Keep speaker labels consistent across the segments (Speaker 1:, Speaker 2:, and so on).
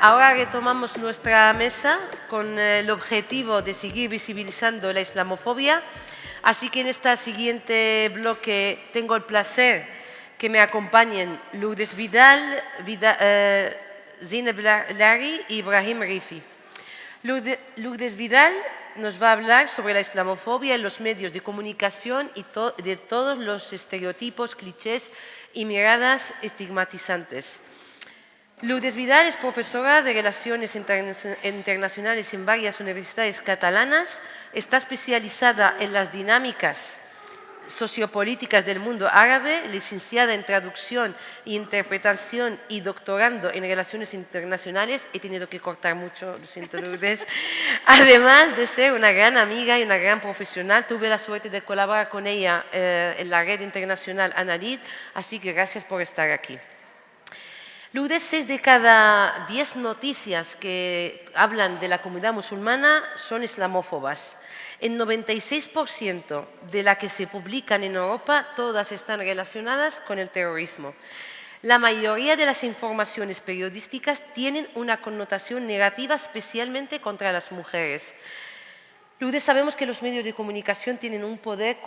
Speaker 1: Ahora retomamos nuestra mesa con el objetivo de seguir visibilizando la islamofobia. Así que en este siguiente bloque tengo el placer que me acompañen Lourdes Vidal, Zeynep Lari y Ibrahim Rifi. Lourdes Vidal nos va a hablar sobre la islamofobia en los medios de comunicación y de todos los estereotipos, clichés y miradas estigmatizantes. Lourdes Vidal es profesora de Relaciones Internacionales en varias universidades catalanas. Está especializada en las dinámicas sociopolíticas del mundo árabe, licenciada en Traducción e Interpretación y doctorando en Relaciones Internacionales. He tenido que cortar mucho, lo siento, Lourdes. Además de ser una gran amiga y una gran profesional, tuve la suerte de colaborar con ella en la red internacional Analit, así que gracias por estar aquí. Lourdes, 6 de cada 10 noticias que hablan de la comunidad musulmana son islamófobas. El 96% de las que se publican en Europa, todas están relacionadas con el terrorismo. La mayoría de las informaciones periodísticas tienen una connotación negativa, especialmente contra las mujeres. Lourdes, sabemos que los medios de comunicación tienen un poder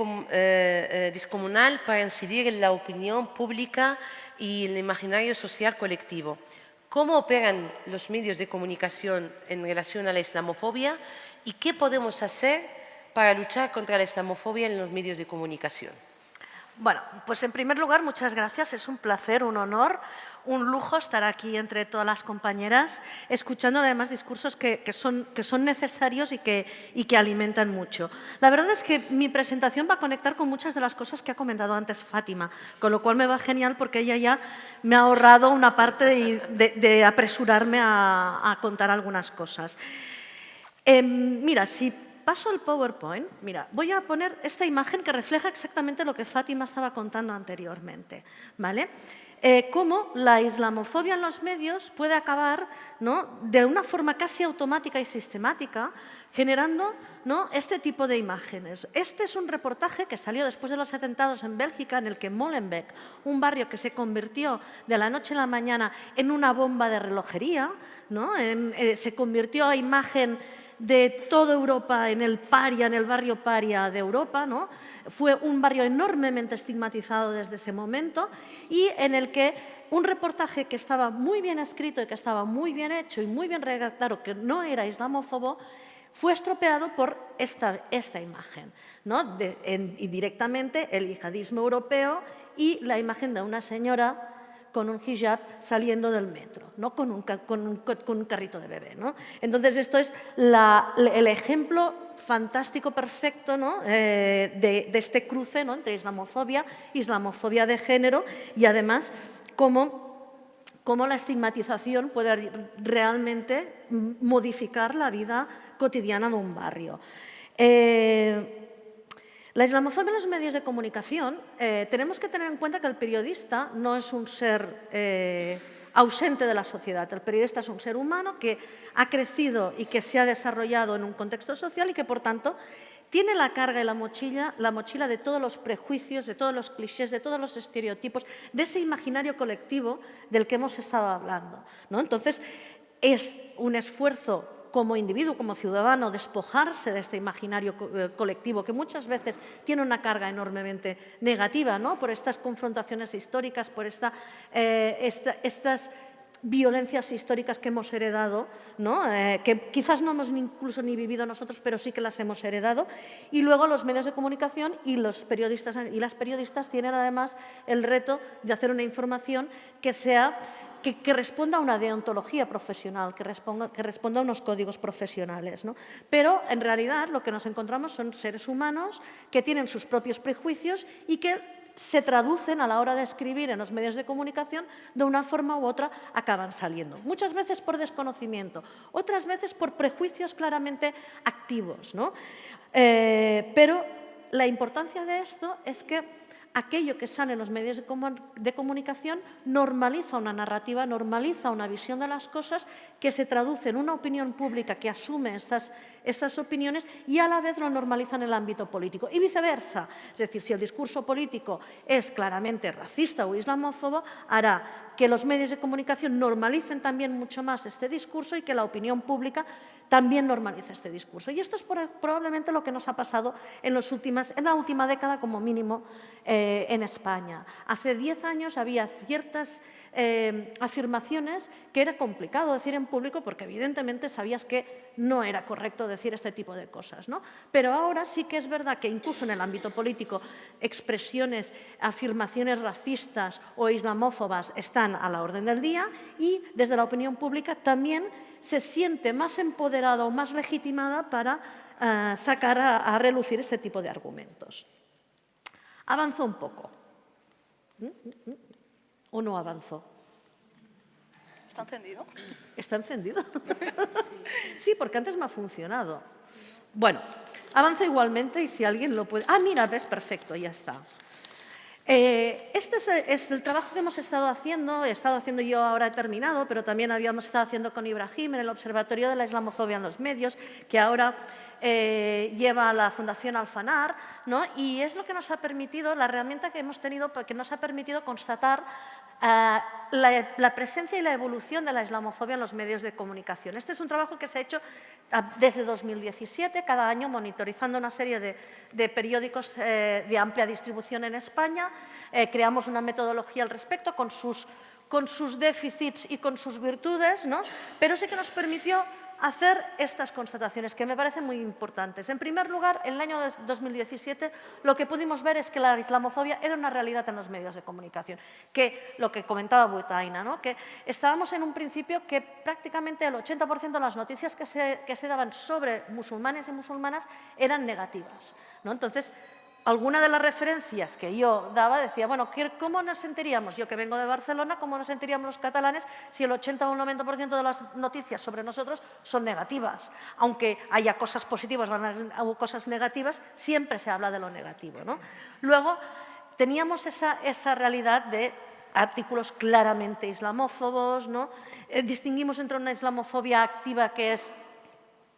Speaker 1: descomunal para incidir en la opinión pública y en el imaginario social colectivo. ¿Cómo operan los medios de comunicación en relación a la islamofobia y qué podemos hacer para luchar contra la islamofobia en los medios de comunicación?
Speaker 2: Bueno, pues en primer lugar, muchas gracias. Es un placer, un honor, un lujo estar aquí entre todas las compañeras, escuchando además discursos que son necesarios y que alimentan mucho. La verdad es que mi presentación va a conectar con muchas de las cosas que ha comentado antes Fátima, con lo cual me va genial porque ella ya me ha ahorrado una parte de apresurarme a contar algunas cosas. Mira, si paso el PowerPoint, mira, voy a poner esta imagen que refleja exactamente lo que Fátima estaba contando anteriormente, ¿vale? Cómo la islamofobia en los medios puede acabar, ¿no?, de una forma casi automática y sistemática, generando, ¿no?, este tipo de imágenes. Este es un reportaje que salió después de los atentados en Bélgica, en el que Molenbeek, un barrio que se convirtió de la noche a la mañana en una bomba de relojería, ¿no?, se convirtió a imagen de toda Europa en el barrio paria de Europa, ¿no? Fue un barrio enormemente estigmatizado desde ese momento y en el que un reportaje que estaba muy bien escrito y que estaba muy bien hecho y muy bien redactado, que no era islamófobo, fue estropeado por esta imagen, ¿no? Indirectamente el yihadismo europeo y la imagen de una señora con un hijab saliendo del metro, ¿no?, con un carrito de bebé, ¿no? Entonces, esto es el ejemplo fantástico, perfecto, ¿no?, de este cruce, ¿no?, entre islamofobia de género y, además, cómo la estigmatización puede realmente modificar la vida cotidiana de un barrio. La islamofobia en los medios de comunicación, tenemos que tener en cuenta que el periodista no es un ser ausente de la sociedad. El periodista es un ser humano que ha crecido y que se ha desarrollado en un contexto social y que, por tanto, tiene la carga y la mochila de todos los prejuicios, de todos los clichés, de todos los estereotipos, de ese imaginario colectivo del que hemos estado hablando, ¿no? Entonces, es un esfuerzo como individuo, como ciudadano, despojarse de este imaginario colectivo que muchas veces tiene una carga enormemente negativa, ¿no?, por estas confrontaciones históricas, por estas violencias históricas que hemos heredado, ¿no?, que quizás no hemos incluso ni vivido nosotros, pero sí que las hemos heredado. Y luego los medios de comunicación y los periodistas y las periodistas tienen además el reto de hacer una información que responda a una deontología profesional, que responda a unos códigos profesionales, ¿no? Pero, en realidad, lo que nos encontramos son seres humanos que tienen sus propios prejuicios y que se traducen a la hora de escribir en los medios de comunicación, de una forma u otra acaban saliendo. Muchas veces por desconocimiento, otras veces por prejuicios claramente activos, ¿no? Pero la importancia de esto es que aquello que sale en los medios de comunicación normaliza una narrativa, normaliza una visión de las cosas que se traduce en una opinión pública que asume esas opiniones y a la vez lo normaliza en el ámbito político. Y viceversa, es decir, si el discurso político es claramente racista o islamófobo, hará que los medios de comunicación normalicen también mucho más este discurso y que la opinión pública también normalice este discurso. Y esto es probablemente lo que nos ha pasado en la última década, como mínimo, en España. Hace 10 años había ciertas afirmaciones que era complicado decir en público porque evidentemente sabías que no era correcto decir este tipo de cosas, ¿no? Pero ahora sí que es verdad que incluso en el ámbito político expresiones, afirmaciones racistas o islamófobas están a la orden del día y desde la opinión pública también se siente más empoderada o más legitimada para sacar a relucir este tipo de argumentos. Avanzó un poco. ¿O no avanzó?
Speaker 3: ¿Está encendido?
Speaker 2: ¿Está encendido? Sí, porque antes me ha funcionado. Bueno, avanza igualmente y si alguien lo puede... Ah, mira, ves, perfecto, ya está. Este es el trabajo que hemos estado haciendo, he estado haciendo yo, ahora he terminado, pero también habíamos estado haciendo con Ibrahim en el Observatorio de la Islamofobia en los Medios, que ahora lleva la Fundación Alfanar, ¿no? Y es lo que nos ha permitido, la herramienta que hemos tenido, que nos ha permitido constatar la presencia y la evolución de la islamofobia en los medios de comunicación. Este es un trabajo que se ha hecho desde 2017, cada año monitorizando una serie de periódicos de amplia distribución en España. Creamos una metodología al respecto con sus déficits y con sus virtudes, ¿no? Pero sí que nos permitió hacer estas constataciones que me parecen muy importantes. En primer lugar, en el año 2017 lo que pudimos ver es que la islamofobia era una realidad en los medios de comunicación, que lo que comentaba Butaina, ¿no? Que estábamos en un principio que prácticamente el 80% de las noticias que se daban sobre musulmanes y musulmanas eran negativas, ¿no? Entonces, alguna de las referencias que yo daba decía, bueno, ¿cómo nos sentiríamos? Yo que vengo de Barcelona, ¿cómo nos sentiríamos los catalanes si el 80 o el 90% de las noticias sobre nosotros son negativas? Aunque haya cosas positivas o cosas negativas, siempre se habla de lo negativo, ¿no? Luego, teníamos esa realidad de artículos claramente islamófobos, ¿no? Distinguimos entre una islamofobia activa que es...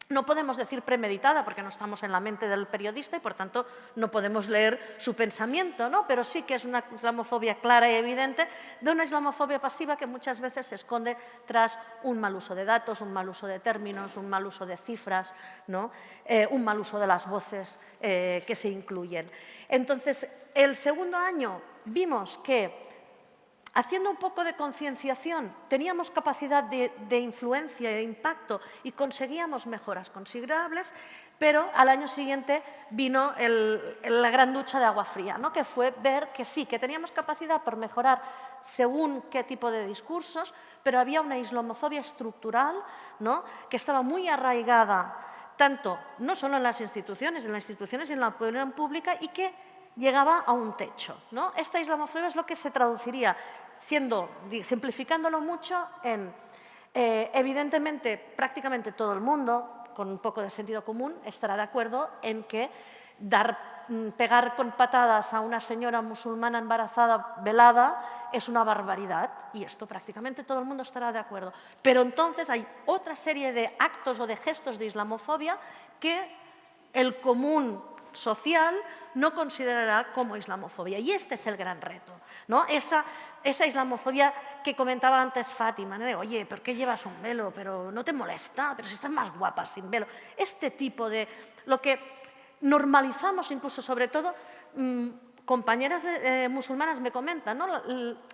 Speaker 2: No podemos decir premeditada porque no estamos en la mente del periodista y, por tanto, no podemos leer su pensamiento, ¿no? Pero sí que es una islamofobia clara y evidente de una islamofobia pasiva que muchas veces se esconde tras un mal uso de datos, un mal uso de términos, un mal uso de cifras, ¿no? Un mal uso de las voces que se incluyen. Entonces, el segundo año vimos que haciendo un poco de concienciación, teníamos capacidad de influencia e de impacto y conseguíamos mejoras considerables, pero al año siguiente vino la gran ducha de agua fría, ¿no? Que fue ver que sí, que teníamos capacidad por mejorar según qué tipo de discursos, pero había una islamofobia estructural, ¿no? Que estaba muy arraigada, tanto no solo en las instituciones y en la opinión pública, y que llegaba a un techo, ¿no? Esta islamofobia es lo que se traduciría, simplificándolo mucho, en evidentemente prácticamente todo el mundo, con un poco de sentido común, estará de acuerdo en que pegar con patadas a una señora musulmana embarazada velada es una barbaridad, y esto prácticamente todo el mundo estará de acuerdo. Pero entonces hay otra serie de actos o de gestos de islamofobia que el común social no considerará como islamofobia. Y este es el gran reto, ¿no? Esa islamofobia que comentaba antes Fátima, ¿no? De, oye, ¿por qué llevas un velo? Pero no te molesta, pero si estás más guapa sin velo. Este tipo de... Lo que normalizamos incluso, sobre todo, compañeras musulmanas me comentan, ¿no?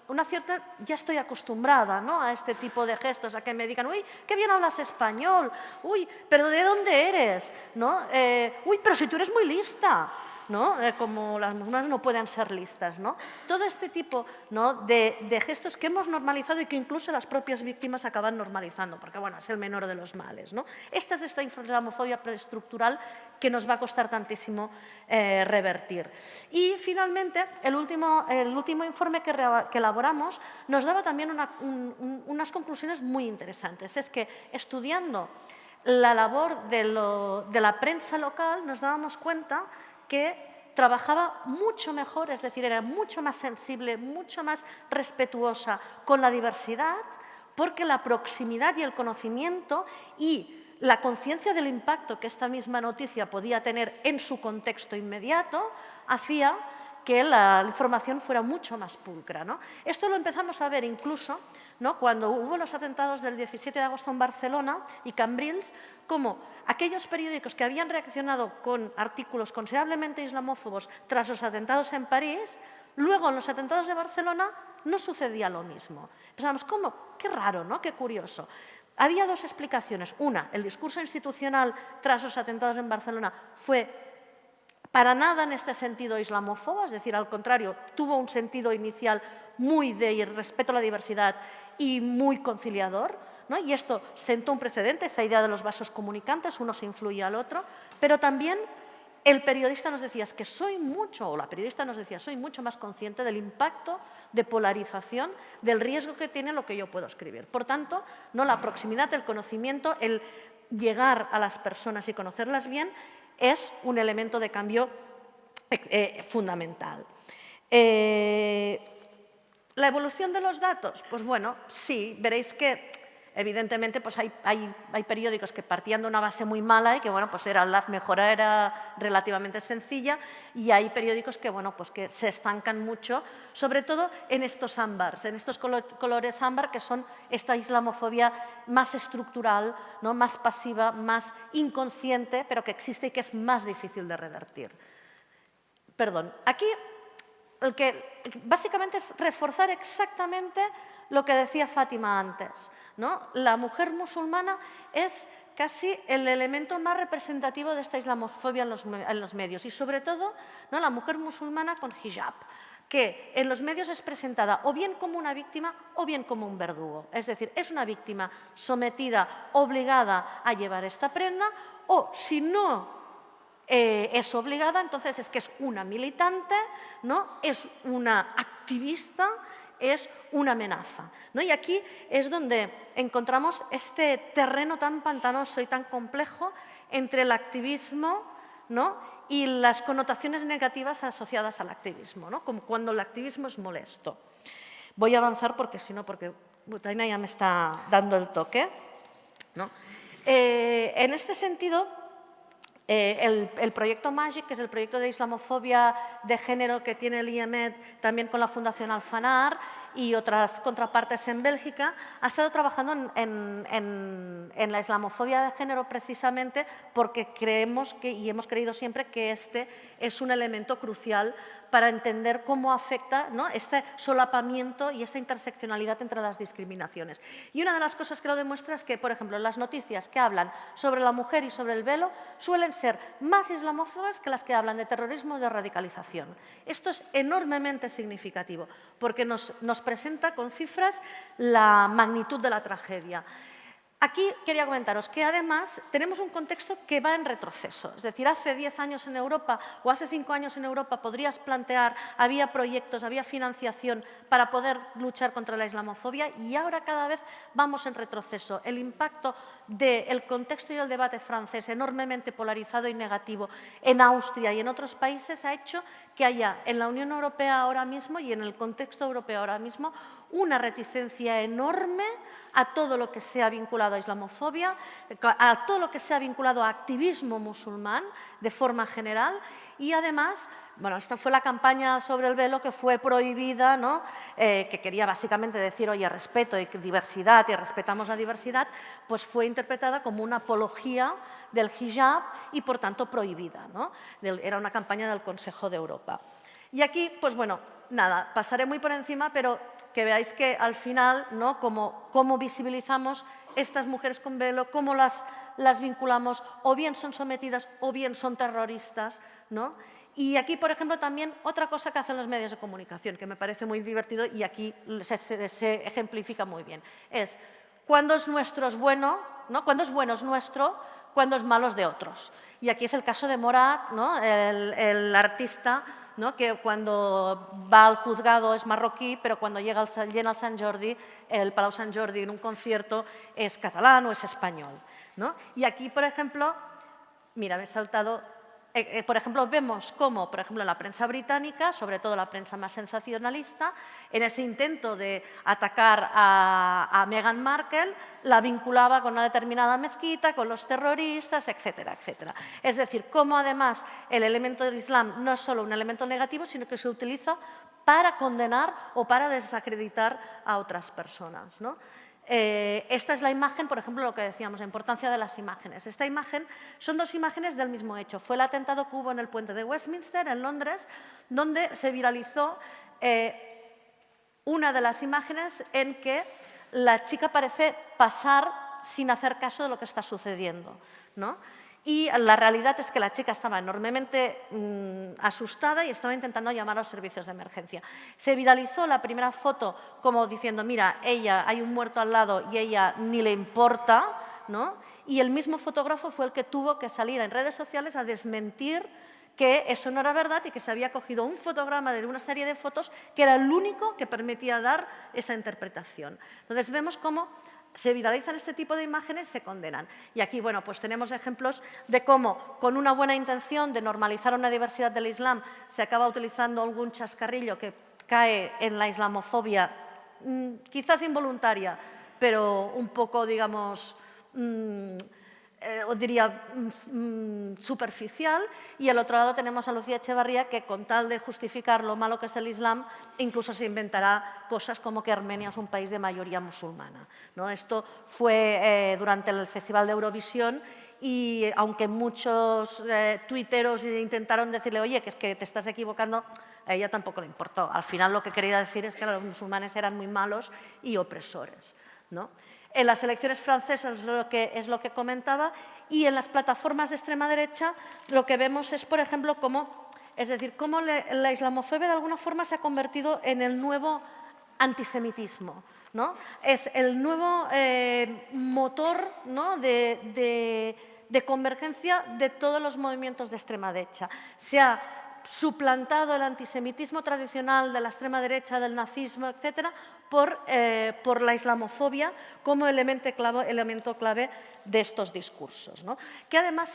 Speaker 2: Una cierta, ya estoy acostumbrada, ¿no? A este tipo de gestos, a que me digan, uy, qué bien hablas español, uy, pero ¿de dónde eres? ¿No? Uy, pero si tú eres muy lista, ¿no? Como las musulmanas no pueden ser listas, ¿no? Todo este tipo, ¿no? de gestos que hemos normalizado y que incluso las propias víctimas acaban normalizando, porque bueno, es el menor de los males, ¿no? Esta es esta islamofobia preestructural que nos va a costar tantísimo revertir. Y finalmente, el último informe que elaboramos nos daba también unas conclusiones muy interesantes. Es que estudiando la labor de la prensa local nos dábamos cuenta que trabajaba mucho mejor, es decir, era mucho más sensible, mucho más respetuosa con la diversidad, porque la proximidad y el conocimiento y la conciencia del impacto que esta misma noticia podía tener en su contexto inmediato hacía que la información fuera mucho más pulcra, ¿no? Esto lo empezamos a ver incluso, ¿no?, cuando hubo los atentados del 17 de agosto en Barcelona y Cambrils, como aquellos periódicos que habían reaccionado con artículos considerablemente islamófobos tras los atentados en París, luego en los atentados de Barcelona no sucedía lo mismo. Pensamos, ¿cómo? Qué raro, ¿no? Qué curioso. Había dos explicaciones. Una, el discurso institucional tras los atentados en Barcelona fue para nada en este sentido islamófobo, es decir, al contrario, tuvo un sentido inicial muy de respeto a la diversidad y muy conciliador, ¿no? Y esto sentó un precedente, esta idea de los vasos comunicantes, uno se influye al otro, pero también el periodista nos decía, es que soy mucho, o la periodista nos decía, soy mucho más consciente del impacto de polarización, del riesgo que tiene lo que yo puedo escribir. Por tanto, ¿no?, la proximidad, el conocimiento, el llegar a las personas y conocerlas bien es un elemento de cambio fundamental. ¿La evolución de los datos? Pues bueno, sí, veréis que evidentemente pues hay periódicos que partían de una base muy mala y que bueno, pues la mejora era relativamente sencilla, y hay periódicos que, bueno, pues que se estancan mucho, sobre todo en estos ámbars, en estos colores ámbar, que son esta islamofobia más estructural, ¿no?, más pasiva, más inconsciente, pero que existe y que es más difícil de revertir. Perdón, aquí el que básicamente es reforzar exactamente lo que decía Fátima antes, ¿no? La mujer musulmana es casi el elemento más representativo de esta islamofobia en los medios, y sobre todo, ¿no?, la mujer musulmana con hijab, que en los medios es presentada o bien como una víctima o bien como un verdugo. Es decir, es una víctima sometida, obligada a llevar esta prenda, o si no es obligada, entonces es que es una militante, ¿no?, es una activista, es una amenaza, ¿no? Y aquí es donde encontramos este terreno tan pantanoso y tan complejo entre el activismo, ¿no?, y las connotaciones negativas asociadas al activismo, ¿no?, como cuando el activismo es molesto. Voy a avanzar porque si no, porque Butaina ya me está dando el toque, ¿no? En este sentido, el proyecto MAGIC, que es el proyecto de islamofobia de género que tiene el IEMED también con la Fundación Al-Fanar y otras contrapartes en Bélgica, ha estado trabajando en la islamofobia de género precisamente porque creemos y hemos creído siempre que este es un elemento crucial para entender cómo afecta, ¿no?, este solapamiento y esta interseccionalidad entre las discriminaciones. Y una de las cosas que lo demuestra es que, por ejemplo, las noticias que hablan sobre la mujer y sobre el velo suelen ser más islamófobas que las que hablan de terrorismo o de radicalización. Esto es enormemente significativo porque nos presenta con cifras la magnitud de la tragedia. Aquí quería comentaros que además tenemos un contexto que va en retroceso. Es decir, hace 10 años en Europa o hace 5 años en Europa podrías plantear, había proyectos, había financiación para poder luchar contra la islamofobia, y ahora cada vez vamos en retroceso. El impacto del contexto y el debate francés enormemente polarizado y negativo en Austria y en otros países ha hecho que haya en la Unión Europea ahora mismo y en el contexto europeo ahora mismo una reticencia enorme a todo lo que sea vinculado a islamofobia, a todo lo que sea vinculado a activismo musulmán de forma general. Y además, bueno, esta fue la campaña sobre el velo que fue prohibida, ¿no?, que quería básicamente decir, oye, respeto y diversidad y respetamos la diversidad, pues fue interpretada como una apología del hijab y por tanto prohibida, ¿no? Era una campaña del Consejo de Europa. Y aquí, pues bueno, nada, pasaré muy por encima, pero que veáis que al final, ¿no?, cómo visibilizamos estas mujeres con velo, cómo las vinculamos, o bien son sometidas o bien son terroristas, ¿no? Y aquí, por ejemplo, también otra cosa que hacen los medios de comunicación, que me parece muy divertido y aquí se ejemplifica muy bien, es cuando es nuestro es bueno, ¿no?, cuando es bueno es nuestro, cuando es malo es de otros. Y aquí es el caso de Morat, ¿no?, el artista, ¿no?, que cuando va al juzgado es marroquí, pero cuando llena al Sant Jordi, el Palau Sant Jordi en un concierto, es catalán o es español, ¿no? Y aquí, por ejemplo, mira, me he saltado por ejemplo, vemos cómo, por ejemplo, la prensa británica, sobre todo la prensa más sensacionalista, en ese intento de atacar a Meghan Markle, la vinculaba con una determinada mezquita, con los terroristas, etcétera, etcétera. Es decir, cómo además el elemento del Islam no es solo un elemento negativo, sino que se utiliza para condenar o para desacreditar a otras personas, ¿no? Esta es la imagen, por ejemplo, lo que decíamos, la importancia de las imágenes. Esta imagen son dos imágenes del mismo hecho. Fue el atentado que hubo en el puente de Westminster, en Londres, donde se viralizó una de las imágenes en que la chica parece pasar sin hacer caso de lo que está sucediendo, ¿no? Y la realidad es que la chica estaba enormemente asustada y estaba intentando llamar a los servicios de emergencia. Se viralizó la primera foto como diciendo, mira, hay un muerto al lado y ella ni le importa, ¿no? Y el mismo fotógrafo fue el que tuvo que salir en redes sociales a desmentir que eso no era verdad y que se había cogido un fotograma de una serie de fotos que era el único que permitía dar esa interpretación. Entonces vemos cómo se viralizan este tipo de imágenes y se condenan. Y aquí, bueno, pues tenemos ejemplos de cómo, con una buena intención de normalizar una diversidad del Islam, se acaba utilizando algún chascarrillo que cae en la islamofobia, quizás involuntaria, pero un poco, digamos, os diría, superficial, y al otro lado tenemos a Lucía Echevarría, que con tal de justificar lo malo que es el Islam, incluso se inventará cosas como que Armenia es un país de mayoría musulmana, ¿no? Esto fue durante el Festival de Eurovisión y aunque muchos tuiteros intentaron decirle, oye, que es que te estás equivocando, a ella tampoco le importó. Al final lo que quería decir es que los musulmanes eran muy malos y opresores, ¿no? En las elecciones francesas es lo que comentaba, y en las plataformas de extrema derecha lo que vemos es, por ejemplo, cómo la islamofobia de alguna forma se ha convertido en el nuevo antisemitismo, ¿no? Es el nuevo motor, ¿no?, de convergencia de todos los movimientos de extrema derecha. Se ha suplantado el antisemitismo tradicional de la extrema derecha, del nazismo, etcétera, por la islamofobia como elemento clave de estos discursos, ¿no? Que además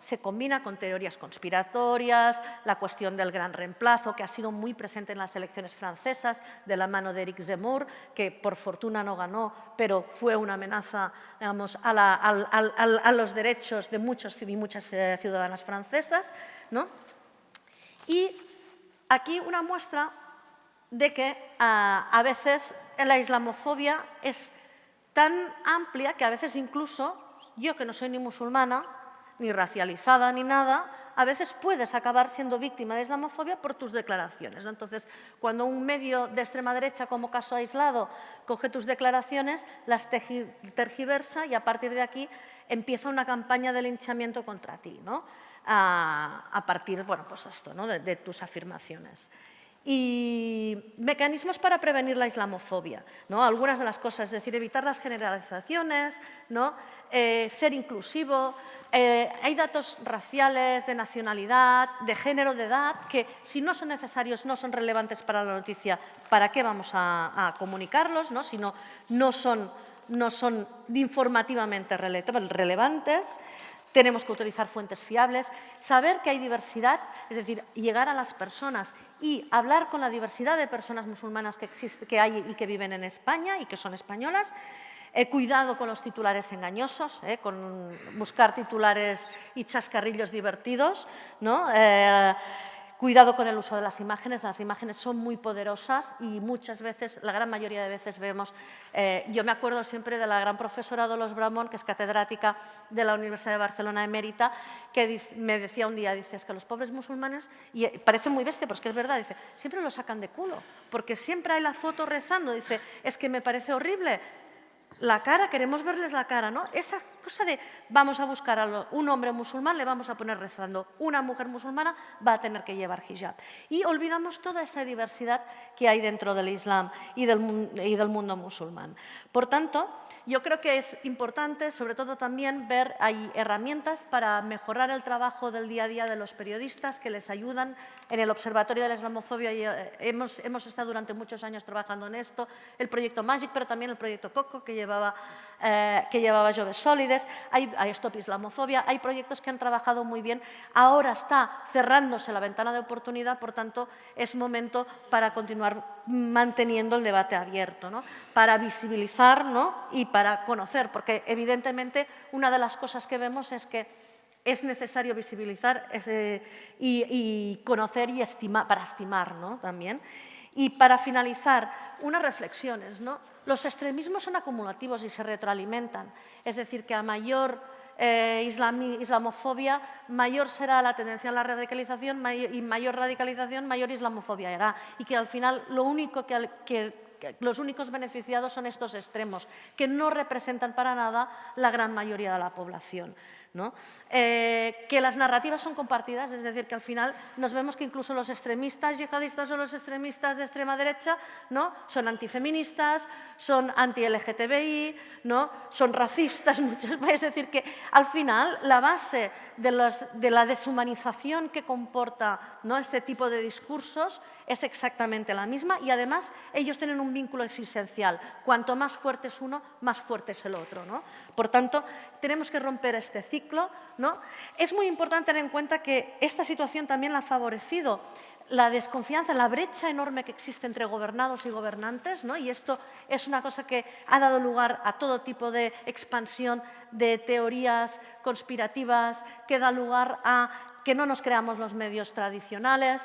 Speaker 2: se combina con teorías conspiratorias, la cuestión del gran reemplazo, que ha sido muy presente en las elecciones francesas, de la mano de Éric Zemmour, que por fortuna no ganó, pero fue una amenaza, digamos, a los derechos de muchos y muchas ciudadanas francesas, ¿no? Y aquí una muestra de que a veces la islamofobia es tan amplia que a veces incluso yo, que no soy ni musulmana, ni racializada, ni nada, a veces puedes acabar siendo víctima de islamofobia por tus declaraciones, ¿no? Entonces, cuando un medio de extrema derecha, como caso aislado, coge tus declaraciones, las tergiversa y a partir de aquí empieza una campaña de linchamiento contra ti, ¿no? A partir, bueno, pues esto, ¿no?, de tus afirmaciones. Y mecanismos para prevenir la islamofobia, ¿no? Algunas de las cosas, es decir, evitar las generalizaciones, ¿no? Ser inclusivo. Hay datos raciales, de nacionalidad, de género, de edad, que si no son necesarios, no son relevantes para la noticia, ¿para qué vamos a comunicarlos, ¿no? Si no son informativamente relevantes? Tenemos que utilizar fuentes fiables, saber que hay diversidad, es decir, llegar a las personas y hablar con la diversidad de personas musulmanas que hay y que viven en España y que son españolas. Cuidado con los titulares engañosos, con buscar titulares y chascarrillos divertidos, ¿no? Cuidado con el uso de las imágenes son muy poderosas y muchas veces, la gran mayoría de veces vemos, yo me acuerdo siempre de la gran profesora Dolors Bramón, que es catedrática de la Universidad de Barcelona emérita, que me decía un día, dice, es que los pobres musulmanes, y parece muy bestia, pero es que es verdad, dice, siempre lo sacan de culo, porque siempre hay la foto rezando, dice, es que me parece horrible, la cara, queremos verles la cara, ¿no? Esa cosa de vamos a buscar a un hombre musulmán, le vamos a poner rezando. Una mujer musulmana va a tener que llevar hijab. Y olvidamos toda esa diversidad que hay dentro del Islam y del mundo musulmán. Por tanto, yo creo que es importante, sobre todo también, ver hay herramientas para mejorar el trabajo del día a día de los periodistas que les ayudan. En el Observatorio de la Islamofobia hemos estado durante muchos años trabajando en esto, el proyecto Magic, pero también el proyecto Coco, que llevaba que llevaba Joves Sólides, hay Stop Islamofobia, hay proyectos que han trabajado muy bien. Ahora está cerrándose la ventana de oportunidad, por tanto, es momento para continuar manteniendo el debate abierto, ¿no? Para visibilizar, ¿no? Y para conocer, porque evidentemente una de las cosas que vemos es que es necesario visibilizar y conocer y estimar, para estimar, ¿no? También. Y para finalizar, unas reflexiones, ¿no? Los extremismos son acumulativos y se retroalimentan. Es decir, que a mayor islamofobia, mayor será la tendencia a la radicalización y mayor radicalización, mayor islamofobia hará. Y que al final los únicos beneficiados son estos extremos, que no representan para nada la gran mayoría de la población, ¿no? Que las narrativas son compartidas, es decir, que al final nos vemos que incluso los extremistas yihadistas o los extremistas de extrema derecha, ¿no? Son antifeministas, son anti-LGTBI, ¿no? Son racistas muchas veces. Es decir, que al final la base de la deshumanización que comporta, ¿no? Este tipo de discursos es exactamente la misma y además ellos tienen un vínculo existencial. Cuanto más fuerte es uno, más fuerte es el otro, ¿no? Por tanto, tenemos que romper este ciclo, ¿no? Es muy importante tener en cuenta que esta situación también la ha favorecido la desconfianza, la brecha enorme que existe entre gobernados y gobernantes, ¿no? Y esto es una cosa que ha dado lugar a todo tipo de expansión de teorías conspirativas, que da lugar a que no nos creamos los medios tradicionales,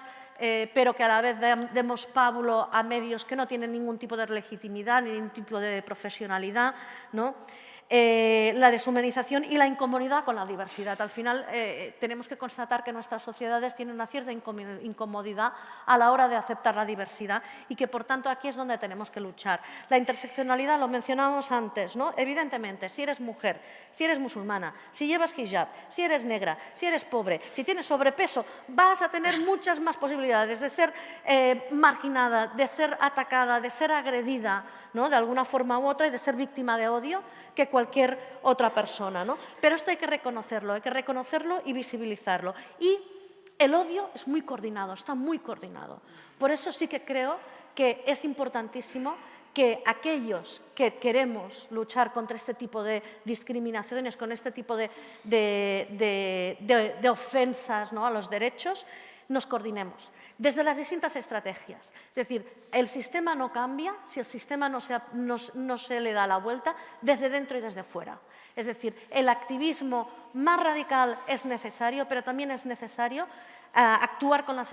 Speaker 2: pero que a la vez demos pábulo a medios que no tienen ningún tipo de legitimidad ni ningún tipo de profesionalidad, ¿no? La deshumanización y la incomodidad con la diversidad. Al final tenemos que constatar que nuestras sociedades tienen una cierta incomodidad a la hora de aceptar la diversidad y que, por tanto, aquí es donde tenemos que luchar. La interseccionalidad, lo mencionábamos antes, ¿no? Evidentemente, si eres mujer, si eres musulmana, si llevas hijab, si eres negra, si eres pobre, si tienes sobrepeso, vas a tener muchas más posibilidades de ser marginada, de ser atacada, de ser agredida, ¿no? De alguna forma u otra y de ser víctima de odio que cualquier otra persona, ¿no? Pero esto hay que reconocerlo y visibilizarlo. Y el odio es muy coordinado, está muy coordinado. Por eso sí que creo que es importantísimo que aquellos que queremos luchar contra este tipo de discriminaciones, con este tipo de ofensas, ¿no? A los derechos, nos coordinemos desde las distintas estrategias. Es decir, el sistema no cambia si el sistema no se le da la vuelta desde dentro y desde fuera. Es decir, el activismo más radical es necesario, pero también es necesario actuar con las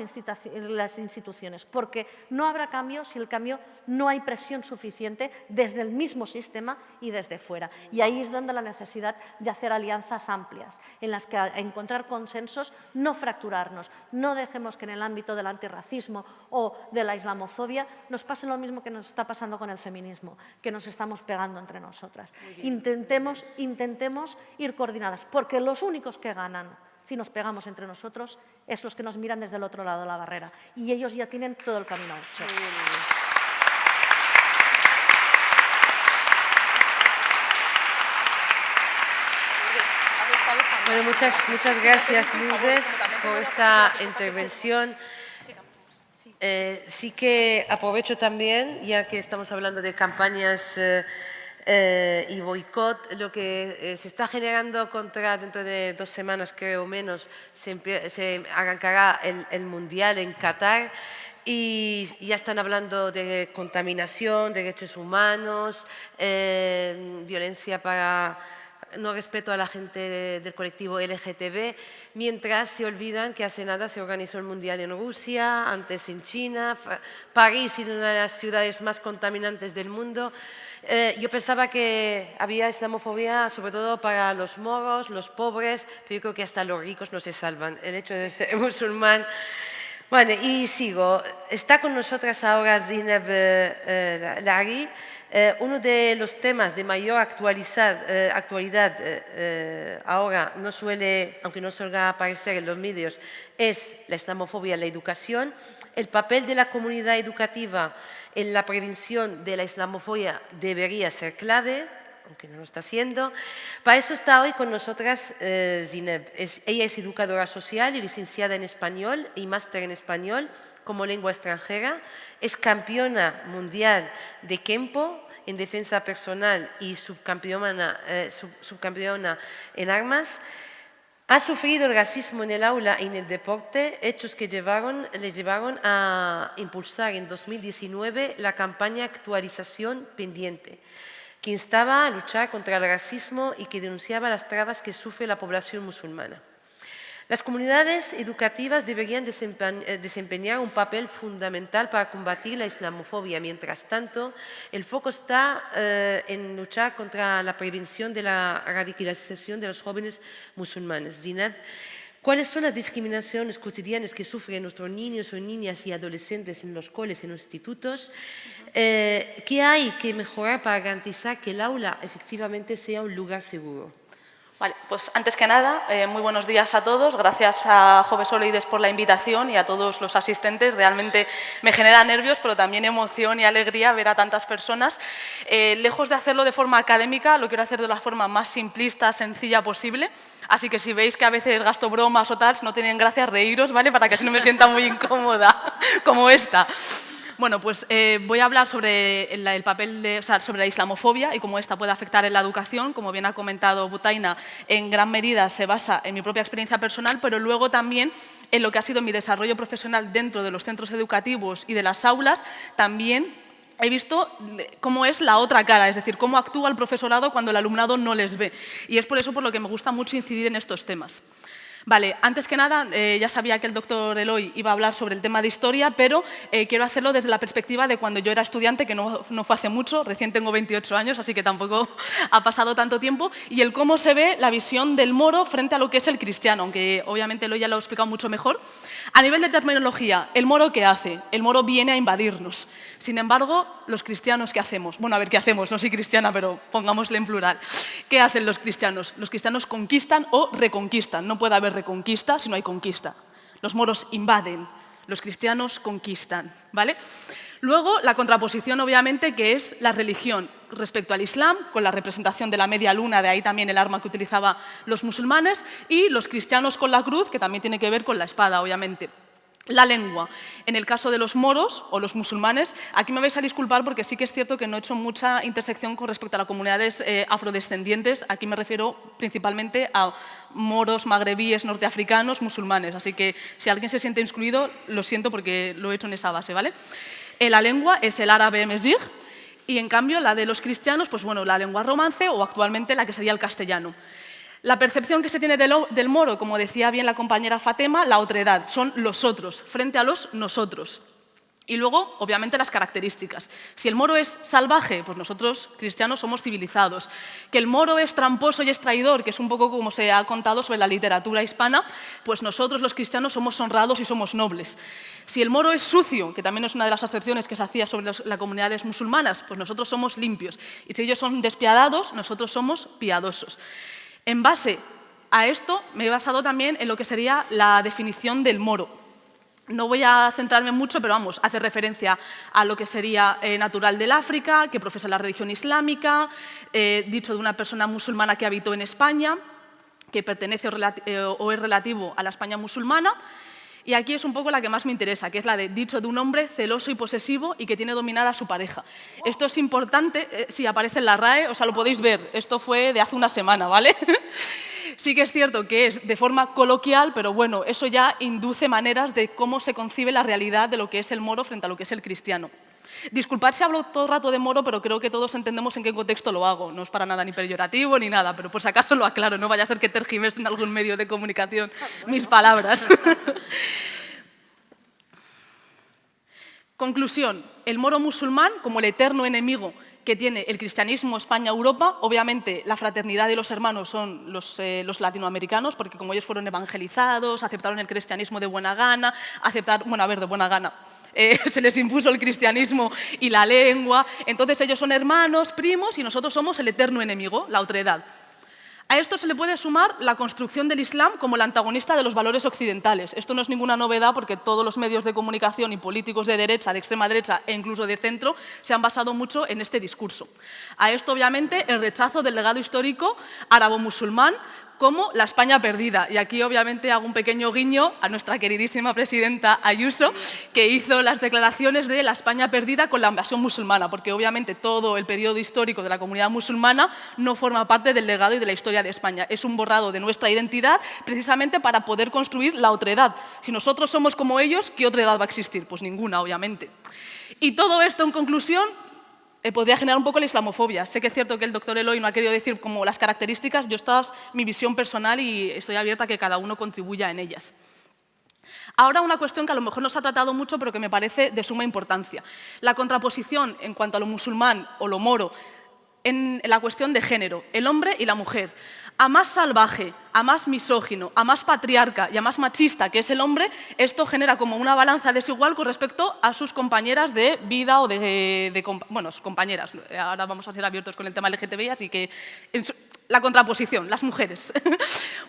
Speaker 2: instituciones, porque no habrá cambio si el cambio no hay presión suficiente desde el mismo sistema y desde fuera. Y ahí es donde la necesidad de hacer alianzas amplias, en las que encontrar consensos, no fracturarnos, no dejemos que en el ámbito del antirracismo o de la islamofobia nos pase lo mismo que nos está pasando con el feminismo, que nos estamos pegando entre nosotras. Intentemos ir coordinadas, porque los únicos que ganan si nos pegamos entre nosotros es los que nos miran desde el otro lado de la barrera. Y ellos ya tienen todo el camino hecho.
Speaker 1: Bueno, muchas gracias, Lourdes, por esta intervención. Sí que aprovecho también, ya que estamos hablando de campañas y boicot, lo que se está generando dentro de 2 semanas, creo menos, se arrancará el Mundial en Qatar y ya están hablando de contaminación, derechos humanos, violencia para no respeto a la gente del colectivo LGTB, mientras se olvidan que hace nada se organizó el Mundial en Rusia, antes en China, París es una de las ciudades más contaminantes del mundo. Yo pensaba que había islamofobia sobre todo para los moros, los pobres, pero yo creo que hasta los ricos no se salvan. El hecho de ser musulmán. Bueno, y sigo. Está con nosotras ahora Zineb Laghi. Uno de los temas de mayor actualidad ahora, aunque no suele aparecer en los medios, es la islamofobia en la educación. El papel de la comunidad educativa en la prevención de la islamofobia debería ser clave, aunque no lo está siendo. Para eso está hoy con nosotras Zineb. Ella es educadora social y licenciada en español y máster en español como lengua extranjera. Es campeona mundial de Kempo en defensa personal y subcampeona en armas, ha sufrido el racismo en el aula y en el deporte, hechos que le llevaron a impulsar en 2019 la campaña Actualización Pendiente, que instaba a luchar contra el racismo y que denunciaba las trabas que sufre la población musulmana. Las comunidades educativas deberían desempeñar un papel fundamental para combatir la islamofobia. Mientras tanto, el foco está en luchar contra la prevención de la radicalización de los jóvenes musulmanes. Zineb, ¿cuáles son las discriminaciones cotidianas que sufren nuestros niños o niñas y adolescentes en los colegios y en los institutos? ¿Qué hay que mejorar para garantizar que el aula efectivamente sea un lugar seguro?
Speaker 3: Vale, pues antes que nada, muy buenos días a todos. Gracias a Joves Oleides por la invitación y a todos los asistentes. Realmente me genera nervios, pero también emoción y alegría ver a tantas personas. Lejos de hacerlo de forma académica, lo quiero hacer de la forma más simplista, sencilla posible. Así que si veis que a veces gasto bromas o tal, no tienen gracia, reíros, ¿vale? Para que así no me sienta muy incómoda como esta. Bueno, pues voy a hablar sobre el papel sobre la islamofobia y cómo esta puede afectar en la educación. Como bien ha comentado Butaina, en gran medida se basa en mi propia experiencia personal, pero luego también en lo que ha sido mi desarrollo profesional dentro de los centros educativos y de las aulas. También he visto cómo es la otra cara, es decir, cómo actúa el profesorado cuando el alumnado no les ve. Y es por eso por lo que me gusta mucho incidir en estos temas. Vale, antes que nada, ya sabía que el doctor Eloy iba a hablar sobre el tema de historia, pero quiero hacerlo desde la perspectiva de cuando yo era estudiante, que no fue hace mucho, recién tengo 28 años, así que tampoco ha pasado tanto tiempo, y el cómo se ve la visión del moro frente a lo que es el cristiano, aunque obviamente Eloy ya lo ha explicado mucho mejor. A nivel de terminología, ¿el moro qué hace? El moro viene a invadirnos. Sin embargo, los cristianos, ¿qué hacemos? Bueno, a ver, ¿qué hacemos? No soy cristiana, pero pongámosle en plural. ¿Qué hacen los cristianos? Los cristianos conquistan o reconquistan. No puede haber reconquista si no hay conquista. Los moros invaden, los cristianos conquistan, ¿vale? Luego, la contraposición, obviamente, que es la religión respecto al Islam, con la representación de la media luna, de ahí también el arma que utilizaban los musulmanes, y los cristianos con la cruz, que también tiene que ver con la espada, obviamente. La lengua. En el caso de los moros o los musulmanes, aquí me vais a disculpar porque sí que es cierto que no he hecho mucha intersección con respecto a las comunidades afrodescendientes. Aquí me refiero principalmente a moros, magrebíes, norteafricanos, musulmanes. Así que si alguien se siente excluido, lo siento porque lo he hecho en esa base, ¿vale? La lengua es el árabe mezigh y en cambio la de los cristianos, pues bueno, la lengua romance o actualmente la que sería el castellano. La percepción que se tiene del moro, como decía bien la compañera Fatema, la otredad, son los otros, frente a los nosotros. Y luego, obviamente, las características. Si el moro es salvaje, pues nosotros, cristianos, somos civilizados. Que el moro es tramposo y es traidor, que es un poco como se ha contado sobre la literatura hispana, pues nosotros, los cristianos, somos honrados y somos nobles. Si el moro es sucio, que también es una de las acepciones que se hacía sobre las comunidades musulmanas, pues nosotros somos limpios. Y si ellos son despiadados, nosotros somos piadosos. En base a esto, me he basado también en lo que sería la definición del moro. No voy a centrarme mucho, pero vamos, hace referencia a lo que sería natural del África, que profesa la religión islámica, dicho de una persona musulmana que habitó en España, que pertenece o es relativo a la España musulmana. Y aquí es un poco la que más me interesa, que es la de dicho de un hombre celoso y posesivo y que tiene dominada a su pareja. Esto es importante, si aparece en la RAE, o sea, lo podéis ver, esto fue de hace una semana, ¿vale? Sí que es cierto que es de forma coloquial, pero bueno, eso ya induce maneras de cómo se concibe la realidad de lo que es el moro frente a lo que es el cristiano. Disculpad si hablo todo el rato de moro, pero creo que todos entendemos en qué contexto lo hago. No es para nada ni peyorativo ni nada, pero por si acaso lo aclaro, no vaya a ser que tergiversen en algún medio de comunicación mis palabras. Conclusión, el moro musulmán, como el eterno enemigo que tiene el cristianismo España-Europa, obviamente la fraternidad y los hermanos son los latinoamericanos, porque como ellos fueron evangelizados, aceptaron el cristianismo de buena gana, de buena gana, se les impuso el cristianismo y la lengua, entonces ellos son hermanos, primos, y nosotros somos el eterno enemigo, la otredad. A esto se le puede sumar la construcción del Islam como el antagonista de los valores occidentales. Esto no es ninguna novedad porque todos los medios de comunicación y políticos de derecha, de extrema derecha e incluso de centro se han basado mucho en este discurso. A esto, obviamente, el rechazo del legado histórico árabo-musulmán, como la España perdida. Y aquí obviamente hago un pequeño guiño a nuestra queridísima presidenta Ayuso, que hizo las declaraciones de la España perdida con la invasión musulmana, porque obviamente todo el periodo histórico de la comunidad musulmana no forma parte del legado y de la historia de España. Es un borrado de nuestra identidad precisamente para poder construir la otredad. Si nosotros somos como ellos, ¿qué otredad va a existir? Pues ninguna, obviamente. Y todo esto, en conclusión, podría generar un poco la islamofobia. Sé que es cierto que el doctor Eloy no ha querido decir como las características, yo esta es mi visión personal y estoy abierta a que cada uno contribuya en ellas. Ahora una cuestión que a lo mejor no se ha tratado mucho, pero que me parece de suma importancia. La contraposición en cuanto a lo musulmán o lo moro en la cuestión de género, el hombre y la mujer. A más salvaje, a más misógino, a más patriarca y a más machista que es el hombre, esto genera como una balanza desigual con respecto a sus compañeras de vida o bueno, sus compañeras. Ahora vamos a ser abiertos con el tema LGTBI, así que la contraposición, las mujeres.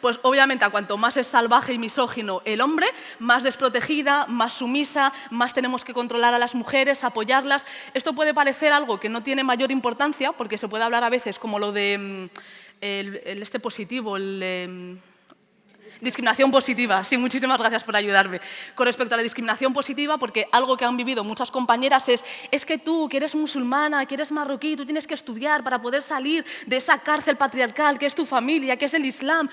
Speaker 3: Pues obviamente a cuanto más es salvaje y misógino el hombre, más desprotegida, más sumisa, más tenemos que controlar a las mujeres, apoyarlas. Esto puede parecer algo que no tiene mayor importancia, porque se puede hablar a veces como lo de este positivo, discriminación positiva. Sí, muchísimas gracias por ayudarme. Con respecto a la discriminación positiva, porque algo que han vivido muchas compañeras es que tú, que eres musulmana, que eres marroquí, tú tienes que estudiar para poder salir de esa cárcel patriarcal que es tu familia, que es el Islam.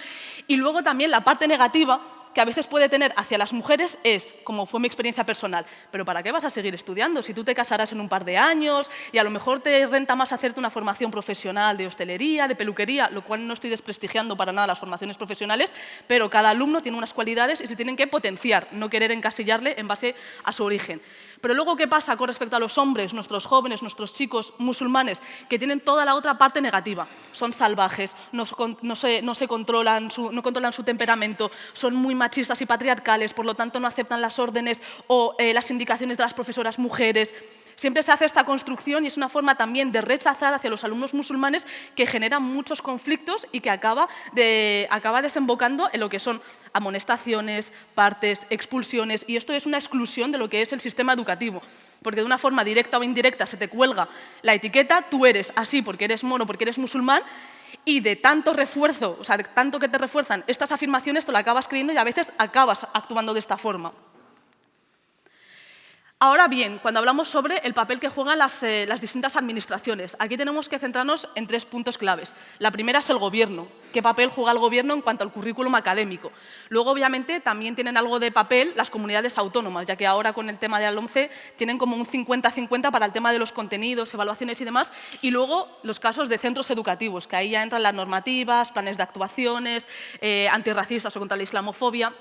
Speaker 3: Y luego también la parte negativa que a veces puede tener hacia las mujeres es, como fue mi experiencia personal, pero ¿para qué vas a seguir estudiando? Si tú te casarás en un par de años y a lo mejor te renta más hacerte una formación profesional de hostelería, de peluquería, lo cual no estoy desprestigiando para nada las formaciones profesionales, pero cada alumno tiene unas cualidades y se tienen que potenciar, no querer encasillarle en base a su origen. Pero luego, ¿qué pasa con respecto a los hombres, nuestros jóvenes, nuestros chicos musulmanes, que tienen toda la otra parte negativa? Son salvajes, no controlan su temperamento, son muy machistas y patriarcales, por lo tanto no aceptan las órdenes o las indicaciones de las profesoras mujeres. Siempre se hace esta construcción y es una forma también de rechazar hacia los alumnos musulmanes que genera muchos conflictos y que acaba desembocando en lo que son amonestaciones, partes, expulsiones, y esto es una exclusión de lo que es el sistema educativo, porque de una forma directa o indirecta se te cuelga la etiqueta, tú eres así porque eres mono, porque eres musulmán, y de tanto refuerzo, o sea, de tanto que te refuerzan estas afirmaciones, te lo acabas creyendo y a veces acabas actuando de esta forma. Ahora bien, cuando hablamos sobre el papel que juegan las distintas administraciones, aquí tenemos que centrarnos en 3 puntos claves. La primera es el gobierno. ¿Qué papel juega el gobierno en cuanto al currículum académico? Luego, obviamente, también tienen algo de papel las comunidades autónomas, ya que ahora con el tema de la LOMCE tienen como un 50-50 para el tema de los contenidos, evaluaciones y demás. Y luego los casos de centros educativos, que ahí ya entran las normativas, planes de actuaciones, antirracistas o contra la islamofobia.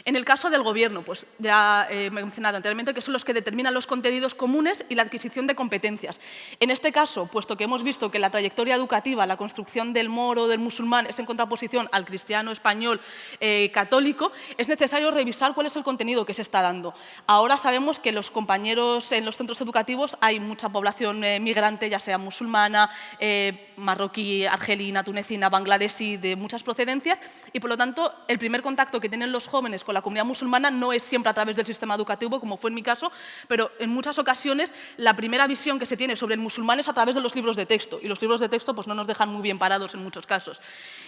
Speaker 3: En el caso del Gobierno, pues ya me he mencionado anteriormente que son los que determinan los contenidos comunes y la adquisición de competencias. En este caso, puesto que hemos visto que la trayectoria educativa, la construcción del moro, del musulmán, es en contraposición al cristiano, español, católico, es necesario revisar cuál es el contenido que se está dando. Ahora sabemos que los compañeros en los centros educativos hay mucha población migrante, ya sea musulmana, marroquí, argelina, tunecina, bangladesí, de muchas procedencias, y por lo tanto el primer contacto que tienen los jóvenes con la comunidad musulmana no es siempre a través del sistema educativo, como fue en mi caso, pero en muchas ocasiones la primera visión que se tiene sobre el musulmán es a través de los libros de texto, y los libros de texto pues, no nos dejan muy bien parados en muchos casos.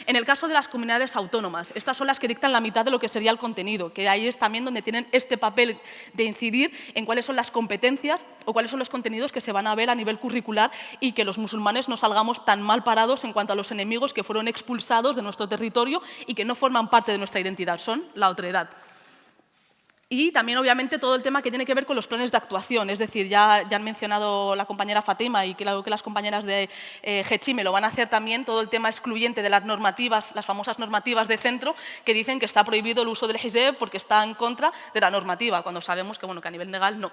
Speaker 3: En el caso de las comunidades autónomas, estas son las que dictan la mitad de lo que sería el contenido, que ahí es también donde tienen este papel de incidir en cuáles son las competencias o cuáles son los contenidos que se van a ver a nivel curricular y que los musulmanes no salgamos tan mal parados en cuanto a los enemigos que fueron expulsados de nuestro territorio y que no forman parte de nuestra identidad, son la otredad. Y también, obviamente, todo el tema que tiene que ver con los planes de actuación. Es decir, ya han mencionado la compañera Fatima y claro que las compañeras de GECHIME lo van a hacer también, todo el tema excluyente de las normativas, las famosas normativas de centro, que dicen que está prohibido el uso del hijab porque está en contra de la normativa, cuando sabemos que, bueno, que a nivel legal no.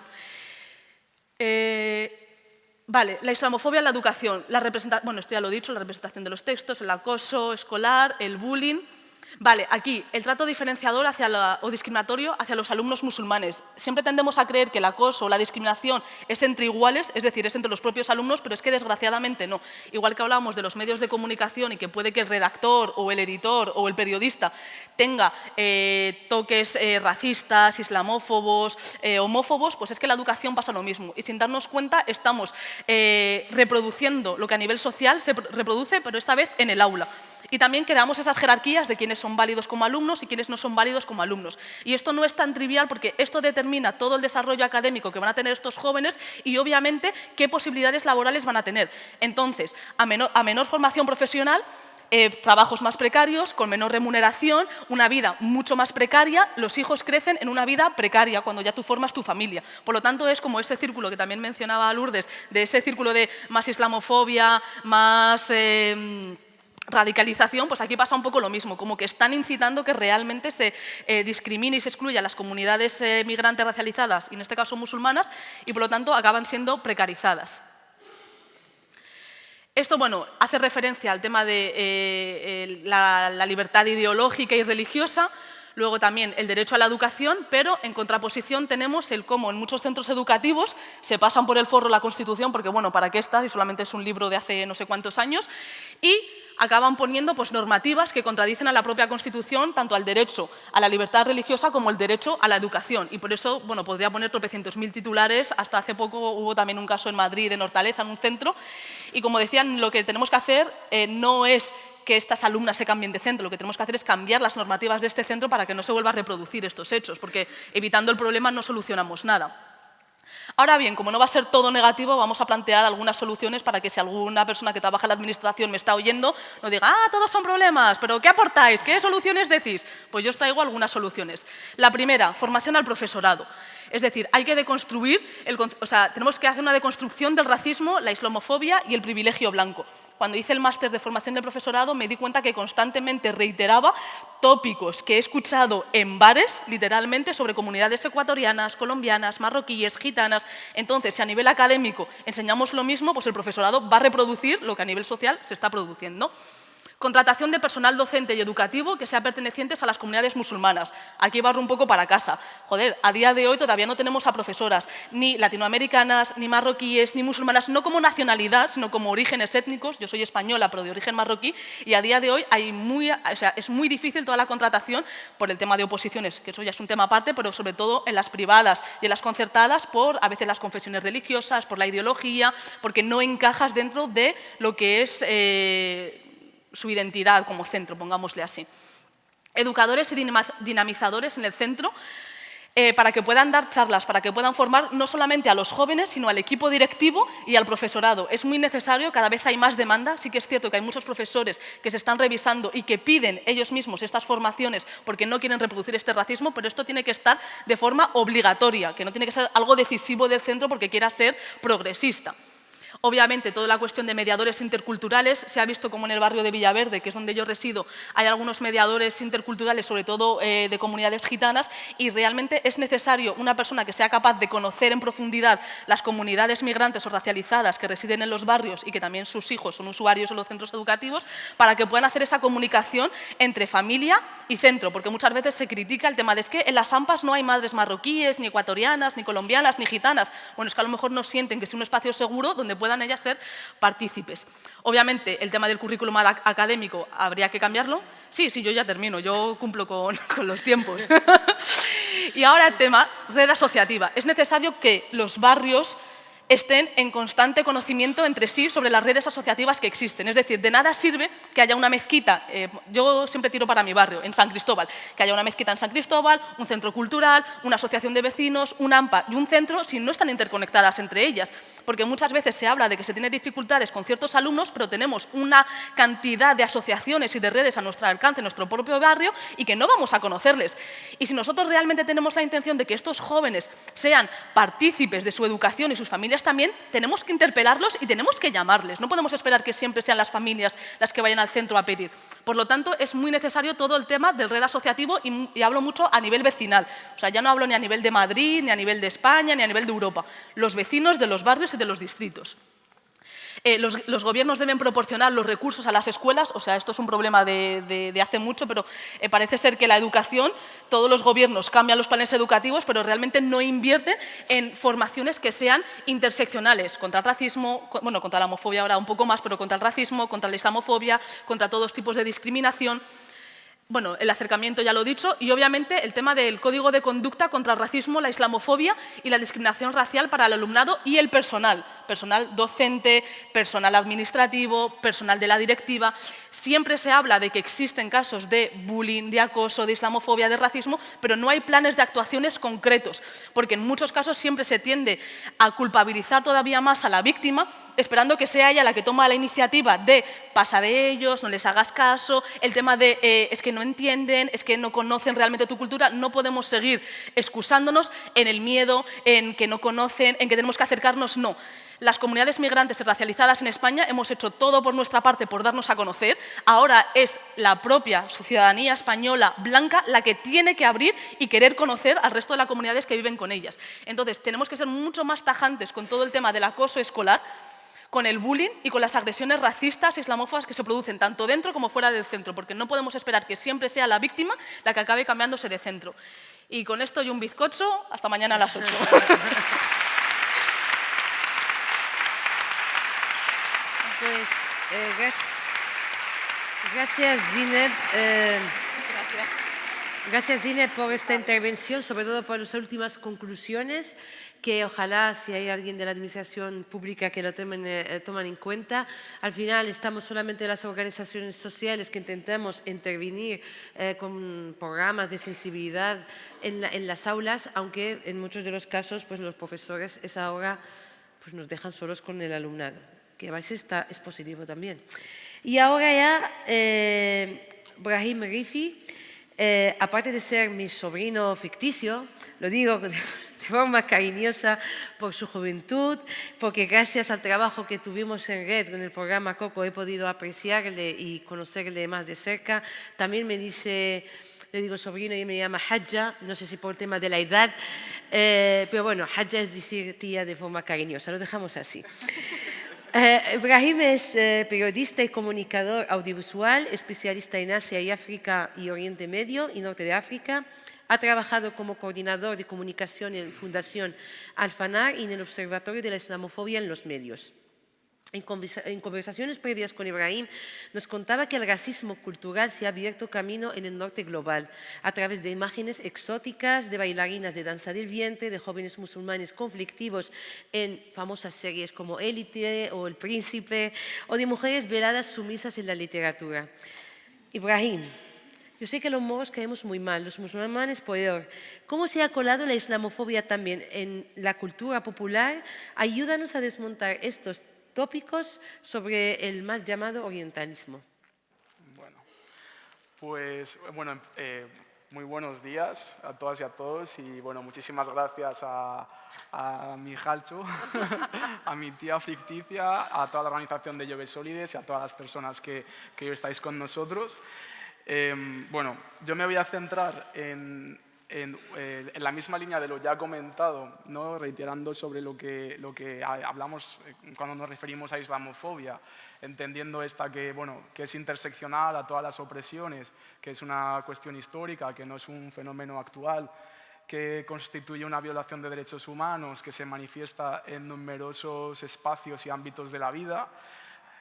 Speaker 3: Vale, la islamofobia en la educación. Bueno, esto ya lo he dicho, la representación de los textos, el acoso escolar, el bullying. Vale, aquí, el trato diferenciador o discriminatorio hacia los alumnos musulmanes. Siempre tendemos a creer que el acoso o la discriminación es entre iguales, es decir, es entre los propios alumnos, pero es que desgraciadamente no. Igual que hablábamos de los medios de comunicación y que puede que el redactor o el editor o el periodista tenga toques racistas, islamófobos, homófobos, pues es que en la educación pasa lo mismo. Y sin darnos cuenta estamos reproduciendo lo que a nivel social se reproduce, pero esta vez en el aula. Y también creamos esas jerarquías de quiénes son válidos como alumnos y quiénes no son válidos como alumnos. Y esto no es tan trivial porque esto determina todo el desarrollo académico que van a tener estos jóvenes y, obviamente, qué posibilidades laborales van a tener. Entonces, a menor formación profesional, trabajos más precarios, con menor remuneración, una vida mucho más precaria, los hijos crecen en una vida precaria cuando ya tú formas tu familia. Por lo tanto, es como ese círculo que también mencionaba Lourdes, de ese círculo de más islamofobia, más radicalización, pues aquí pasa un poco lo mismo, como que están incitando que realmente se discrimine y se excluya a las comunidades migrantes racializadas, y en este caso musulmanas, y por lo tanto acaban siendo precarizadas. Esto, bueno, hace referencia al tema de la libertad ideológica y religiosa, luego también el derecho a la educación, pero en contraposición tenemos el cómo en muchos centros educativos se pasan por el forro la Constitución, porque, bueno, ¿para qué está? Si solamente es un libro de hace no sé cuántos años, y acaban poniendo pues, normativas que contradicen a la propia Constitución, tanto al derecho a la libertad religiosa como el derecho a la educación. Y por eso, bueno, podría poner tropecientos mil titulares. Hasta hace poco hubo también un caso en Madrid, en Hortaleza, en un centro. Y como decían, lo que tenemos que hacer no es que estas alumnas se cambien de centro, lo que tenemos que hacer es cambiar las normativas de este centro para que no se vuelva a reproducir estos hechos, porque evitando el problema no solucionamos nada. Ahora bien, como no va a ser todo negativo, vamos a plantear algunas soluciones para que si alguna persona que trabaja en la administración me está oyendo, no diga, ah, todos son problemas, pero ¿qué aportáis? ¿Qué soluciones decís? Pues yo os traigo algunas soluciones. La primera, formación al profesorado. Es decir, hay que deconstruir, tenemos que hacer una deconstrucción del racismo, la islamofobia y el privilegio blanco. Cuando hice el máster de formación del profesorado me di cuenta que constantemente reiteraba tópicos que he escuchado en bares, literalmente, sobre comunidades ecuatorianas, colombianas, marroquíes, gitanas. Entonces, si a nivel académico enseñamos lo mismo, pues el profesorado va a reproducir lo que a nivel social se está produciendo. Contratación de personal docente y educativo que sea pertenecientes a las comunidades musulmanas. Aquí barro un poco para casa. Joder, a día de hoy todavía no tenemos a profesoras ni latinoamericanas, ni marroquíes, ni musulmanas, no como nacionalidad, sino como orígenes étnicos. Yo soy española, pero de origen marroquí, y a día de hoy es muy difícil toda la contratación por el tema de oposiciones, que eso ya es un tema aparte, pero sobre todo en las privadas y en las concertadas por a veces las confesiones religiosas, por la ideología, porque no encajas dentro de lo que es su identidad como centro, pongámosle así. Educadores y dinamizadores en el centro para que puedan dar charlas, para que puedan formar no solamente a los jóvenes, sino al equipo directivo y al profesorado. Es muy necesario, cada vez hay más demanda. Sí que es cierto que hay muchos profesores que se están revisando y que piden ellos mismos estas formaciones porque no quieren reproducir este racismo, pero esto tiene que estar de forma obligatoria, que no tiene que ser algo decisivo del centro porque quiera ser progresista. Obviamente, toda la cuestión de mediadores interculturales, se ha visto como en el barrio de Villaverde, que es donde yo resido, hay algunos mediadores interculturales, sobre todo de comunidades gitanas, y realmente es necesario una persona que sea capaz de conocer en profundidad las comunidades migrantes o racializadas que residen en los barrios y que también sus hijos son usuarios en los centros educativos, para que puedan hacer esa comunicación entre familia y centro, porque muchas veces se critica el tema de que en las AMPAs no hay madres marroquíes, ni ecuatorianas, ni colombianas, ni gitanas. Bueno, es que a lo mejor no sienten que es un espacio seguro donde puedan ellas ser partícipes. Obviamente, el tema del currículum académico habría que cambiarlo. Sí, yo ya termino, yo cumplo con los tiempos. Y ahora el tema, red asociativa. Es necesario que los barrios estén en constante conocimiento entre sí sobre las redes asociativas que existen. Es decir, de nada sirve que haya una mezquita, yo siempre tiro para mi barrio, en San Cristóbal, que haya una mezquita en San Cristóbal, un centro cultural, una asociación de vecinos, un AMPA y un centro si no están interconectadas entre ellas. Porque muchas veces se habla de que se tiene dificultades con ciertos alumnos, pero tenemos una cantidad de asociaciones y de redes a nuestro alcance, en nuestro propio barrio, y que no vamos a conocerles. Y si nosotros realmente tenemos la intención de que estos jóvenes sean partícipes de su educación y sus familias también, tenemos que interpelarlos y tenemos que llamarles. No podemos esperar que siempre sean las familias las que vayan al centro a pedir. Por lo tanto, es muy necesario todo el tema del red asociativo y hablo mucho a nivel vecinal. O sea, ya no hablo ni a nivel de Madrid, ni a nivel de España, ni a nivel de Europa. Los vecinos de los barrios y de los distritos. Los gobiernos deben proporcionar los recursos a las escuelas, o sea, esto es un problema de hace mucho, pero parece ser que la educación, todos los gobiernos cambian los planes educativos, pero realmente no invierten en formaciones que sean interseccionales, contra el racismo, bueno, contra la homofobia ahora un poco más, pero contra el racismo, contra la islamofobia, contra todos tipos de discriminación. Bueno, el acercamiento ya lo he dicho, y obviamente el tema del código de conducta contra el racismo, la islamofobia y la discriminación racial para el alumnado y el personal, personal docente, personal administrativo, personal de la directiva. Siempre se habla de que existen casos de bullying, de acoso, de islamofobia, de racismo, pero no hay planes de actuaciones concretos, porque en muchos casos siempre se tiende a culpabilizar todavía más a la víctima, esperando que sea ella la que toma la iniciativa de pasa de ellos, no les hagas caso, el tema de es que no entienden, es que no conocen realmente tu cultura. No podemos seguir excusándonos en el miedo, en que no conocen, en que tenemos que acercarnos, no. Las comunidades migrantes y racializadas en España hemos hecho todo por nuestra parte por darnos a conocer. Ahora es la propia ciudadanía española blanca la que tiene que abrir y querer conocer al resto de las comunidades que viven con ellas. Entonces, tenemos que ser mucho más tajantes con todo el tema del acoso escolar, con el bullying y con las agresiones racistas e islamófobas que se producen tanto dentro como fuera del centro, porque no podemos esperar que siempre sea la víctima la que acabe cambiándose de centro. Y con esto y un bizcocho, hasta mañana a las 8.
Speaker 1: Pues, gracias, Zineb. Gracias, Zineb, por esta intervención, sobre todo por las últimas conclusiones, que ojalá, si hay alguien de la administración pública que lo tomen en cuenta. Al final, estamos solamente las organizaciones sociales que intentamos intervenir con programas de sensibilidad en las aulas, aunque en muchos de los casos pues, los profesores esa hora pues, nos dejan solos con el alumnado, que a veces es positivo también. Y ahora ya, Brahim Rifi, aparte de ser mi sobrino ficticio, lo digo de forma cariñosa por su juventud, porque gracias al trabajo que tuvimos en red con el programa Coco he podido apreciarle y conocerle más de cerca. También me dice, le digo sobrino y me llama Hadja, no sé si por el tema de la edad, pero bueno, Hadja es decir tía de forma cariñosa, lo dejamos así. Brahim es periodista y comunicador audiovisual, especialista en Asia y África y Oriente Medio y Norte de África. Ha trabajado como coordinador de comunicación en Fundación Al-Fanar y en el Observatorio de la Islamofobia en los medios. En conversaciones previas con Ibrahim nos contaba que el racismo cultural se ha abierto camino en el norte global a través de imágenes exóticas de bailarinas de danza del vientre, de jóvenes musulmanes conflictivos en famosas series como Élite o El Príncipe, o de mujeres veladas sumisas en la literatura. Ibrahim, yo sé que los moros caemos muy mal, los musulmanes peor. ¿Cómo se ha colado la islamofobia también en la cultura popular? Ayúdanos a desmontar estos tópicos sobre el mal llamado orientalismo.
Speaker 4: Bueno, pues muy buenos días a todas y a todos y bueno, muchísimas gracias a mi Jalcho, a mi tía ficticia, a toda la organización de Jove Solides y a todas las personas que hoy estáis con nosotros. Bueno, yo me voy a centrar en la misma línea de lo ya comentado, ¿no? Reiterando sobre lo que hablamos cuando nos referimos a islamofobia, entendiendo esta que es interseccional a todas las opresiones, que es una cuestión histórica, que no es un fenómeno actual, que constituye una violación de derechos humanos, que se manifiesta en numerosos espacios y ámbitos de la vida.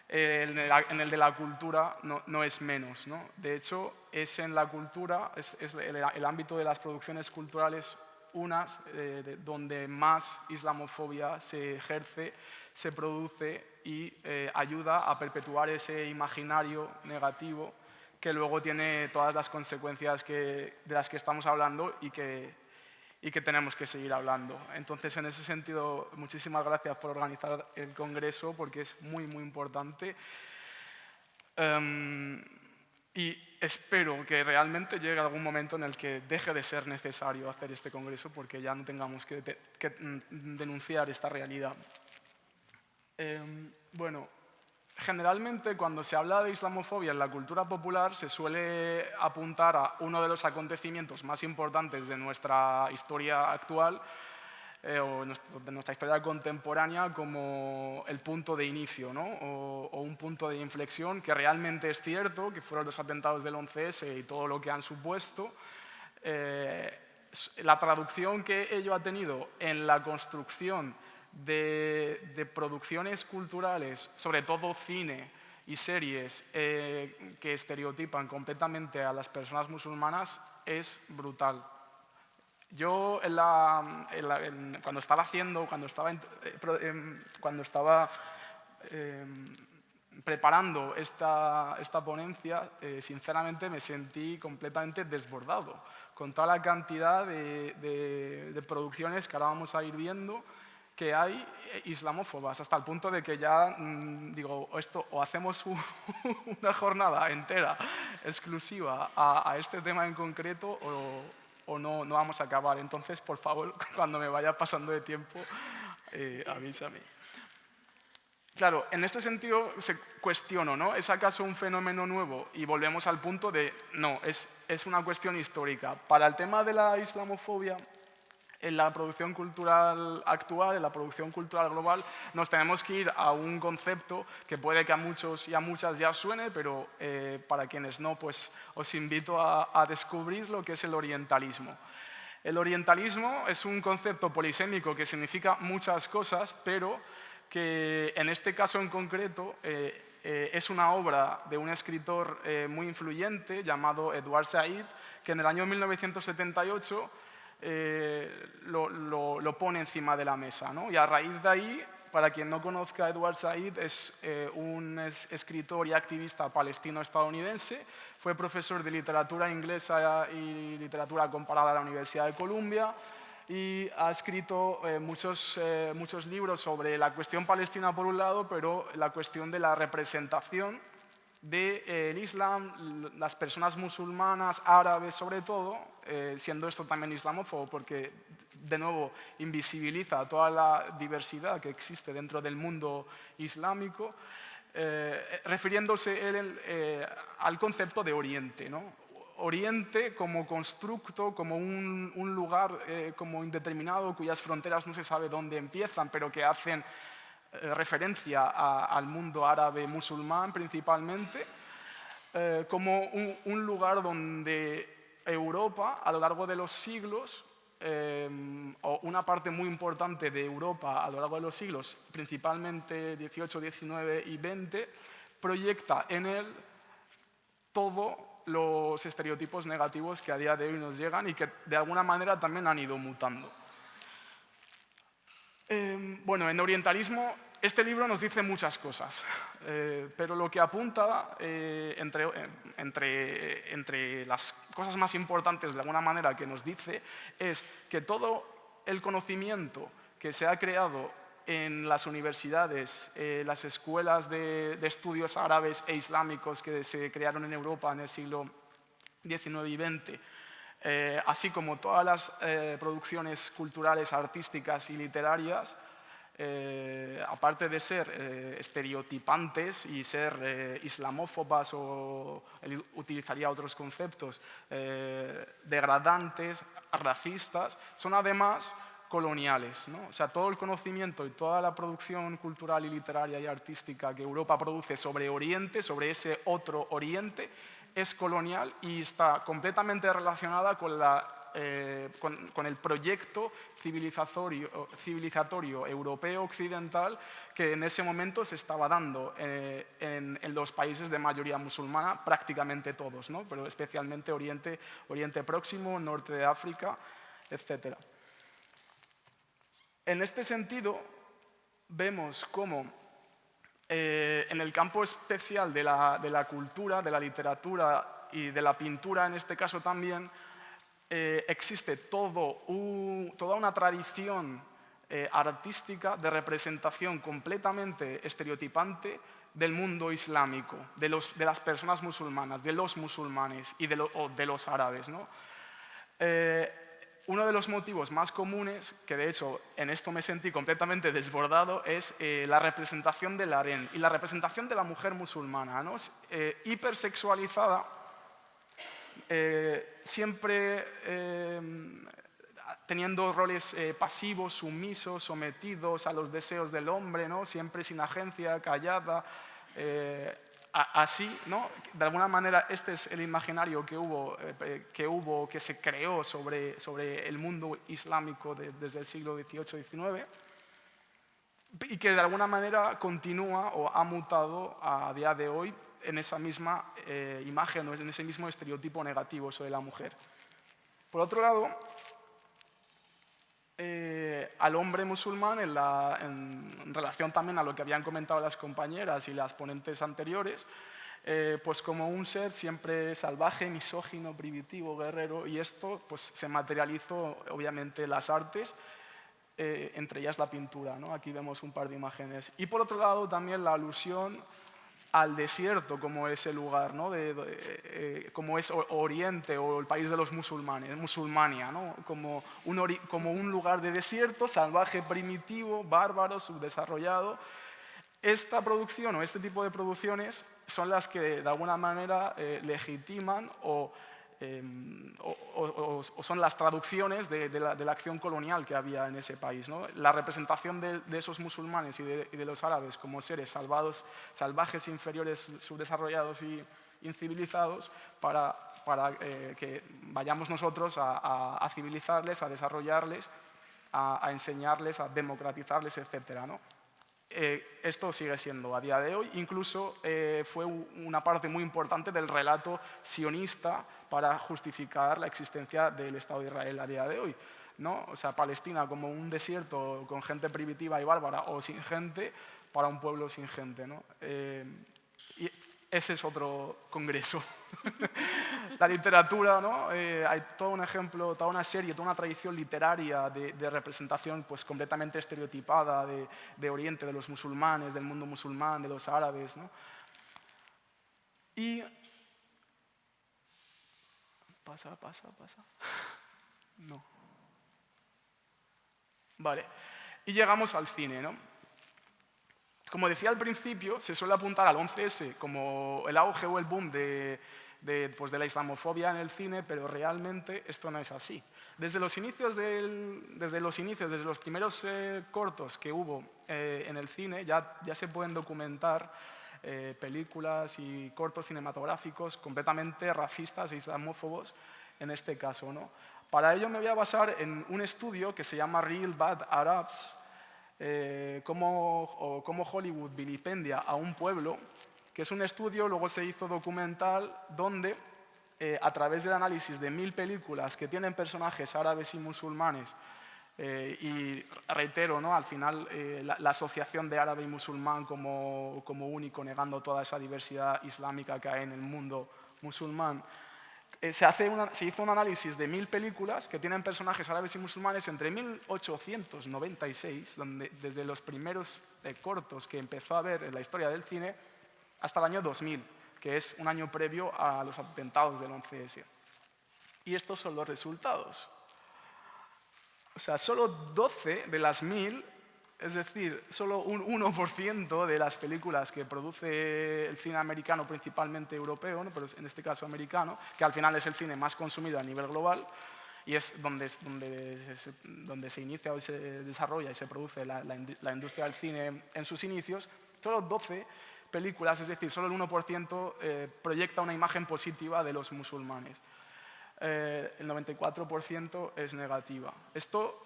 Speaker 4: En el de la cultura no es menos, ¿no? De hecho, es en la cultura, es el ámbito de las producciones culturales donde más islamofobia se ejerce, se produce y ayuda a perpetuar ese imaginario negativo que luego tiene todas las consecuencias de las que estamos hablando y que tenemos que seguir hablando. Entonces, en ese sentido, muchísimas gracias por organizar el congreso, porque es muy, muy importante. Y espero que realmente llegue algún momento en el que deje de ser necesario hacer este congreso, porque ya no tengamos que denunciar esta realidad. Bueno, generalmente cuando se habla de islamofobia en la cultura popular se suele apuntar a uno de los acontecimientos más importantes de nuestra historia actual o de nuestra historia contemporánea como el punto de inicio, ¿no? o un punto de inflexión que realmente es cierto, que fueron los atentados del 11S y todo lo que han supuesto. La traducción que ello ha tenido en la construcción de producciones culturales, sobre todo cine y series que estereotipan completamente a las personas musulmanas, es brutal. Yo cuando estaba preparando esta ponencia, sinceramente me sentí completamente desbordado con toda la cantidad de producciones que ahora vamos a ir viendo que hay islamófobas, hasta el punto de que ya digo, o hacemos una jornada entera exclusiva a este tema en concreto o no vamos a acabar. Entonces, por favor, cuando me vaya pasando de tiempo, avísame. Claro, en este sentido se cuestiono, ¿no? ¿Es acaso un fenómeno nuevo? Y volvemos al punto de, no, es una cuestión histórica. Para el tema de la islamofobia, en la producción cultural actual, en la producción cultural global, nos tenemos que ir a un concepto que puede que a muchos y a muchas ya suene, pero para quienes no, pues os invito a descubrir lo que es el orientalismo. El orientalismo es un concepto polisémico que significa muchas cosas, pero que en este caso en concreto es una obra de un escritor muy influyente llamado Edward Said, que en el año 1978 lo pone encima de la mesa, ¿no? Y a raíz de ahí, para quien no conozca a Edward Said, es un escritor y activista palestino-estadounidense, fue profesor de literatura inglesa y literatura comparada a la Universidad de Columbia y ha escrito muchos libros sobre la cuestión palestina por un lado, pero la cuestión de la representación del Islam, las personas musulmanas, árabes sobre todo, siendo esto también islamófobo porque, de nuevo, invisibiliza toda la diversidad que existe dentro del mundo islámico, refiriéndose él al concepto de Oriente, ¿no? Oriente como constructo, como un lugar como indeterminado cuyas fronteras no se sabe dónde empiezan, pero que hacen referencia al mundo árabe musulmán principalmente, como un lugar donde Europa, a lo largo de los siglos, o una parte muy importante de Europa a lo largo de los siglos, principalmente 18, 19 y 20, proyecta en él todos los estereotipos negativos que a día de hoy nos llegan y que de alguna manera también han ido mutando. Bueno, en orientalismo este libro nos dice muchas cosas, pero lo que apunta entre las cosas más importantes de alguna manera que nos dice es que todo el conocimiento que se ha creado en las universidades, las escuelas de estudios árabes e islámicos que se crearon en Europa en el siglo XIX y XX, así como todas las producciones culturales, artísticas y literarias, aparte de ser estereotipantes y ser islamófobas o utilizaría otros conceptos degradantes, racistas, son además coloniales, ¿no? O sea, todo el conocimiento y toda la producción cultural y literaria y artística que Europa produce sobre Oriente, sobre ese otro Oriente, es colonial y está completamente relacionada con el proyecto civilizatorio europeo occidental que en ese momento se estaba dando en los países de mayoría musulmana, prácticamente todos, ¿no? Pero especialmente Oriente Próximo, Norte de África, etc. En este sentido, vemos cómo en el campo especial de la cultura, de la literatura y de la pintura, en este caso también, existe toda una tradición artística de representación completamente estereotipante del mundo islámico, de las personas musulmanas, de los musulmanes y de los árabes, ¿no? Uno de los motivos más comunes, que de hecho en esto me sentí completamente desbordado, es la representación del harén y la representación de la mujer musulmana, ¿no? Hipersexualizada, siempre teniendo roles pasivos, sumisos, sometidos a los deseos del hombre, ¿no? Siempre sin agencia, callada, así, ¿no? De alguna manera este es el imaginario que se creó sobre el mundo islámico desde el siglo XVIII-XIX y que de alguna manera continúa o ha mutado a día de hoy en esa misma imagen o en ese mismo estereotipo negativo sobre la mujer. Por otro lado, al hombre musulmán en relación también a lo que habían comentado las compañeras y las ponentes anteriores, pues como un ser siempre salvaje, misógino, primitivo, guerrero, y esto pues, se materializó obviamente en las artes, entre ellas la pintura, ¿no? Aquí vemos un par de imágenes. Y por otro lado también la alusión al desierto como ese lugar, ¿no? Como es Oriente o el país de los musulmanes, Musulmania, ¿no? Como un lugar de desierto, salvaje, primitivo, bárbaro, subdesarrollado. Esta producción o este tipo de producciones son las que de alguna manera legitiman o son las traducciones de la acción colonial que había en ese país, ¿no? La representación de esos musulmanes y de los árabes como seres salvajes, inferiores, subdesarrollados y incivilizados para que vayamos nosotros a civilizarles, a desarrollarles, a enseñarles, a democratizarles, etc., ¿no? Esto sigue siendo a día de hoy, incluso fue una parte muy importante del relato sionista para justificar la existencia del Estado de Israel a día de hoy, ¿no? O sea, Palestina como un desierto con gente primitiva y bárbara o sin gente para un pueblo sin gente, ¿no? Y ese es otro congreso. La literatura, ¿no? Hay todo un ejemplo, toda una serie, toda una tradición literaria de representación pues, completamente estereotipada de Oriente, de los musulmanes, del mundo musulmán, de los árabes, ¿no? Y... Pasa. No. Vale. Y llegamos al cine, ¿no? Como decía al principio, se suele apuntar al 11S como el auge o el boom de la islamofobia en el cine, pero realmente esto no es así. Desde los primeros cortos que hubo en el cine, ya se pueden documentar películas y cortos cinematográficos completamente racistas e islamófobos en este caso, ¿no? Para ello me voy a basar en un estudio que se llama Real Bad Arabs, cómo Hollywood vilipendia a un pueblo, que es un estudio, luego se hizo documental, donde a través del análisis de 1000 películas que tienen personajes árabes y musulmanes, y reitero, ¿no? Al final la asociación de árabe y musulmán como único, negando toda esa diversidad islámica que hay en el mundo musulmán, se hizo un análisis de 1000 películas que tienen personajes árabes y musulmanes entre 1896, desde los primeros cortos que empezó a ver en la historia del cine, hasta el año 2000, que es un año previo a los atentados del 11S. Y estos son los resultados. O sea, solo 12 de las 1000, es decir, solo un 1% de las películas que produce el cine americano, principalmente europeo, ¿no? Pero en este caso americano, que al final es el cine más consumido a nivel global y es donde se inicia o se desarrolla y se produce la industria del cine en sus inicios, solo 12 películas, es decir, solo el 1% proyecta una imagen positiva de los musulmanes. El 94% es negativa. Esto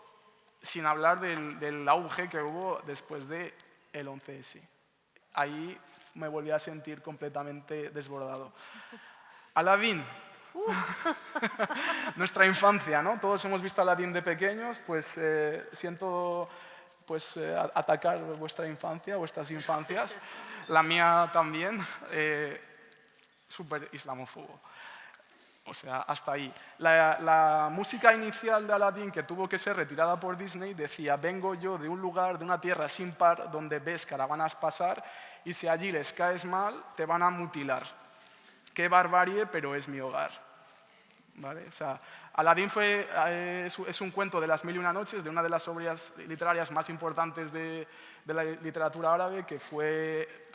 Speaker 4: sin hablar del auge que hubo después del 11S. Ahí me volví a sentir completamente desbordado. Aladdin. Nuestra infancia, ¿no? Todos hemos visto Aladdin de pequeños, pues siento atacar vuestra infancia, vuestras infancias. La mía también. Súper islamófobo. O sea, hasta ahí. La música inicial de Aladdin, que tuvo que ser retirada por Disney, decía: vengo yo de un lugar, de una tierra sin par, donde ves caravanas pasar y si allí les caes mal, te van a mutilar. Qué barbarie, pero es mi hogar. ¿Vale? O sea, Aladdin es un cuento de las 1001 noches, de una de las obras literarias más importantes de la literatura árabe, que fue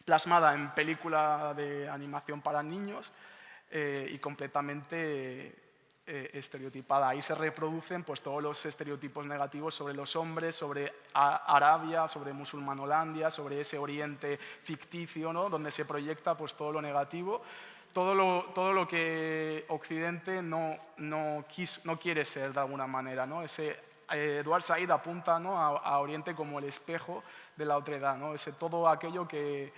Speaker 4: plasmada en película de animación para niños, y completamente estereotipada. Ahí se reproducen pues, todos los estereotipos negativos sobre los hombres, sobre Arabia, sobre Musulmanolandia, sobre ese Oriente ficticio, ¿no? Donde se proyecta pues, todo lo negativo, todo lo que Occidente no quiere ser de alguna manera, ¿no? Edward Said apunta, ¿no? a Oriente como el espejo de la otredad, ¿no? Todo aquello que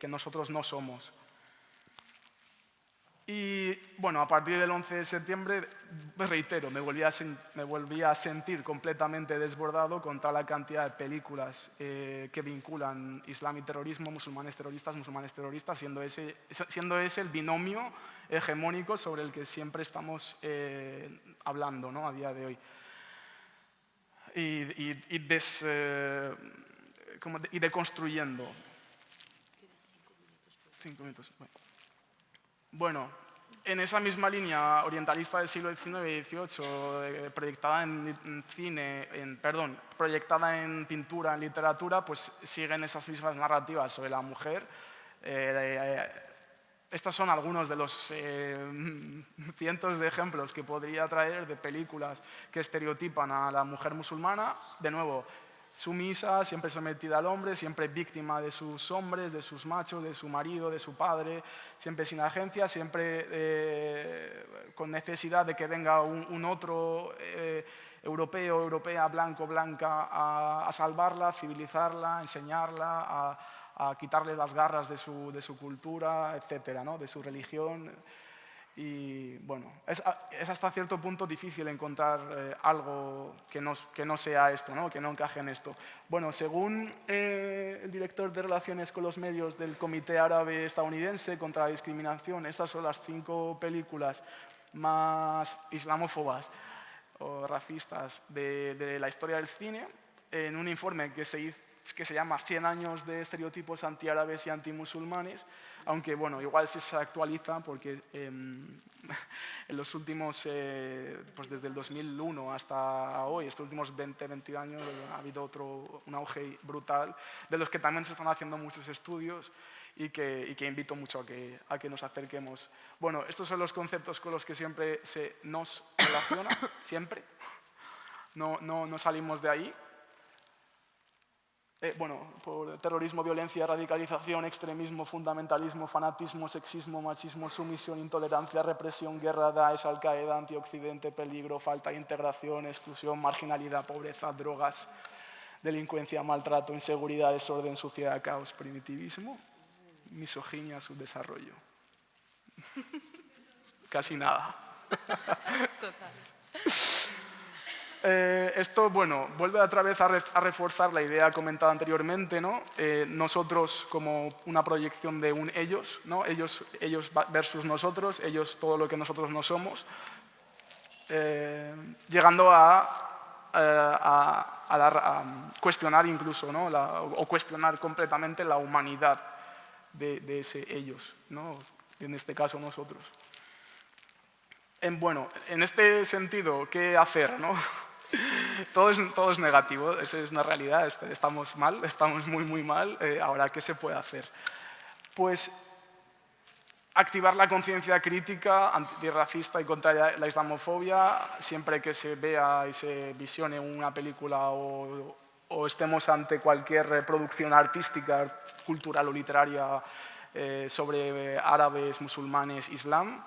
Speaker 4: nosotros no somos. Y bueno, a partir del 11 de septiembre, reitero, me volví a sentir completamente desbordado con toda la cantidad de películas que vinculan Islam y terrorismo, musulmanes terroristas, siendo ese el binomio hegemónico sobre el que siempre estamos hablando, ¿no?, a día de hoy. Y deconstruyendo. 5 minutos. Bueno, en esa misma línea orientalista del siglo XIX y XVIII, proyectada en pintura, en literatura, pues siguen esas mismas narrativas sobre la mujer. Estos son algunos de los cientos de ejemplos que podría traer de películas que estereotipan a la mujer musulmana. De nuevo, sumisa, siempre sometida al hombre, siempre víctima de sus hombres, de sus machos, de su marido, de su padre, siempre sin agencia, siempre con necesidad de que venga un otro europeo, europea, blanco, blanca, a salvarla, a civilizarla, a enseñarla, a quitarle las garras de su cultura, etcétera, ¿no?, de su religión. Y bueno, es hasta cierto punto difícil encontrar algo que no sea esto, ¿no?, que no encaje en esto. Bueno, según el director de Relaciones con los Medios del Comité Árabe Estadounidense contra la Discriminación, estas son las 5 películas más islamófobas o racistas de la historia del cine, en un informe que se llama 100 años de estereotipos antiárabes y antimusulmanes, aunque bueno, igual se actualiza porque en los últimos, pues desde el 2001 hasta hoy, estos últimos 20 años, ha habido un auge brutal, de los que también se están haciendo muchos estudios y que invito mucho a que nos acerquemos. Bueno, estos son los conceptos con los que siempre se nos relaciona, siempre. No salimos de ahí. Bueno, por terrorismo, violencia, radicalización, extremismo, fundamentalismo, fanatismo, sexismo, machismo, sumisión, intolerancia, represión, guerra, Daesh, Al-Qaeda, antioccidente, peligro, falta de integración, exclusión, marginalidad, pobreza, drogas, delincuencia, maltrato, inseguridad, desorden, suciedad, caos, primitivismo, misoginia, subdesarrollo. Casi nada.
Speaker 3: Total.
Speaker 4: Esto, bueno, vuelve otra vez a reforzar la idea comentada anteriormente, ¿no? Nosotros como una proyección de un ellos, ¿no? Ellos versus nosotros, ellos todo lo que nosotros no somos, llegando a cuestionar incluso, ¿no?, o cuestionar completamente la humanidad de ese ellos, ¿no?, en este caso nosotros. Bueno, en este sentido, ¿qué hacer, no? Todo es negativo, esa es una realidad, estamos mal, estamos muy mal. Ahora, ¿qué se puede hacer? Pues activar la conciencia crítica antirracista y contra la islamofobia siempre que se vea y se visione una película o estemos ante cualquier producción artística, cultural o literaria sobre árabes, musulmanes, islam.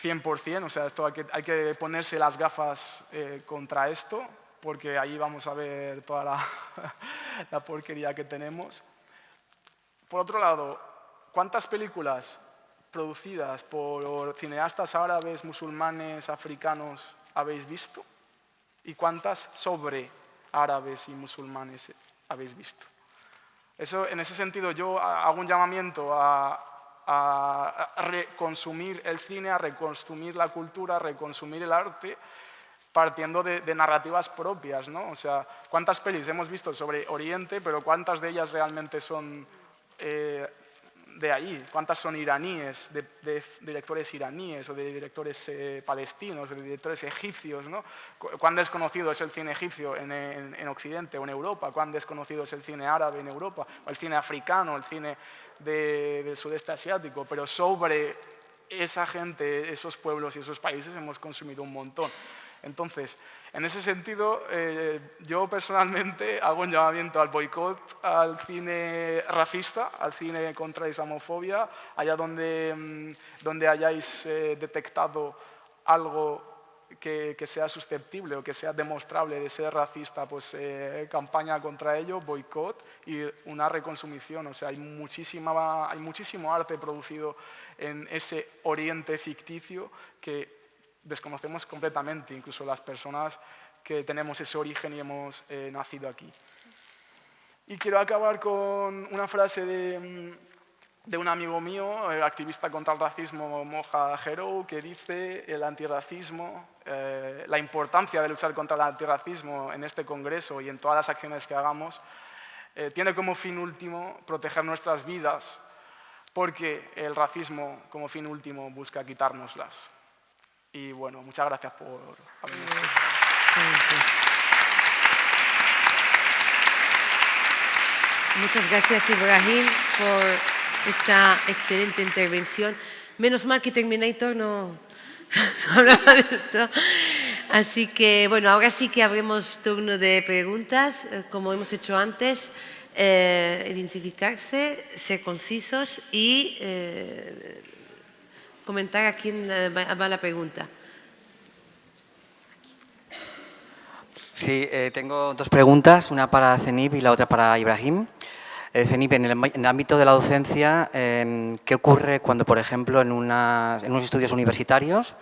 Speaker 4: 100%, o sea, hay que ponerse las gafas contra esto, porque ahí vamos a ver toda la porquería que tenemos. Por otro lado, ¿cuántas películas producidas por cineastas árabes, musulmanes, africanos habéis visto? ¿Y cuántas sobre árabes y musulmanes habéis visto? En ese sentido, yo hago un llamamiento a reconsumir el cine, a reconsumir la cultura, a reconsumir el arte, partiendo de narrativas propias, ¿no? O sea, ¿cuántas pelis hemos visto sobre Oriente, pero cuántas de ellas realmente son de allí? ¿Cuántas son iraníes, de directores iraníes o de directores palestinos, o de directores egipcios, ¿no? ¿Cuán desconocido es el cine egipcio en Occidente o en Europa? ¿Cuán desconocido es el cine árabe en Europa? O el cine africano, el cine del sudeste asiático? Pero sobre esa gente, esos pueblos y esos países hemos consumido un montón. Entonces, en ese sentido, yo personalmente hago un llamamiento al boicot al cine racista, al cine contra la islamofobia, allá donde hayáis detectado algo que sea susceptible o que sea demostrable de ser racista, pues campaña contra ello, boicot y una reconsumición. O sea, hay muchísimo arte producido en ese Oriente ficticio que desconocemos completamente, incluso las personas que tenemos ese origen y hemos nacido aquí. Y quiero acabar con una frase de un amigo mío, activista contra el racismo, Moja Jerou, que dice el antirracismo, la importancia de luchar contra el antirracismo en este congreso y en todas las acciones que hagamos, tiene como fin último proteger nuestras vidas, porque el racismo como fin último busca quitárnoslas. Y bueno, muchas gracias por haberme escuchado.
Speaker 1: Muchas gracias, Ibrahim, por esta excelente intervención. Menos mal que Terminator no hablaba de esto. Así que, bueno, ahora sí que abrimos turno de preguntas, como hemos hecho antes. Identificarse, ser concisos y comentar a quién va la pregunta.
Speaker 5: Sí, tengo dos preguntas, una para Zenib y la otra para Ibrahim. Zenib, en el ámbito de la docencia, ¿qué ocurre cuando, por ejemplo, en unos estudios universitarios,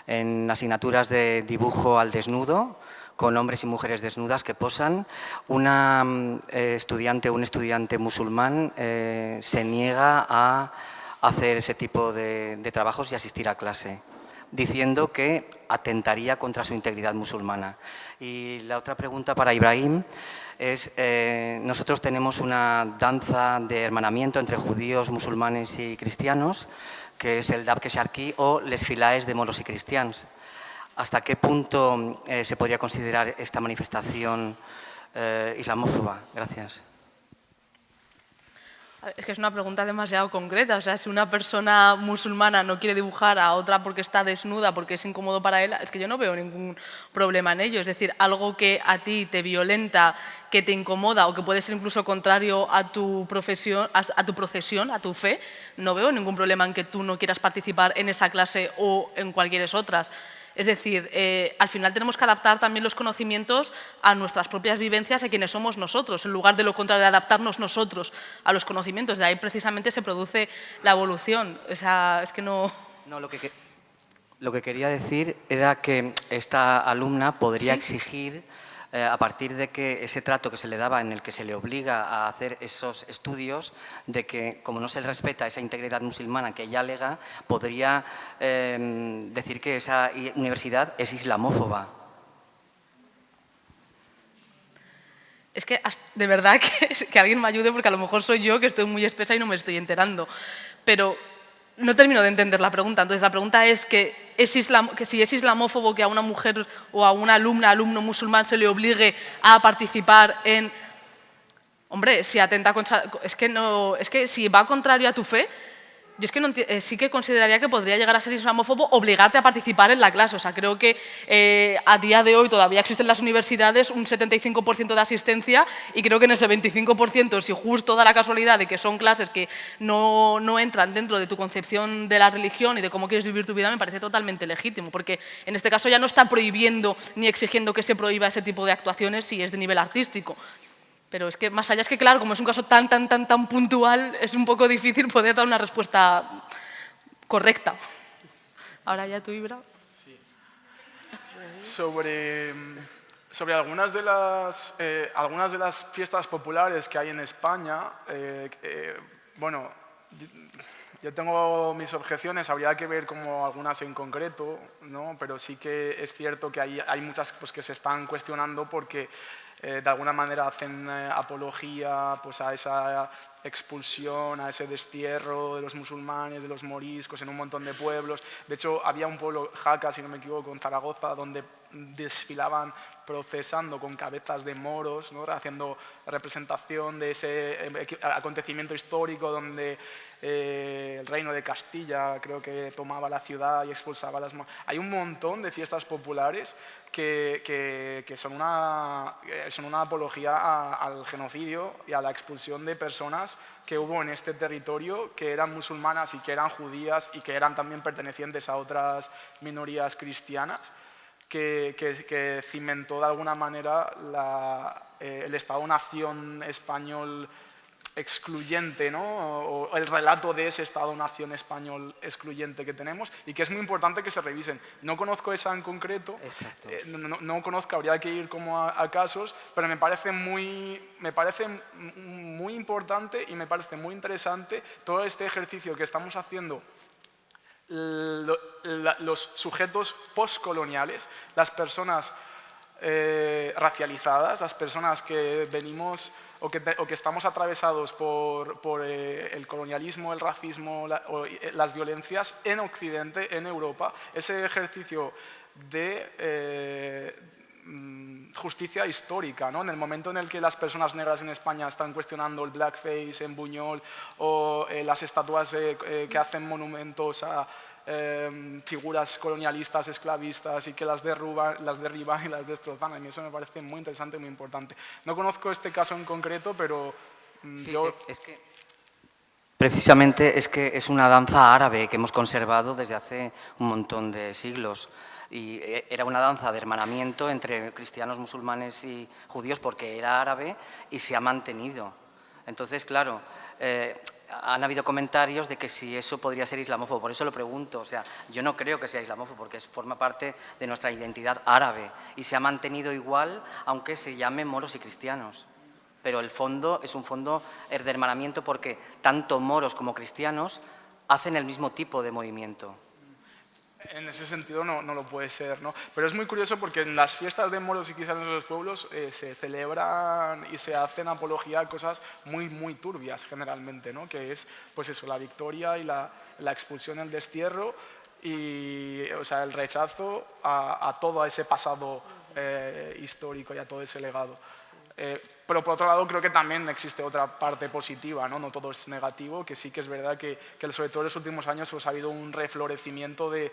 Speaker 5: en asignaturas de dibujo al desnudo, con hombres y mujeres desnudas que posan, una estudiante o un estudiante musulmán se niega a hacer ese tipo de trabajos y asistir a clase, diciendo que atentaría contra su integridad musulmana? Y la otra pregunta para Ibrahim es, nosotros tenemos una danza de hermanamiento entre judíos, musulmanes y cristianos, que es el Dabke Sharki o les filaes de moros y cristians. ¿Hasta qué punto se podría considerar esta manifestación islamófoba? Gracias.
Speaker 3: Es que es una pregunta demasiado concreta. O sea, si una persona musulmana no quiere dibujar a otra porque está desnuda, porque es incómodo para él, es que yo no veo ningún problema en ello. Es decir, algo que a ti te violenta, que te incomoda o que puede ser incluso contrario a tu profesión, a tu fe, no veo ningún problema en que tú no quieras participar en esa clase o en cualquiera otras. Es decir, al final tenemos que adaptar también los conocimientos a nuestras propias vivencias, a quienes somos nosotros, en lugar de lo contrario, de adaptarnos nosotros a los conocimientos. De ahí precisamente se produce la evolución. O sea, es que no...
Speaker 5: No, lo que quería decir era que esta alumna podría exigir, a partir de que ese trato que se le daba en el que se le obliga a hacer esos estudios, de que como no se le respeta esa integridad musulmana que ella alega, podría decir que esa universidad es islamófoba.
Speaker 3: Es que de verdad que alguien me ayude, porque a lo mejor soy yo que estoy muy espesa y no me estoy enterando. Pero no termino de entender la pregunta. Entonces, la pregunta es que si es islamófobo que a una mujer o a una alumno musulmán se le obligue a participar en... Hombre, si atenta contra... Es que si va contrario a tu fe, yo es que sí que consideraría que podría llegar a ser islamófobo obligarte a participar en la clase. O sea, creo que a día de hoy todavía existen en las universidades un 75% de asistencia y creo que en ese 25%, si justo da la casualidad de que son clases que no entran dentro de tu concepción de la religión y de cómo quieres vivir tu vida, me parece totalmente legítimo, porque en este caso ya no está prohibiendo ni exigiendo que se prohíba ese tipo de actuaciones si es de nivel artístico. Pero es que más allá es que, claro, como es un caso tan puntual, es un poco difícil poder dar una respuesta correcta. Ahora ya tú, Ibra.
Speaker 4: Sí. Sobre algunas de las fiestas populares que hay en España, bueno, yo tengo mis objeciones, habría que ver como algunas en concreto, ¿no? Pero sí que es cierto que hay muchas pues, que se están cuestionando porque de alguna manera hacen apología pues, a esa expulsión, a ese destierro de los musulmanes, de los moriscos en un montón de pueblos. De hecho, había un pueblo, Jaca, si no me equivoco, en Zaragoza, donde desfilaban procesando con cabezas de moros, ¿no? Haciendo representación de ese acontecimiento histórico donde el reino de Castilla creo que tomaba la ciudad y expulsaba a las moros. Hay un montón de fiestas populares que son una apología al genocidio y a la expulsión de personas que hubo en este territorio que eran musulmanas y que eran judías y que eran también pertenecientes a otras minorías cristianas. que cimentó de alguna manera el Estado-nación español excluyente, ¿no? O el relato de ese Estado-nación español excluyente que tenemos, y que es muy importante que se revisen. No conozco esa en concreto, no conozco, habría que ir como a casos, pero me parece muy importante y me parece muy interesante todo este ejercicio que estamos haciendo los sujetos postcoloniales, las personas racializadas, las personas que venimos o que estamos atravesados por el colonialismo, el racismo, las violencias en Occidente, en Europa. Ese ejercicio de justicia histórica, ¿no? En el momento en el que las personas negras en España están cuestionando el blackface en Buñol o las estatuas que hacen monumentos a figuras colonialistas, esclavistas, y que las derriban y las destrozan. A mí eso me parece muy interesante y muy importante. No conozco este caso en concreto, pero
Speaker 5: sí,
Speaker 4: yo...
Speaker 5: Es que precisamente es una danza árabe que hemos conservado desde hace un montón de siglos. Y era una danza de hermanamiento entre cristianos, musulmanes y judíos porque era árabe y se ha mantenido. Entonces, claro, han habido comentarios de que si eso podría ser islamófobo, por eso lo pregunto. O sea, yo no creo que sea islamófobo porque forma parte de nuestra identidad árabe y se ha mantenido igual aunque se llame moros y cristianos. Pero el fondo es un fondo de hermanamiento porque tanto moros como cristianos hacen el mismo tipo de movimiento.
Speaker 4: En ese sentido no lo puede ser, ¿no? Pero es muy curioso porque en las fiestas de moros y cristianos de los pueblos se celebran y se hacen apología a cosas muy, muy turbias generalmente, ¿no? Que es, pues eso, la victoria y la expulsión, el destierro y, o sea, el rechazo a todo ese pasado histórico y a todo ese legado. Pero por otro lado creo que también existe otra parte positiva, ¿no? No todo es negativo, que sí que es verdad que sobre todo en los últimos años pues, ha habido un reflorecimiento se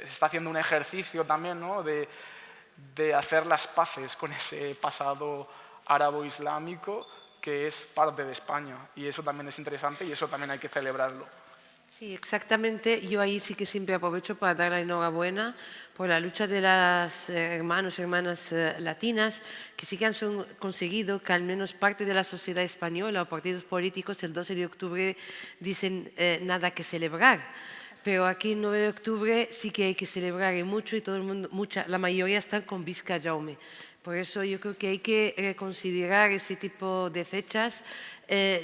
Speaker 4: está haciendo un ejercicio también, ¿no? de hacer las paces con ese pasado árabo-islámico que es parte de España, y eso también es interesante y eso también hay que celebrarlo.
Speaker 1: Sí, exactamente. Yo ahí sí que siempre aprovecho para dar la enhorabuena por la lucha de las hermanos y hermanas latinas, que sí que han conseguido que al menos parte de la sociedad española o partidos políticos el 12 de octubre dicen nada que celebrar. Pero aquí el 9 de octubre sí que hay que celebrar y mucho, y todo el mundo, la mayoría están con Visca Jaume. Por eso yo creo que hay que reconsiderar ese tipo de fechas.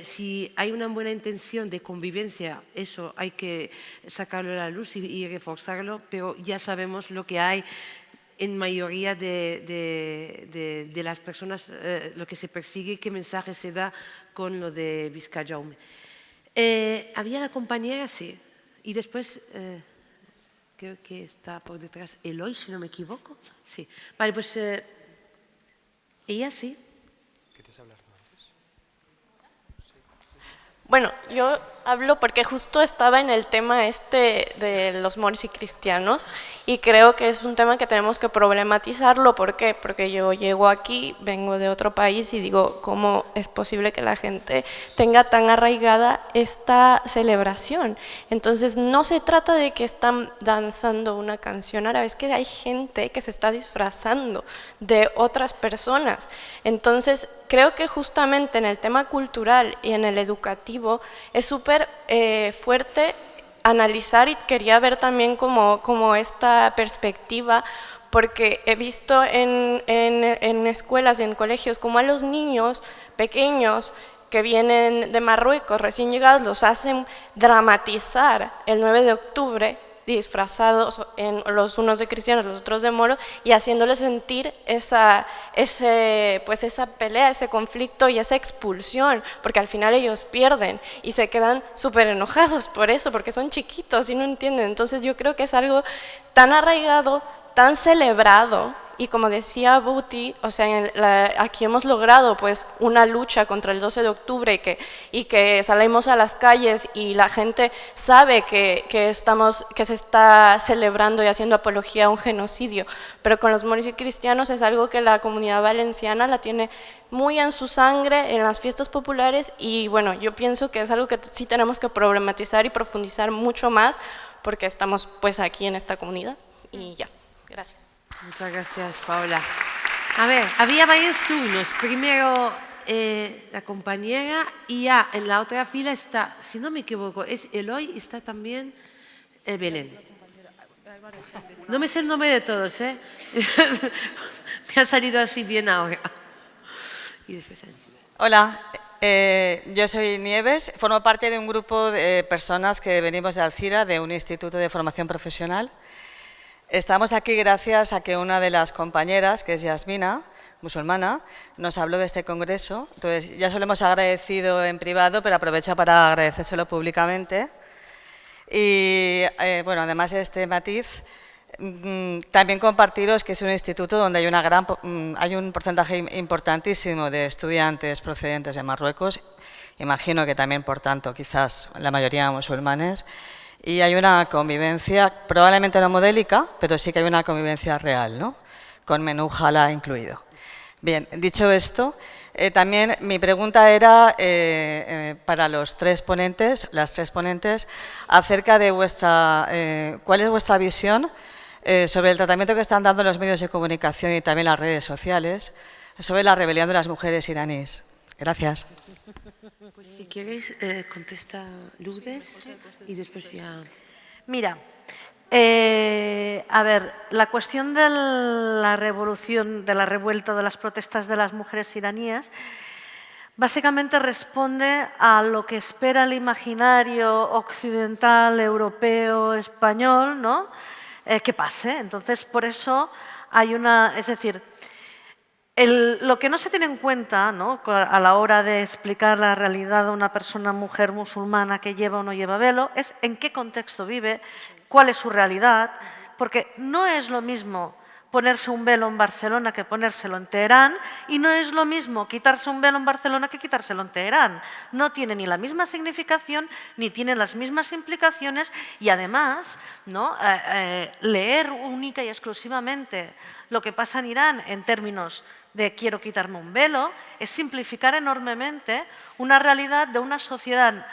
Speaker 1: Si hay una buena intención de convivencia, eso hay que sacarlo a la luz y reforzarlo, pero ya sabemos lo que hay en mayoría de las personas, lo que se persigue, qué mensaje se da con lo de Visca Jaume. Había la compañera, sí, y después... creo que está por detrás Eloy, si no me equivoco. Sí. Vale, pues ella sí.
Speaker 6: ¿Quieres hablar tú antes? Sí.
Speaker 7: Bueno, yo hablo porque justo estaba en el tema este de los moros y cristianos y creo que es un tema que tenemos que problematizarlo. ¿Por qué? Porque yo llego aquí, vengo de otro país y digo, ¿cómo es posible que la gente tenga tan arraigada esta celebración? Entonces no se trata de que están danzando una canción árabe, es que hay gente que se está disfrazando de otras personas. Entonces creo que justamente en el tema cultural y en el educativo es súper fuerte analizar, y quería ver también como esta perspectiva, porque he visto en escuelas y en colegios como a los niños pequeños que vienen de Marruecos recién llegados los hacen dramatizar el 9 de octubre disfrazados, los unos de cristianos, los otros de moros, y haciéndoles sentir esa pelea, ese conflicto y esa expulsión, porque al final ellos pierden y se quedan súper enojados por eso, porque son chiquitos y no entienden. Entonces yo creo que es algo tan arraigado, tan celebrado, y como decía Buti, o sea, aquí hemos logrado pues una lucha contra el 12 de octubre y que salimos a las calles y la gente sabe que se está celebrando y haciendo apología a un genocidio, pero con los moros y cristianos es algo que la comunidad valenciana la tiene muy en su sangre en las fiestas populares, y bueno, yo pienso que es algo que sí tenemos que problematizar y profundizar mucho más porque estamos pues aquí en esta comunidad y ya.
Speaker 3: Gracias.
Speaker 1: Muchas gracias, Paola. A ver, había varios turnos. Primero la compañera y ya en la otra fila está, si no me equivoco, es Eloy y está también Belén. No me sé el nombre de todos, ¿eh? Me ha salido así bien ahora. Y después
Speaker 8: Hola, yo soy Nieves, formo parte de un grupo de personas que venimos de Alcira, de un instituto de formación profesional. Estamos aquí gracias a que una de las compañeras, que es Yasmina, musulmana, nos habló de este congreso. Entonces, ya se lo hemos agradecido en privado, pero aprovecho para agradecérselo públicamente. Y, bueno, además de este matiz, también compartiros que es un instituto donde hay un porcentaje importantísimo de estudiantes procedentes de Marruecos, imagino que también, por tanto, quizás la mayoría musulmanes, y hay una convivencia, probablemente no modélica, pero sí que hay una convivencia real, ¿no? Con menú halal incluido. Bien, dicho esto, también mi pregunta era para las tres ponentes, acerca de cuál es vuestra visión sobre el tratamiento que están dando los medios de comunicación y también las redes sociales sobre la rebelión de las mujeres iraníes. Gracias.
Speaker 1: Pues si queréis, contesta Lourdes y después ya...
Speaker 2: Mira, a ver, la cuestión de la revolución, de la revuelta, de las protestas de las mujeres iraníes, básicamente responde a lo que espera el imaginario occidental, europeo, español, ¿no? Que pase. Entonces, por eso hay una... Es decir, lo que no se tiene en cuenta, ¿no?, a la hora de explicar la realidad de una persona, mujer musulmana que lleva o no lleva velo, es en qué contexto vive, cuál es su realidad, porque no es lo mismo ponerse un velo en Barcelona que ponérselo en Teherán, y no es lo mismo quitarse un velo en Barcelona que quitárselo en Teherán. No tiene ni la misma significación, ni tiene las mismas implicaciones, y además, ¿no?, leer única y exclusivamente lo que pasa en Irán en términos de quiero quitarme un velo es simplificar enormemente una realidad de una sociedad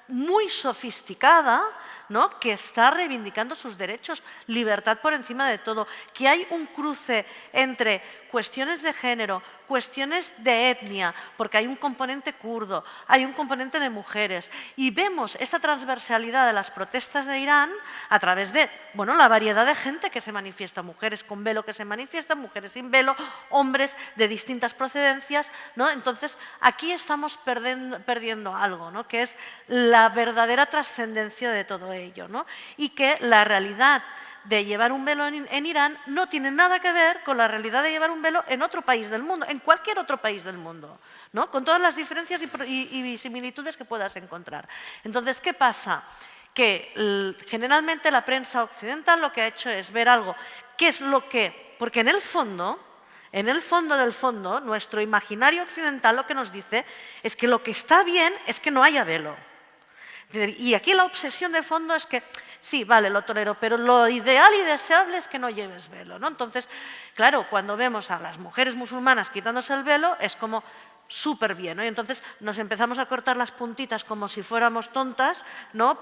Speaker 2: muy sofisticada, ¿no?, que está reivindicando sus derechos, libertad por encima de todo, que hay un cruce entre cuestiones de género, cuestiones de etnia, porque hay un componente kurdo, hay un componente de mujeres, y vemos esta transversalidad de las protestas de Irán a través de, bueno, la variedad de gente que se manifiesta, mujeres con velo que se manifiestan, mujeres sin velo, hombres de distintas procedencias, ¿no? Entonces, aquí estamos perdiendo algo, ¿no?, que es la verdadera trascendencia de todo ello, ¿no?, y que la realidad de llevar un velo en Irán no tiene nada que ver con la realidad de llevar un velo en otro país del mundo, en cualquier otro país del mundo, ¿no?, con todas las diferencias y similitudes que puedas encontrar. Entonces, ¿qué pasa? Que generalmente la prensa occidental lo que ha hecho es ver algo, ¿qué es lo que? Porque en el fondo del fondo, nuestro imaginario occidental lo que nos dice es que lo que está bien es que no haya velo. Y aquí la obsesión de fondo es que, sí, vale, lo tolero, pero lo ideal y deseable es que no lleves velo, ¿no? Entonces, claro, cuando vemos a las mujeres musulmanas quitándose el velo, es como súper bien, ¿no? Y entonces nos empezamos a cortar las puntitas como si fuéramos tontas, ¿no?,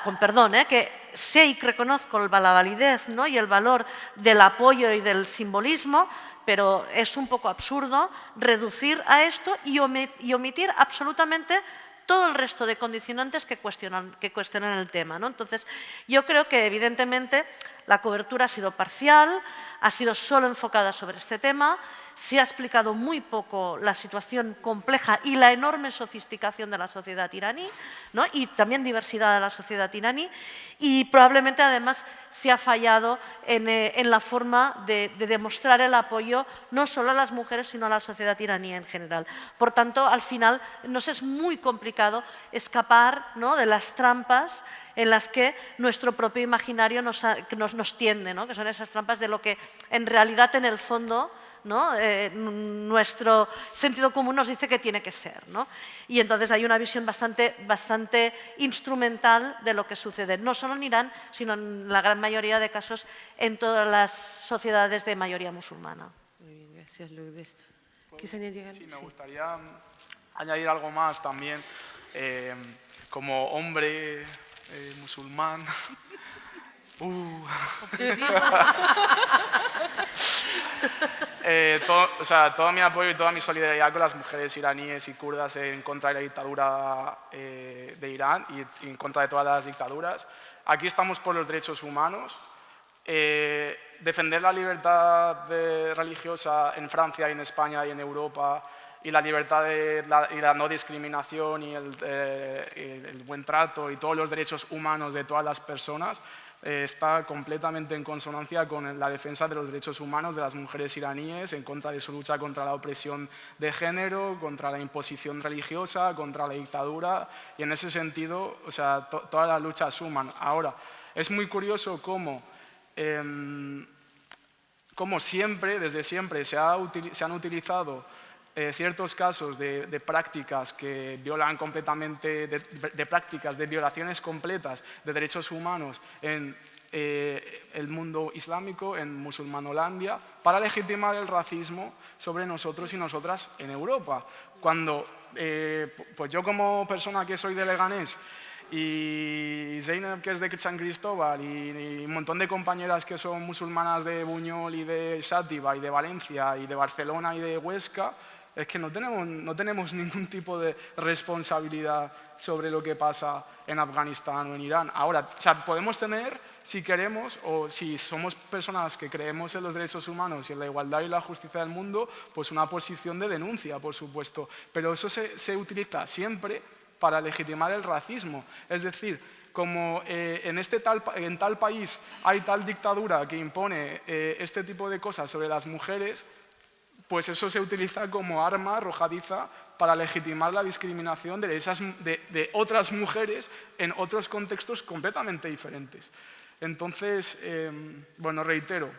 Speaker 2: con perdón, que sé y reconozco la validez, ¿no?, y el valor del apoyo y del simbolismo, pero es un poco absurdo reducir a esto y omitir absolutamente todo el resto de condicionantes que cuestionan el tema, ¿no? Entonces, yo creo que evidentemente la cobertura ha sido parcial, ha sido solo enfocada sobre este tema, se ha explicado muy poco la situación compleja y la enorme sofisticación de la sociedad iraní, ¿no?, y también diversidad de la sociedad iraní, y probablemente además se ha fallado en la forma de demostrar el apoyo no solo a las mujeres sino a la sociedad iraní en general. Por tanto, al final nos es muy complicado escapar, ¿no?, de las trampas en las que nuestro propio imaginario nos tiende, ¿no?, que son esas trampas de lo que en realidad en el fondo, ¿no?, nuestro sentido común nos dice que tiene que ser, ¿no? Y entonces hay una visión bastante instrumental de lo que sucede, no solo en Irán, sino en la gran mayoría de casos en todas las sociedades de mayoría musulmana.
Speaker 1: Muy bien, gracias, Lourdes. ¿Quieres añadir algo?
Speaker 4: Sí, me gustaría añadir algo más también. Como hombre musulmán, Todo mi apoyo y toda mi solidaridad con las mujeres iraníes y kurdas en contra de la dictadura de Irán y en contra de todas las dictaduras. Aquí estamos por los derechos humanos. Defender la libertad religiosa en Francia y en España y en Europa y la libertad y la no discriminación y el buen trato y todos los derechos humanos de todas las personas está completamente en consonancia con la defensa de los derechos humanos de las mujeres iraníes, en contra de su lucha contra la opresión de género, contra la imposición religiosa, contra la dictadura, y en ese sentido, todas las luchas suman. Ahora, es muy curioso cómo siempre, desde siempre, se han utilizado ciertos casos de prácticas que violan completamente, de prácticas de violaciones completas de derechos humanos en el mundo islámico, en Musulmanolandia, para legitimar el racismo sobre nosotros y nosotras en Europa. Cuando, pues yo como persona que soy de Leganés, y Zeynep, que es de San Cristóbal, y un montón de compañeras que son musulmanas de Buñol y de Xàtiva y de Valencia y de Barcelona y de Huesca, es que no tenemos ningún tipo de responsabilidad sobre lo que pasa en Afganistán o en Irán. Ahora, podemos tener, si queremos, o si somos personas que creemos en los derechos humanos y en la igualdad y la justicia del mundo, pues una posición de denuncia, por supuesto. Pero eso se utiliza siempre para legitimar el racismo. Es decir, como en tal país hay tal dictadura que impone este tipo de cosas sobre las mujeres, pues eso se utiliza como arma arrojadiza para legitimar la discriminación de otras mujeres en otros contextos completamente diferentes. Entonces, bueno, reitero,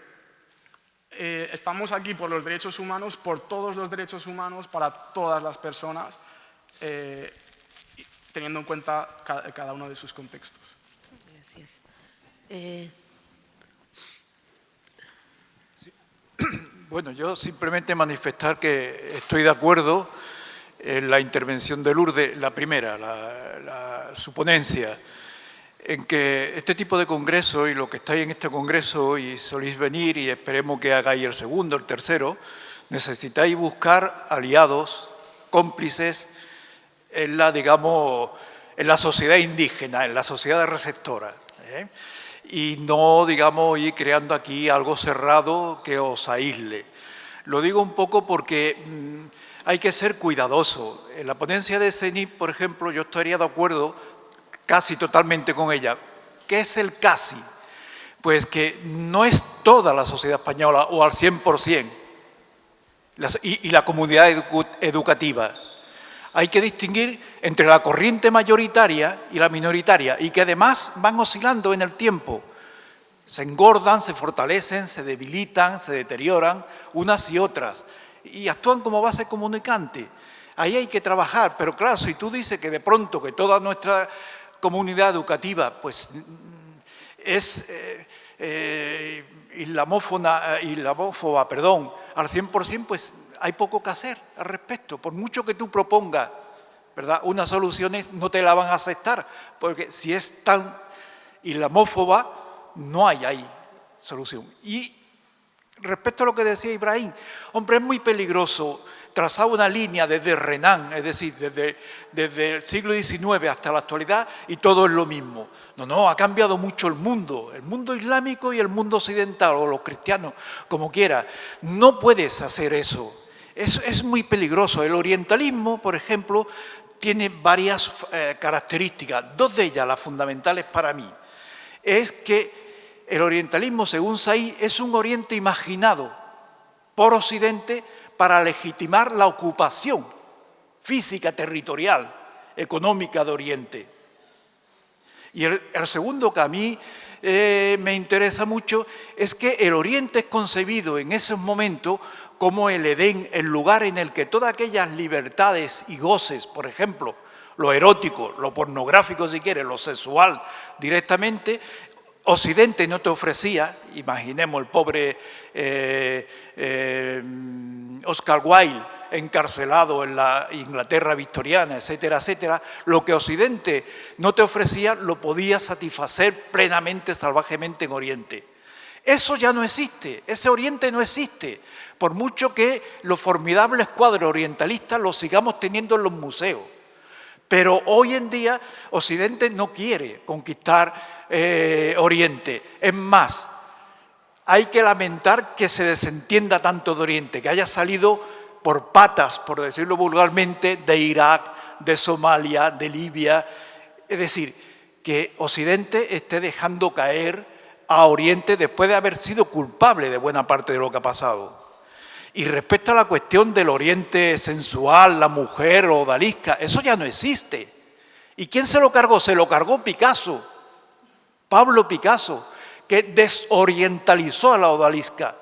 Speaker 4: estamos aquí por los derechos humanos, por todos los derechos humanos, para todas las personas, teniendo en cuenta cada uno de sus contextos.
Speaker 1: Gracias.
Speaker 9: Bueno, yo simplemente manifestar que estoy de acuerdo en la intervención de Lourdes, la primera, su ponencia, en que este tipo de congreso y lo que estáis en este congreso y solís venir y esperemos que hagáis el segundo, el tercero, necesitáis buscar aliados, cómplices en la, digamos, en la sociedad indígena, en la sociedad receptora, y no, digamos, ir creando aquí algo cerrado que os aísle. Lo digo un poco porque hay que ser cuidadoso. En la ponencia de Zenip, por ejemplo, yo estaría de acuerdo casi totalmente con ella. ¿Qué es el casi? Pues que no es toda la sociedad española o al 100%, y la comunidad educativa. Hay que distinguir entre la corriente mayoritaria y la minoritaria, y que además van oscilando en el tiempo. Se engordan, se fortalecen, se debilitan, se deterioran unas y otras, y actúan como base comunicante. Ahí hay que trabajar, pero claro, si tú dices que de pronto que toda nuestra comunidad educativa pues, es islamófoba, al 100%, pues hay poco que hacer al respecto. Por mucho que tú propongas, ¿verdad?, unas soluciones, no te la van a aceptar, porque si es tan islamófoba, no hay ahí solución. Y respecto a lo que decía Ibrahim, hombre, es muy peligroso trazar una línea desde Renan, es decir, desde el siglo XIX hasta la actualidad, y todo es lo mismo. No, ha cambiado mucho el mundo islámico y el mundo occidental, o los cristianos, como quiera. No puedes hacer eso. Es muy peligroso. El orientalismo, por ejemplo, tiene varias características. Dos de ellas, las fundamentales para mí, es que el orientalismo, según Said, es un oriente imaginado por Occidente para legitimar la ocupación física, territorial, económica de Oriente. Y el segundo, que a mí me interesa mucho, es que el Oriente es concebido en esos momentos como el Edén, el lugar en el que todas aquellas libertades y goces, por ejemplo, lo erótico, lo pornográfico si quieres, lo sexual directamente, Occidente no te ofrecía. Imaginemos el pobre Oscar Wilde encarcelado en la Inglaterra victoriana, etcétera, etcétera, lo que Occidente no te ofrecía lo podía satisfacer plenamente, salvajemente en Oriente. Eso ya no existe, ese Oriente no existe, por mucho que los formidables cuadros orientalistas los sigamos teniendo en los museos. Pero hoy en día Occidente no quiere conquistar Oriente. Es más, hay que lamentar que se desentienda tanto de Oriente, que haya salido por patas, por decirlo vulgarmente, de Irak, de Somalia, de Libia. Es decir, que Occidente esté dejando caer a Oriente después de haber sido culpable de buena parte de lo que ha pasado. Y respecto a la cuestión del Oriente sensual, la mujer o odalisca, eso ya no existe. ¿Y quién se lo cargó? Se lo cargó Picasso, Pablo Picasso, que desorientalizó a la odalisca.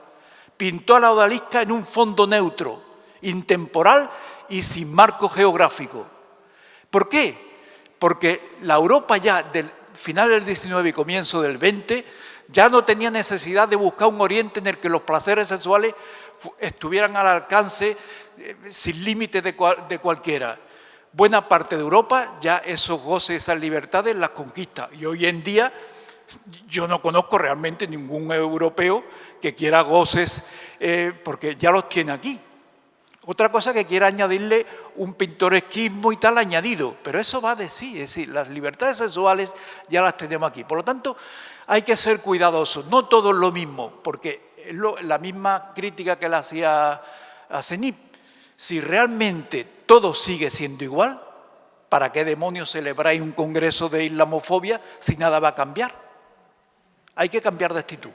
Speaker 9: Pintó a la odalisca en un fondo neutro, intemporal y sin marco geográfico. ¿Por qué? Porque la Europa ya del final del XIX y comienzo del XX ya no tenía necesidad de buscar un Oriente en el que los placeres sexuales estuvieran al alcance sin límites de cualquiera. Buena parte de Europa ya esos goces, esas libertades las conquista. Y hoy en día yo no conozco realmente ningún europeo que quiera goces porque ya los tiene aquí. Otra cosa que quiera añadirle un pintoresquismo y tal añadido, pero eso va de sí, es decir, las libertades sexuales ya las tenemos aquí. Por lo tanto, hay que ser cuidadosos, no todo es lo mismo, porque es la misma crítica que le hacía a Zenit. Si realmente todo sigue siendo igual, ¿para qué demonios celebráis un congreso de islamofobia si nada va a cambiar? Hay que cambiar de actitud.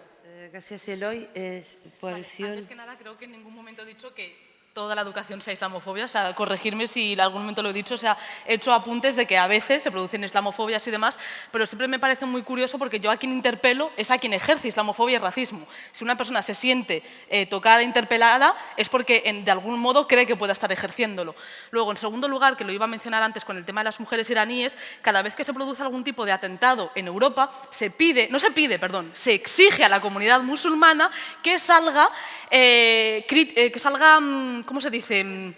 Speaker 1: Gracias, Eloy.
Speaker 3: Antes que nada, creo que en ningún momento he dicho que toda la educación sea islamofobia, o sea, corregirme si en algún momento lo he dicho, o sea, he hecho apuntes de que a veces se producen islamofobias y demás, pero siempre me parece muy curioso porque yo a quien interpelo es a quien ejerce islamofobia y racismo. Si una persona se siente tocada e interpelada es porque de algún modo cree que pueda estar ejerciéndolo. Luego, en segundo lugar, que lo iba a mencionar antes con el tema de las mujeres iraníes, cada vez que se produce algún tipo de atentado en Europa, se exige a la comunidad musulmana que salga, ¿cómo se dice?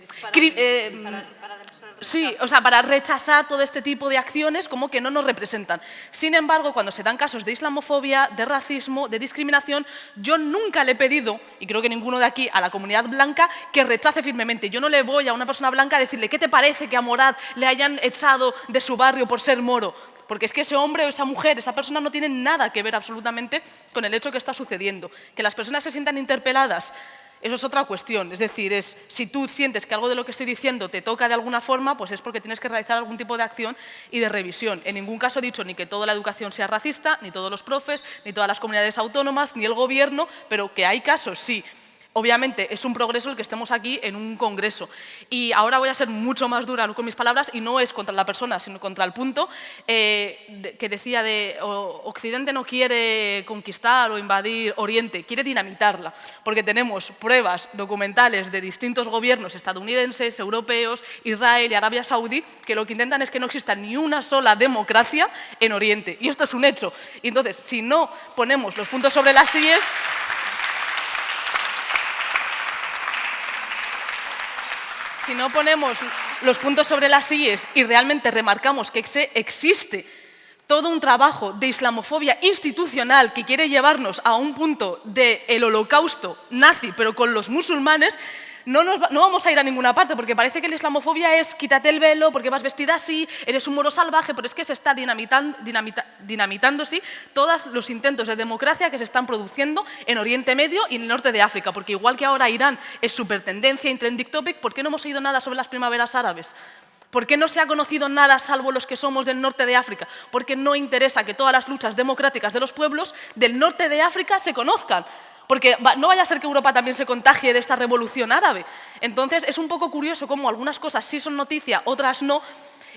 Speaker 3: Sí, o sea, para rechazar todo este tipo de acciones como que no nos representan. Sin embargo, cuando se dan casos de islamofobia, de racismo, de discriminación, yo nunca le he pedido, y creo que ninguno de aquí, a la comunidad blanca, que rechace firmemente. Yo no le voy a una persona blanca a decirle, ¿qué te parece que a Morad le hayan echado de su barrio por ser moro? Porque es que ese hombre o esa mujer, esa persona no tiene nada que ver absolutamente con el hecho que está sucediendo. Que las personas se sientan interpeladas, eso es otra cuestión, es decir, si tú sientes que algo de lo que estoy diciendo te toca de alguna forma, pues es porque tienes que realizar algún tipo de acción y de revisión. En ningún caso he dicho ni que toda la educación sea racista, ni todos los profes, ni todas las comunidades autónomas, ni el gobierno, pero que hay casos, sí. Obviamente es un progreso el que estemos aquí en un congreso. Y ahora voy a ser mucho más dura con mis palabras y no es contra la persona, sino contra el punto que decía de Occidente no quiere conquistar o invadir Oriente, quiere dinamitarla, porque tenemos pruebas documentales de distintos gobiernos estadounidenses, europeos, Israel y Arabia Saudí, que lo que intentan es que no exista ni una sola democracia en Oriente. Y esto es un hecho. Y entonces, si no ponemos los puntos sobre las sillas, si no ponemos los puntos sobre las IES y realmente remarcamos que existe todo un trabajo de islamofobia institucional que quiere llevarnos a un punto del holocausto nazi, pero con los musulmanes, no vamos a ir a ninguna parte, porque parece que la islamofobia es quítate el velo porque vas vestida así, eres un moro salvaje, pero es que se está dinamitando sí, todos los intentos de democracia que se están produciendo en Oriente Medio y en el norte de África, porque igual que ahora Irán es supertendencia y trending topic, ¿por qué no hemos oído nada sobre las primaveras árabes? ¿Por qué no se ha conocido nada salvo los que somos del norte de África? Porque no interesa que todas las luchas democráticas de los pueblos del norte de África se conozcan. Porque no vaya a ser que Europa también se contagie de esta revolución árabe. Entonces, es un poco curioso cómo algunas cosas sí son noticia, otras no,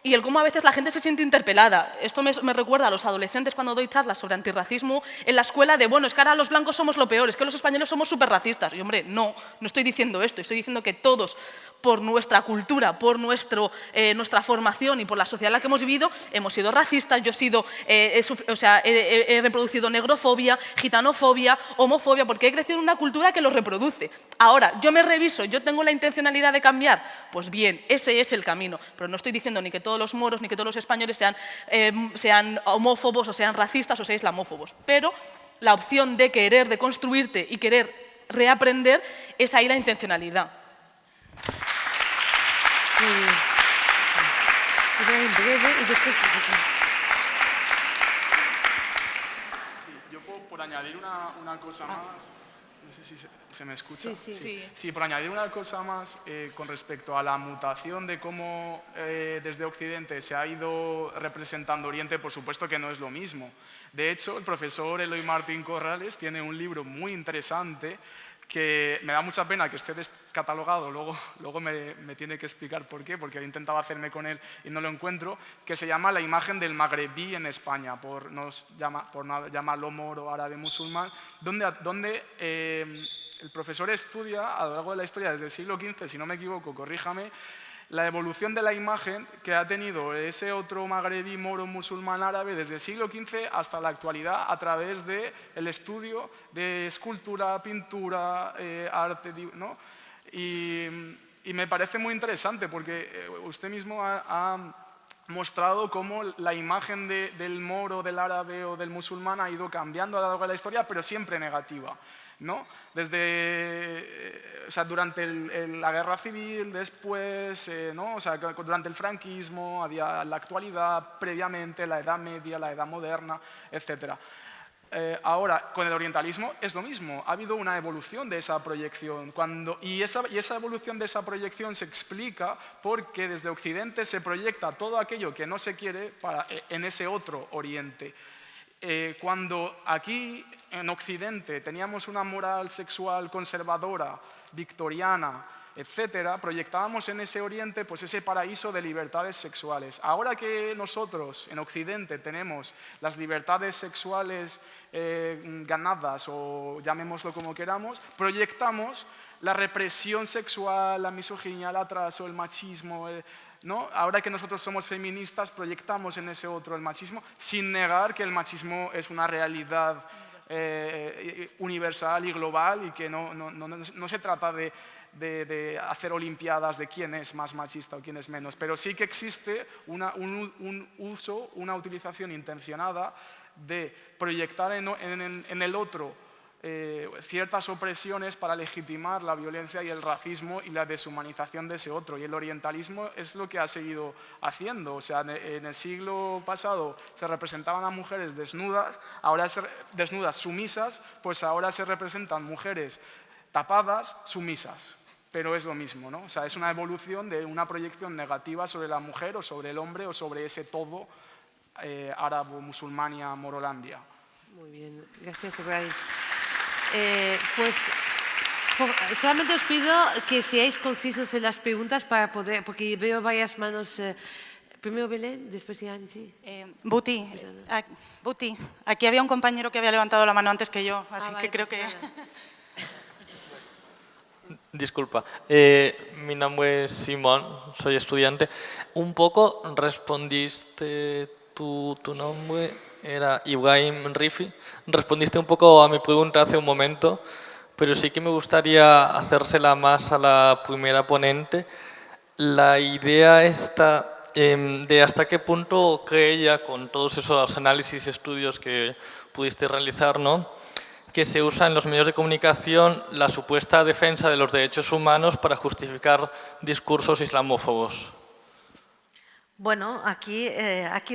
Speaker 3: y el cómo a veces la gente se siente interpelada. Esto me recuerda a los adolescentes cuando doy charlas sobre antirracismo en la escuela de, bueno, es que ahora los blancos somos lo peor, es que los españoles somos súper racistas. Y, hombre, no estoy diciendo esto, estoy diciendo que todos por nuestra cultura, por nuestra formación y por la sociedad en la que hemos vivido, hemos sido racistas, yo he reproducido negrofobia, gitanofobia, homofobia, porque he crecido en una cultura que lo reproduce. Ahora, yo me reviso, yo tengo la intencionalidad de cambiar, pues bien, ese es el camino, pero no estoy diciendo ni que todos los moros ni que todos los españoles sean homófobos o sean racistas o sean islamófobos, pero la opción de querer deconstruirte y querer reaprender es ahí la intencionalidad.
Speaker 4: Yo por añadir una cosa más, no sé si se me escucha. Sí, por añadir una cosa más con respecto a la mutación de cómo desde Occidente se ha ido representando Oriente, por supuesto que no es lo mismo. De hecho, el profesor Eloy Martín Corrales tiene un libro muy interesante que me da mucha pena que esté descatalogado, luego me tiene que explicar por qué, porque he intentado hacerme con él y no lo encuentro, que se llama La imagen del magrebí en España, por no llamarlo moro, árabe, musulmán, donde el profesor estudia a lo largo de la historia desde el siglo XV, si no me equivoco, corríjame, la evolución de la imagen que ha tenido ese otro magrebí, moro, musulmán, árabe desde el siglo XV hasta la actualidad a través del estudio de escultura, pintura, arte, ¿no? Y me parece muy interesante porque usted mismo ha mostrado cómo la imagen del moro, del árabe o del musulmán ha ido cambiando a lo largo de la historia, pero siempre negativa, ¿no? Durante la guerra civil, después, ¿no? Durante el franquismo, había la actualidad, previamente, la Edad Media, la Edad Moderna, etc. Ahora, con el orientalismo es lo mismo, ha habido una evolución de esa proyección y esa evolución de esa proyección se explica porque desde Occidente se proyecta todo aquello que no se quiere en ese otro Oriente. Cuando aquí en Occidente teníamos una moral sexual conservadora, victoriana, etcétera, proyectábamos en ese Oriente pues ese paraíso de libertades sexuales. Ahora que nosotros en Occidente tenemos las libertades sexuales ganadas o llamémoslo como queramos, proyectamos la represión sexual, la misoginia, el atraso, el machismo, ¿no? Ahora que nosotros somos feministas, proyectamos en ese otro el machismo, sin negar que el machismo es una realidad universal y global y que no se trata de hacer olimpiadas de quién es más machista o quién es menos, pero sí que existe un uso, una utilización intencionada de proyectar en el otro ciertas opresiones para legitimar la violencia y el racismo y la deshumanización de ese otro. Y el orientalismo es lo que ha seguido haciendo. O sea, en el siglo pasado se representaban a mujeres desnudas, desnudas sumisas, pues ahora se representan mujeres tapadas, sumisas. Pero es lo mismo, ¿no? O sea, es una evolución de una proyección negativa sobre la mujer o sobre el hombre o sobre ese todo árabe, musulmania, morolandia.
Speaker 1: Muy bien, gracias, Ibrahim. Pues solamente os pido que seáis concisos en las preguntas para poder, porque veo varias manos. Primero Belén, después Angie.
Speaker 10: Buti, aquí había un compañero que había levantado la mano antes que yo, así que creo que...
Speaker 11: Disculpa, mi nombre es Simón, soy estudiante. Un poco respondiste, tu nombre era Ibrahim Rifi, respondiste un poco a mi pregunta hace un momento, pero sí que me gustaría hacérsela más a la primera ponente. La idea esta de hasta qué punto cree ella, con todos esos análisis y estudios que pudiste realizar, ¿no?, que se usa en los medios de comunicación la supuesta defensa de los derechos humanos para justificar discursos islamófobos.
Speaker 2: Bueno, aquí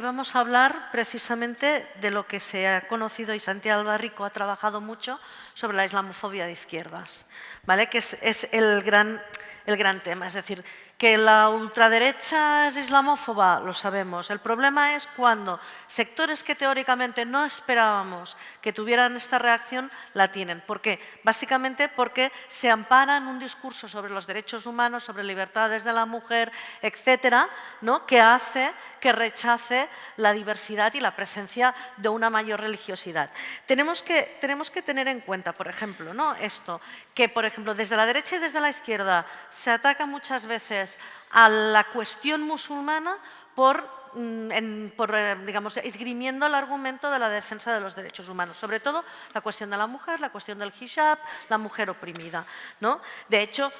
Speaker 2: vamos a hablar precisamente de lo que se ha conocido y Santiago Albarrico ha trabajado mucho sobre la islamofobia de izquierdas, ¿vale? Que es el gran tema, es decir, que la ultraderecha es islamófoba, lo sabemos. El problema es cuando sectores que teóricamente no esperábamos que tuvieran esta reacción la tienen. ¿Por qué? Básicamente porque se amparan un discurso sobre los derechos humanos, sobre libertades de la mujer, etcétera, ¿no?, que hace que rechace la diversidad y la presencia de una mayor religiosidad. Tenemos que tener en cuenta, por ejemplo, ¿no?, esto, que, por ejemplo, desde la derecha y desde la izquierda se ataca muchas veces a la cuestión musulmana digamos, esgrimiendo el argumento de la defensa de los derechos humanos, sobre todo la cuestión de la mujer, la cuestión del hijab, la mujer oprimida, ¿no? De hecho,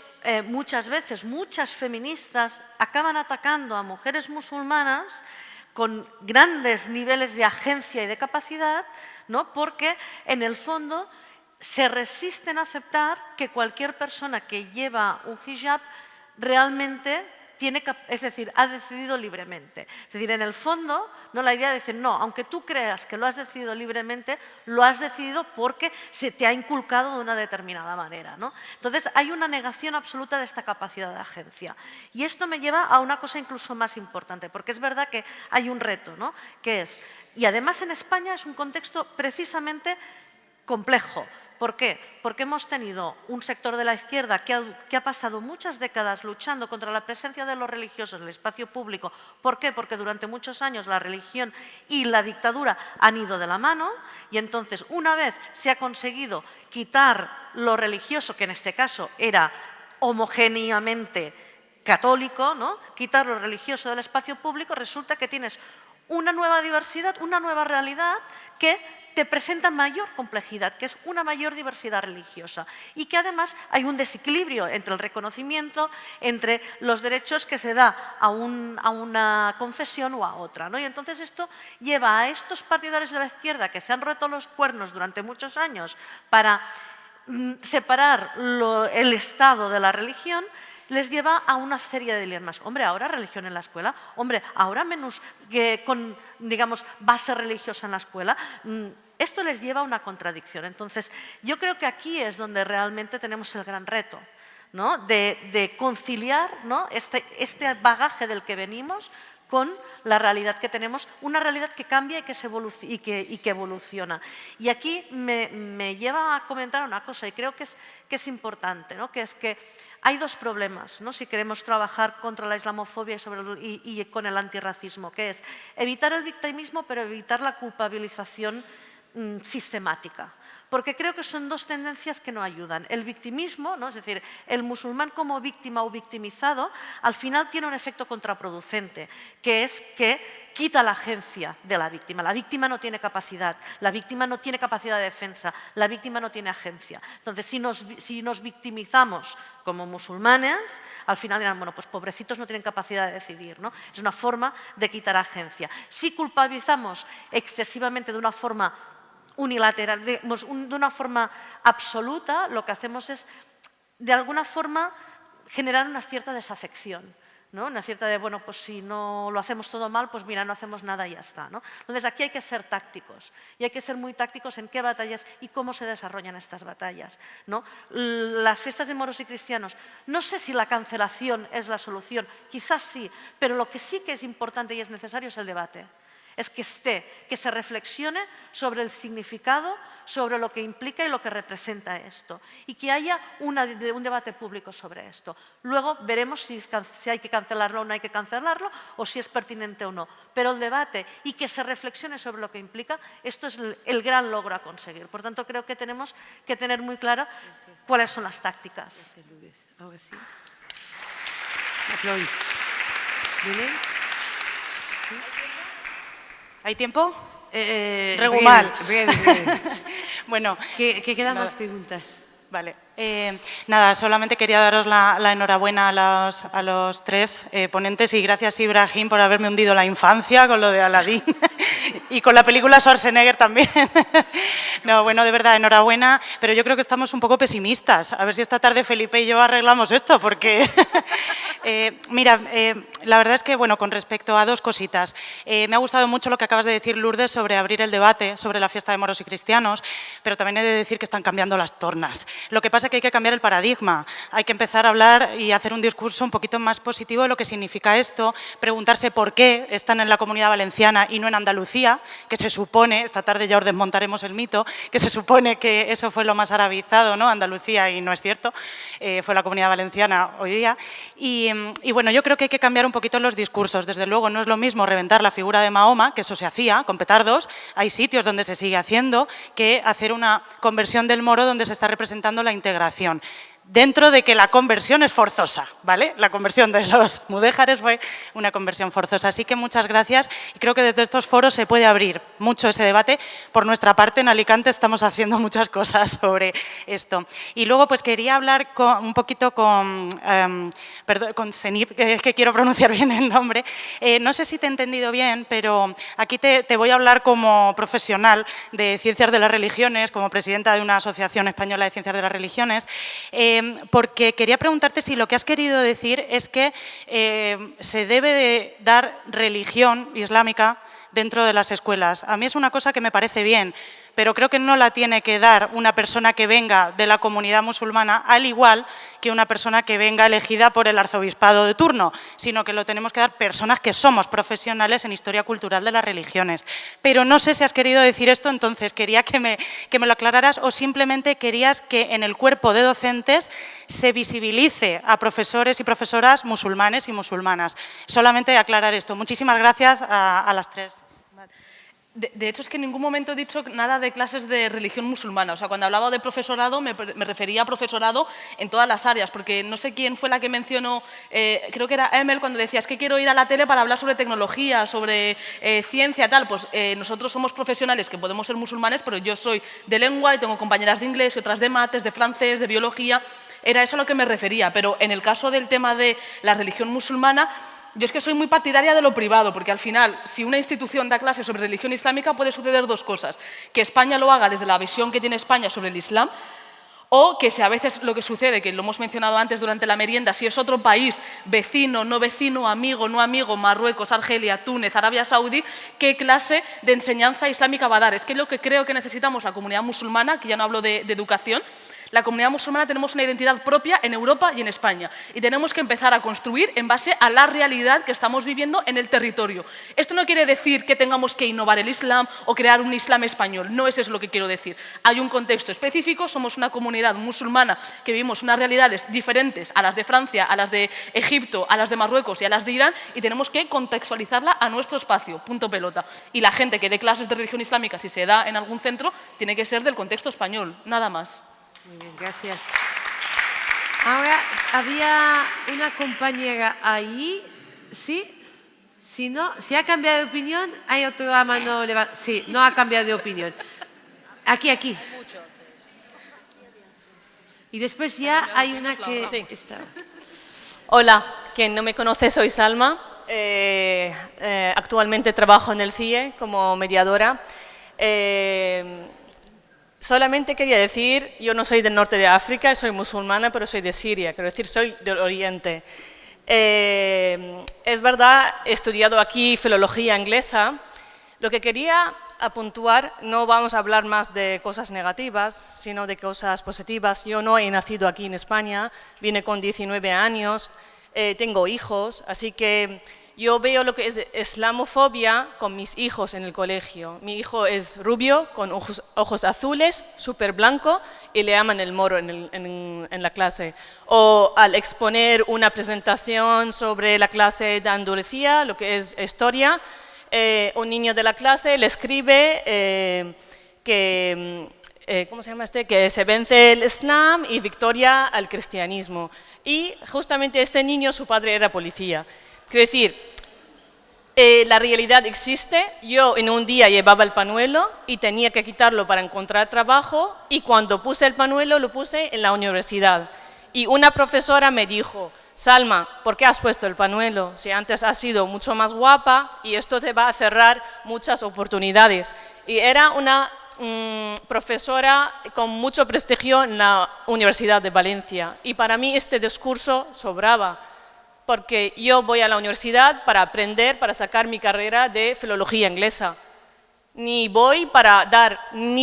Speaker 2: muchas veces, muchas feministas acaban atacando a mujeres musulmanas con grandes niveles de agencia y de capacidad, ¿no? Porque, en el fondo, se resisten a aceptar que cualquier persona que lleva un hijab realmente es decir, ha decidido libremente. Es decir, en el fondo, ¿no? La idea de decir, no, aunque tú creas que lo has decidido libremente, lo has decidido porque se te ha inculcado de una determinada manera, ¿no? Entonces, hay una negación absoluta de esta capacidad de agencia. Y esto me lleva a una cosa incluso más importante, porque es verdad que hay un reto, ¿no? Que es, y además en España es un contexto precisamente complejo. ¿Por qué? Porque hemos tenido un sector de la izquierda que ha pasado muchas décadas luchando contra la presencia de los religiosos en el espacio público. ¿Por qué? Porque durante muchos años la religión y la dictadura han ido de la mano y entonces una vez se ha conseguido quitar lo religioso, que en este caso era homogéneamente católico, ¿no? Quitar lo religioso del espacio público, resulta que tienes una nueva diversidad, una nueva realidad que te presenta mayor complejidad, que es una mayor diversidad religiosa y que además hay un desequilibrio entre el reconocimiento, entre los derechos que se da a una confesión o a otra, ¿no? Y entonces esto lleva a estos partidarios de la izquierda que se han roto los cuernos durante muchos años para separar el Estado de la religión, les lleva a una serie de dilemas. Hombre, ahora religión en la escuela. Hombre, ahora menos con, digamos, base religiosa en la escuela. Esto les lleva a una contradicción. Entonces, yo creo que aquí es donde realmente tenemos el gran reto, ¿no? De conciliar, ¿no? este bagaje del que venimos con la realidad que tenemos, una realidad que cambia y que evoluciona. Y aquí me lleva a comentar una cosa, y creo que es importante, ¿no? Que es que hay dos problemas, ¿no? Si queremos trabajar contra la islamofobia y con el antirracismo, que es evitar el victimismo, pero evitar la culpabilización sistemática. Porque creo que son dos tendencias que no ayudan. El victimismo, ¿no? Es decir, el musulmán como víctima o victimizado, al final tiene un efecto contraproducente, que es que quita la agencia de la víctima. La víctima no tiene capacidad, la víctima no tiene capacidad de defensa, la víctima no tiene agencia. Entonces, si nos victimizamos como musulmanes, al final dirán, bueno, pues pobrecitos no tienen capacidad de decidir, ¿no? Es una forma de quitar agencia. Si culpabilizamos excesivamente de una forma unilateral, de una forma absoluta, lo que hacemos es, de alguna forma, generar una cierta desafección, ¿no? Una cierta de, bueno, pues si no lo hacemos todo mal, pues mira, no hacemos nada y ya está, ¿no? Entonces, aquí hay que ser tácticos, y hay que ser muy tácticos en qué batallas y cómo se desarrollan estas batallas, ¿no? Las fiestas de moros y cristianos, no sé si la cancelación es la solución, quizás sí, pero lo que sí que es importante y es necesario es el debate. Es que se reflexione sobre el significado, sobre lo que implica y lo que representa esto. Y que haya un debate público sobre esto. Luego veremos si hay que cancelarlo o no hay que cancelarlo, o si es pertinente o no. Pero el debate y que se reflexione sobre lo que implica, esto es el gran logro a conseguir. Por tanto, creo que tenemos que tener muy claro cuáles son las tácticas.
Speaker 1: Ahora sí. Aplaudís. ¿Viene?
Speaker 10: ¿Hay tiempo?
Speaker 1: Regular. Breve.
Speaker 10: Bueno.
Speaker 1: ¿Que quedan más preguntas?
Speaker 10: Vale. Nada, solamente quería daros la enhorabuena a los tres ponentes y gracias, Ibrahim, por haberme hundido la infancia con lo de Aladín y con la película Schwarzenegger también. No, bueno, de verdad, enhorabuena, pero yo creo que estamos un poco pesimistas. A ver si esta tarde Felipe y yo arreglamos esto, porque... Mira, la verdad es que, bueno, con respecto a dos cositas, me ha gustado mucho lo que acabas de decir, Lourdes, sobre abrir el debate sobre la fiesta de moros y cristianos, pero también he de decir que están cambiando las tornas. Lo que pasa es que hay que cambiar el paradigma, hay que empezar a hablar y hacer un discurso un poquito más positivo de lo que significa esto, preguntarse por qué están en la Comunidad Valenciana y no en Andalucía, que se supone, esta tarde ya os desmontaremos el mito, que se supone que eso fue lo más arabizado, ¿no? Andalucía, y no es cierto, fue la Comunidad Valenciana hoy día. Y bueno, yo creo que hay que cambiar un poquito los discursos. Desde luego no es lo mismo reventar la figura de Mahoma, que eso se hacía con petardos, hay sitios donde se sigue haciendo, que hacer una conversión del moro donde se está representando la integración integración. Dentro de que la conversión es forzosa, ¿vale? La conversión de los mudéjares fue una conversión forzosa. Así que muchas gracias y creo que desde estos foros se puede abrir mucho ese debate. Por nuestra parte, en Alicante estamos haciendo muchas cosas sobre esto. Y luego, pues quería hablar un poquito con Zenib, que quiero pronunciar bien el nombre. No sé si te he entendido bien, pero aquí te voy a hablar como profesional de Ciencias de las Religiones, como presidenta de una asociación española de Ciencias de las Religiones, porque quería preguntarte si lo que has querido decir es que se debe de dar religión islámica dentro de las escuelas. A mí es una cosa que me parece bien, pero creo que no la tiene que dar una persona que venga de la comunidad musulmana, al igual que una persona que venga elegida por el arzobispado de turno, sino que lo tenemos que dar personas que somos profesionales en historia cultural de las religiones. Pero no sé si has querido decir esto, entonces quería que me lo aclararas o simplemente querías que en el cuerpo de docentes se visibilice a profesores y profesoras musulmanes y musulmanas. Solamente aclarar esto. Muchísimas gracias a las tres.
Speaker 3: De hecho, es que en ningún momento he dicho nada de clases de religión musulmana. O sea, cuando hablaba de profesorado, me refería a profesorado en todas las áreas, porque no sé quién fue la que mencionó, creo que era Emel, cuando decía, es que quiero ir a la tele para hablar sobre tecnología, sobre ciencia, tal. Pues nosotros somos profesionales que podemos ser musulmanes, pero yo soy de lengua y tengo compañeras de inglés y otras de mates, de francés, de biología. Era eso a lo que me refería, pero en el caso del tema de la religión musulmana, yo es que soy muy partidaria de lo privado, porque al final, si una institución da clases sobre religión islámica, puede suceder dos cosas. Que España lo haga desde la visión que tiene España sobre el Islam, o que si a veces lo que sucede, que lo hemos mencionado antes durante la merienda, si es otro país, vecino, no vecino, amigo, no amigo, Marruecos, Argelia, Túnez, Arabia Saudí, ¿qué clase de enseñanza islámica va a dar? Es que lo que creo que necesitamos la comunidad musulmana, que ya no hablo de educación, la comunidad musulmana tenemos una identidad propia en Europa y en España y tenemos que empezar a construir en base a la realidad que estamos viviendo en el territorio. Esto no quiere decir que tengamos que innovar el Islam o crear un Islam español, no es eso lo que quiero decir. Hay un contexto específico, somos una comunidad musulmana que vivimos unas realidades diferentes a las de Francia, a las de Egipto, a las de Marruecos y a las de Irán y tenemos que contextualizarla a nuestro espacio, punto pelota. Y la gente que dé clases de religión islámica, si se da en algún centro, tiene que ser del contexto español, nada más.
Speaker 1: Muy bien, gracias. Ahora, había una compañera ahí, ¿sí? Si no, si ha cambiado de opinión, hay otra mano levantada. Sí, no ha cambiado de opinión. Aquí. Y después ya hay una que está.
Speaker 12: Hola, quien no me conoce, soy Salma. Actualmente trabajo en el CIE como mediadora. Solamente quería decir, yo no soy del norte de África, soy musulmana, pero soy de Siria, quiero decir, soy del Oriente. Es verdad, he estudiado aquí filología inglesa. Lo que quería apuntar, no vamos a hablar más de cosas negativas, sino de cosas positivas. Yo no he nacido aquí en España, vine con 19 años, tengo hijos, así que yo veo lo que es islamofobia con mis hijos en el colegio. Mi hijo es rubio, con ojos azules, súper blanco, y le llaman el moro en la clase. O al exponer una presentación sobre la clase de Andalucía, lo que es historia, un niño de la clase le escribe ¿cómo se llama este? Que se vence el Islam y victoria al cristianismo. Y justamente este niño, su padre era policía. Quiero decir, la realidad existe. Yo en un día llevaba el pañuelo y tenía que quitarlo para encontrar trabajo y cuando puse el pañuelo lo puse en la universidad. Y una profesora me dijo, Salma, ¿por qué has puesto el pañuelo? Si antes has sido mucho más guapa y esto te va a cerrar muchas oportunidades. Y era una profesora con mucho prestigio en la Universidad de Valencia. Y para mí este discurso sobraba, porque yo voy a la universidad para aprender, para sacar mi carrera de filología inglesa. Ni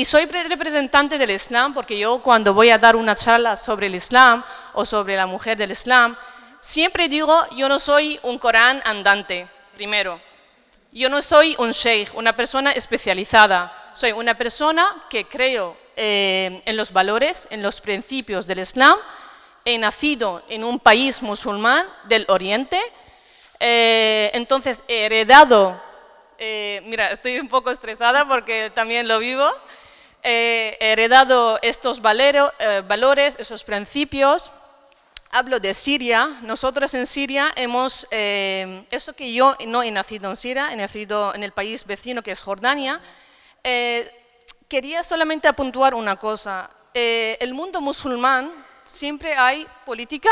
Speaker 12: soy representante del Islam, porque yo cuando voy a dar una charla sobre el Islam o sobre la mujer del Islam, siempre digo, yo no soy un Corán andante, primero. Yo no soy un sheikh, una persona especializada. Soy una persona que creo en los valores, en los principios del Islam. He nacido en un país musulmán del Oriente, entonces he heredado, mira, estoy un poco estresada porque también lo vivo, heredado estos valores, esos principios. Hablo de Siria. Nosotros en Siria hemos, eso que yo no he nacido en Siria, he nacido en el país vecino que es Jordania. Quería solamente apuntar una cosa. El mundo musulmán siempre hay política,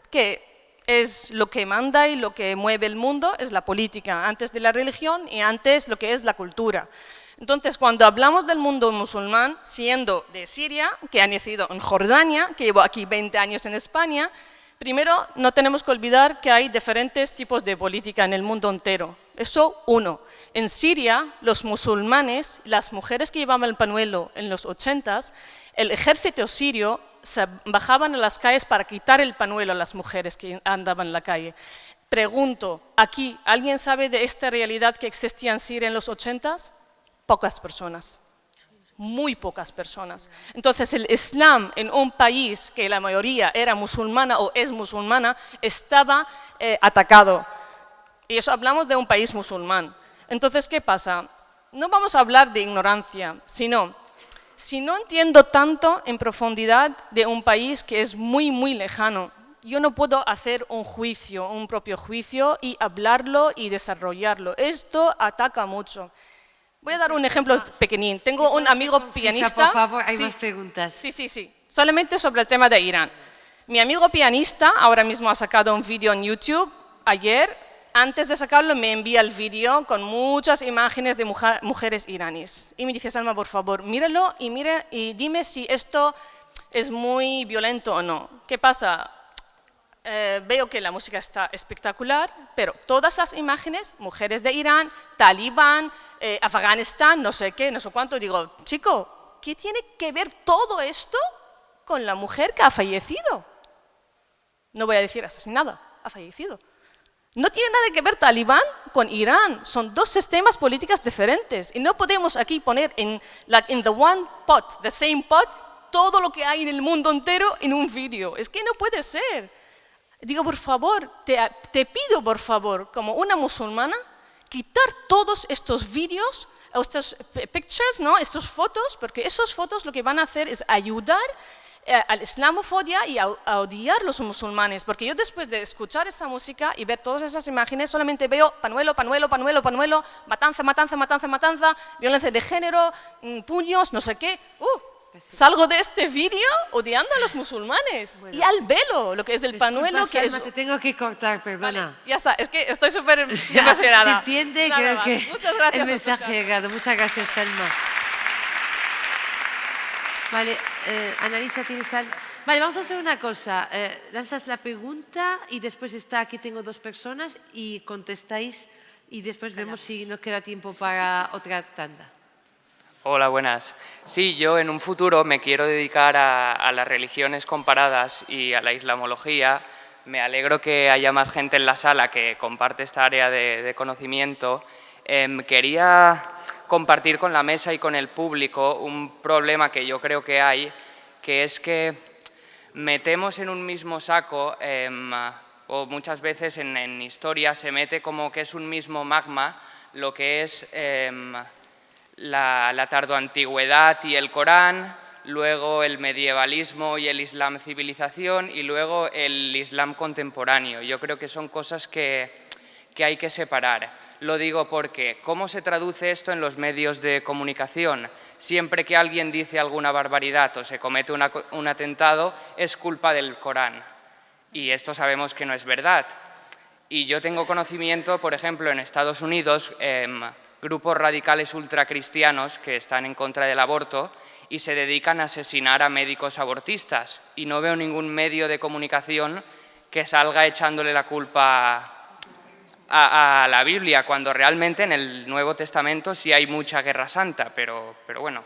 Speaker 12: que es lo que manda y lo que mueve el mundo, es la política, antes de la religión y antes lo que es la cultura. Entonces, cuando hablamos del mundo musulmán, siendo de Siria, que ha nacido en Jordania, que llevo aquí 20 años en España, primero no tenemos que olvidar que hay diferentes tipos de política en el mundo entero. Eso, uno. En Siria, los musulmanes, las mujeres que llevaban el pañuelo en los 80s, el ejército sirio se bajaban a las calles para quitar el pañuelo a las mujeres que andaban en la calle. Pregunto, aquí, ¿alguien sabe de esta realidad que existía en Siria en los 80s? Pocas personas, muy pocas personas. Entonces el Islam en un país que la mayoría era musulmana o es musulmana estaba atacado. Y eso hablamos de un país musulmán. Entonces, ¿qué pasa? No vamos a hablar de ignorancia, sino si no entiendo tanto en profundidad de un país que es muy, muy lejano, yo no puedo hacer un juicio, un propio juicio y hablarlo y desarrollarlo. Esto ataca mucho. Voy a dar un ejemplo pequeñín. Tengo un amigo pianista.
Speaker 1: Por favor, hay más preguntas.
Speaker 12: Sí. Solamente sobre el tema de Irán. Mi amigo pianista ahora mismo ha sacado un vídeo en YouTube ayer. Antes de sacarlo me envía el vídeo con muchas imágenes de mujeres iraníes. Y me dice, Salma, por favor, míralo y dime si esto es muy violento o no. ¿Qué pasa? Veo que la música está espectacular, pero todas las imágenes, mujeres de Irán, Talibán, Afganistán, no sé qué, no sé cuánto, digo, chico, ¿qué tiene que ver todo esto con la mujer que ha fallecido? No voy a decir asesinada, ha fallecido. No tiene nada que ver Talibán con Irán, son dos sistemas políticos diferentes y no podemos aquí poner in the one pot, the same pot, todo lo que hay en el mundo entero en un vídeo. Es que no puede ser. Digo, por favor, te pido, por favor, como una musulmana, quitar todos estos vídeos, estos pictures, ¿no? Estas fotos, porque esas fotos lo que van a hacer es ayudar a la islamofobia y a odiar a los musulmanes. Porque yo después de escuchar esa música y ver todas esas imágenes, solamente veo pañuelo, matanza, violencia de género, puños, no sé qué. Salgo de este vídeo odiando a los musulmanes y al velo, lo que es el pañuelo. Que es...
Speaker 1: te tengo que cortar, perdona.
Speaker 12: Vale, ya está, es que estoy súper emocionada.
Speaker 1: Se entiende, creo que
Speaker 12: muchas gracias,
Speaker 1: el mensaje ha llegado. Muchas gracias, Salma. Vale, Annalisa, ¿tienes algo? Vale, vamos a hacer una cosa. Lanzas la pregunta y después aquí tengo dos personas y contestáis y después vemos si nos queda tiempo para otra tanda.
Speaker 13: Hola, buenas. Sí, yo en un futuro me quiero dedicar a las religiones comparadas y a la islamología. Me alegro que haya más gente en la sala que comparte esta área de conocimiento. Quería compartir con la mesa y con el público un problema que yo creo que hay, que es que metemos en un mismo saco, o muchas veces en historia se mete como que es un mismo magma, lo que es la tardoantigüedad y el Corán, luego el medievalismo y el Islam civilización y luego el Islam contemporáneo. Yo creo que son cosas que hay que separar. Lo digo porque, ¿cómo se traduce esto en los medios de comunicación? Siempre que alguien dice alguna barbaridad o se comete un atentado, es culpa del Corán. Y esto sabemos que no es verdad. Y yo tengo conocimiento, por ejemplo, en Estados Unidos, grupos radicales ultracristianos que están en contra del aborto y se dedican a asesinar a médicos abortistas. Y no veo ningún medio de comunicación que salga echándole la culpa a la Biblia, cuando realmente en el Nuevo Testamento sí hay mucha guerra santa, pero bueno.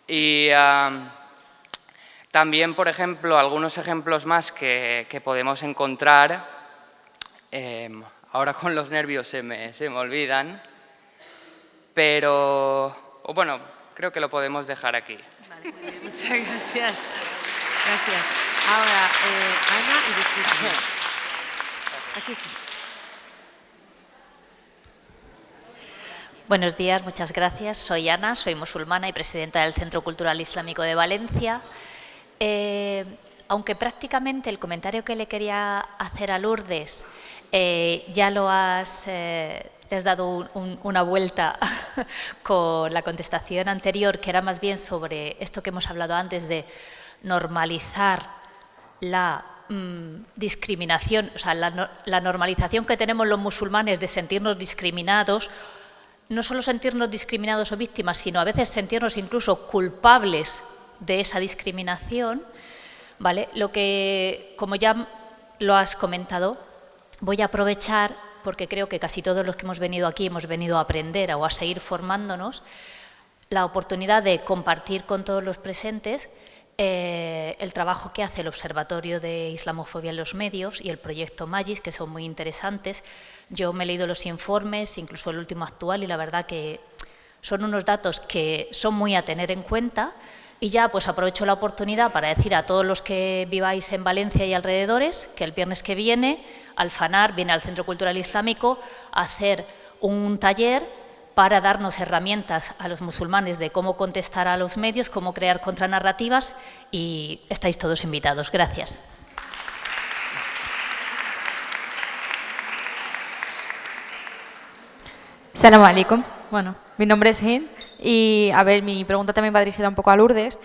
Speaker 13: Y también, por ejemplo, algunos ejemplos más que podemos encontrar, ahora con los nervios se me olvidan, pero bueno, creo que lo podemos dejar aquí.
Speaker 1: Vale, muy bien, muchas gracias. Gracias. Ahora, Ana y después aquí.
Speaker 14: Buenos días, muchas gracias. Soy Ana, soy musulmana y presidenta del Centro Cultural Islámico de Valencia. Aunque prácticamente el comentario que le quería hacer a Lourdes ya lo has dado una vuelta con la contestación anterior, que era más bien sobre esto que hemos hablado antes de normalizar la discriminación, o sea, la normalización que tenemos los musulmanes de sentirnos discriminados, no solo sentirnos discriminados o víctimas, sino a veces sentirnos incluso culpables de esa discriminación, ¿vale? Lo que, como ya lo has comentado, voy a aprovechar, porque creo que casi todos los que hemos venido aquí hemos venido a aprender o a seguir formándonos, la oportunidad de compartir con todos los presentes el trabajo que hace el Observatorio de Islamofobia en los Medios y el proyecto Magis, que son muy interesantes. Yo me he leído los informes, incluso el último actual, y la verdad que son unos datos que son muy a tener en cuenta. Y ya pues aprovecho la oportunidad para decir a todos los que viváis en Valencia y alrededores que el viernes que viene Al-Fanar viene al Centro Cultural Islámico a hacer un taller para darnos herramientas a los musulmanes de cómo contestar a los medios, cómo crear contranarrativas, y estáis todos invitados. Gracias.
Speaker 15: Salam alaikum. Bueno, mi nombre es Hind y, a ver, mi pregunta también va dirigida un poco a Lourdes.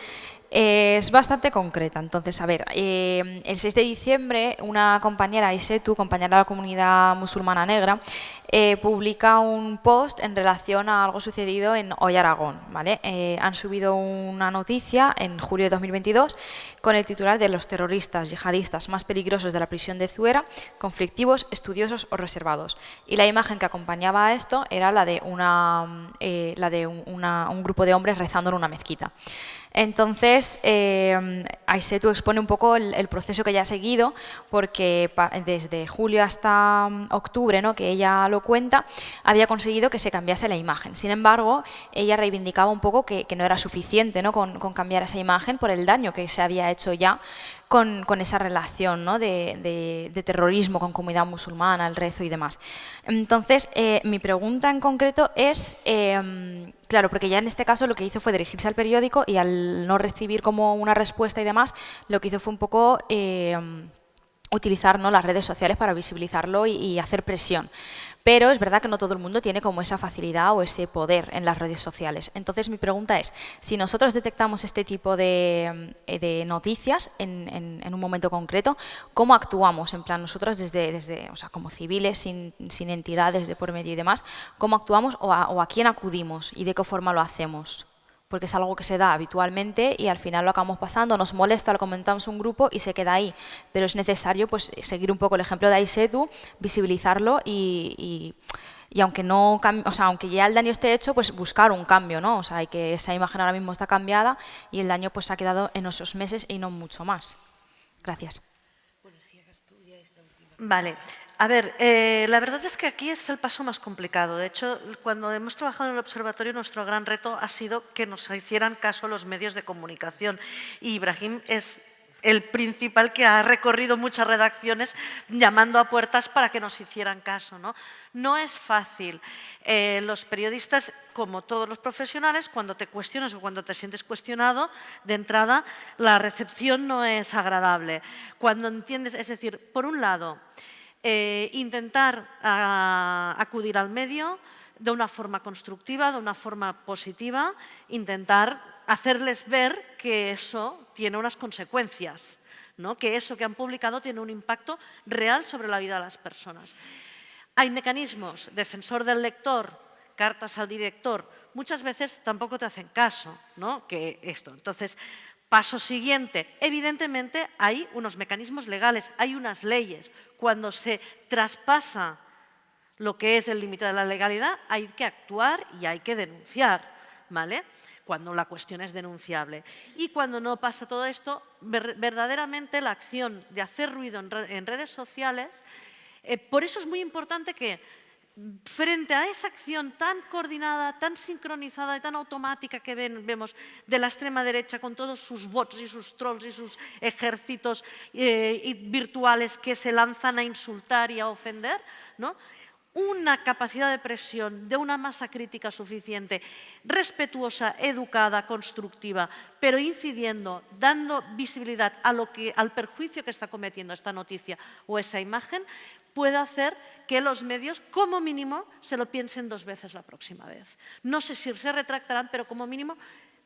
Speaker 15: Es bastante concreta. Entonces, a ver, el 6 de diciembre una compañera, Aisetu, compañera de la comunidad musulmana negra, publica un post en relación a algo sucedido en Hoy Aragón, ¿vale? Han subido una noticia en julio de 2022 con el titular de los terroristas yihadistas más peligrosos de la prisión de Zuera, conflictivos, estudiosos o reservados. Y la imagen que acompañaba a esto era la de un grupo de hombres rezando en una mezquita. Entonces, Aisetu expone un poco el proceso que ella ha seguido, porque desde julio hasta octubre, ¿no?, que ella lo cuenta, había conseguido que se cambiase la imagen. Sin embargo, ella reivindicaba un poco que no era suficiente, ¿no?, con cambiar esa imagen por el daño que se había hecho ya con esa relación, ¿no?, de terrorismo con comunidad musulmana, el rezo y demás. Entonces, mi pregunta en concreto es, claro, porque ya en este caso lo que hizo fue dirigirse al periódico y al no recibir como una respuesta y demás, lo que hizo fue un poco utilizar, ¿no?, las redes sociales para visibilizarlo y hacer presión. Pero es verdad que no todo el mundo tiene como esa facilidad o ese poder en las redes sociales. Entonces mi pregunta es, si nosotros detectamos este tipo de noticias en un momento concreto, ¿cómo actuamos? En plan, nosotros desde o sea, como civiles, sin entidades de por medio y demás, ¿cómo actuamos o a quién acudimos y de qué forma lo hacemos? Porque es algo que se da habitualmente y al final lo acabamos pasando, nos molesta, lo comentamos en un grupo y se queda ahí. Pero es necesario pues seguir un poco el ejemplo de Aisetu, visibilizarlo y aunque no, o sea, aunque ya el daño esté hecho, pues buscar un cambio, ¿no? O sea, hay que esa imagen ahora mismo está cambiada y el daño pues ha quedado en esos meses y no mucho más. Gracias.
Speaker 2: Vale. A ver, la verdad es que aquí es el paso más complicado. De hecho, cuando hemos trabajado en el observatorio, nuestro gran reto ha sido que nos hicieran caso los medios de comunicación. Y Ibrahim es el principal que ha recorrido muchas redacciones llamando a puertas para que nos hicieran caso, ¿no? No es fácil. Los periodistas, como todos los profesionales, cuando te cuestionas o cuando te sientes cuestionado, de entrada, la recepción no es agradable. Cuando entiendes, es decir, por un lado, intentar acudir al medio de una forma constructiva, de una forma positiva, intentar hacerles ver que eso tiene unas consecuencias, ¿no?, que eso que han publicado tiene un impacto real sobre la vida de las personas. Hay mecanismos, defensor del lector, cartas al director, muchas veces tampoco te hacen caso, ¿no?, que esto. Entonces, paso siguiente, evidentemente hay unos mecanismos legales, hay unas leyes. Cuando se traspasa lo que es el límite de la legalidad, hay que actuar y hay que denunciar, ¿vale?, cuando la cuestión es denunciable. Y cuando no pasa todo esto, verdaderamente la acción de hacer ruido en redes sociales, por eso es muy importante que frente a esa acción tan coordinada, tan sincronizada y tan automática que vemos de la extrema derecha con todos sus bots y sus trolls y sus ejércitos virtuales que se lanzan a insultar y a ofender, ¿no?, una capacidad de presión de una masa crítica suficiente, respetuosa, educada, constructiva, pero incidiendo, dando visibilidad a al perjuicio que está cometiendo esta noticia o esa imagen, puede hacer que los medios, como mínimo, se lo piensen 2 veces la próxima vez. No sé si se retractarán, pero como mínimo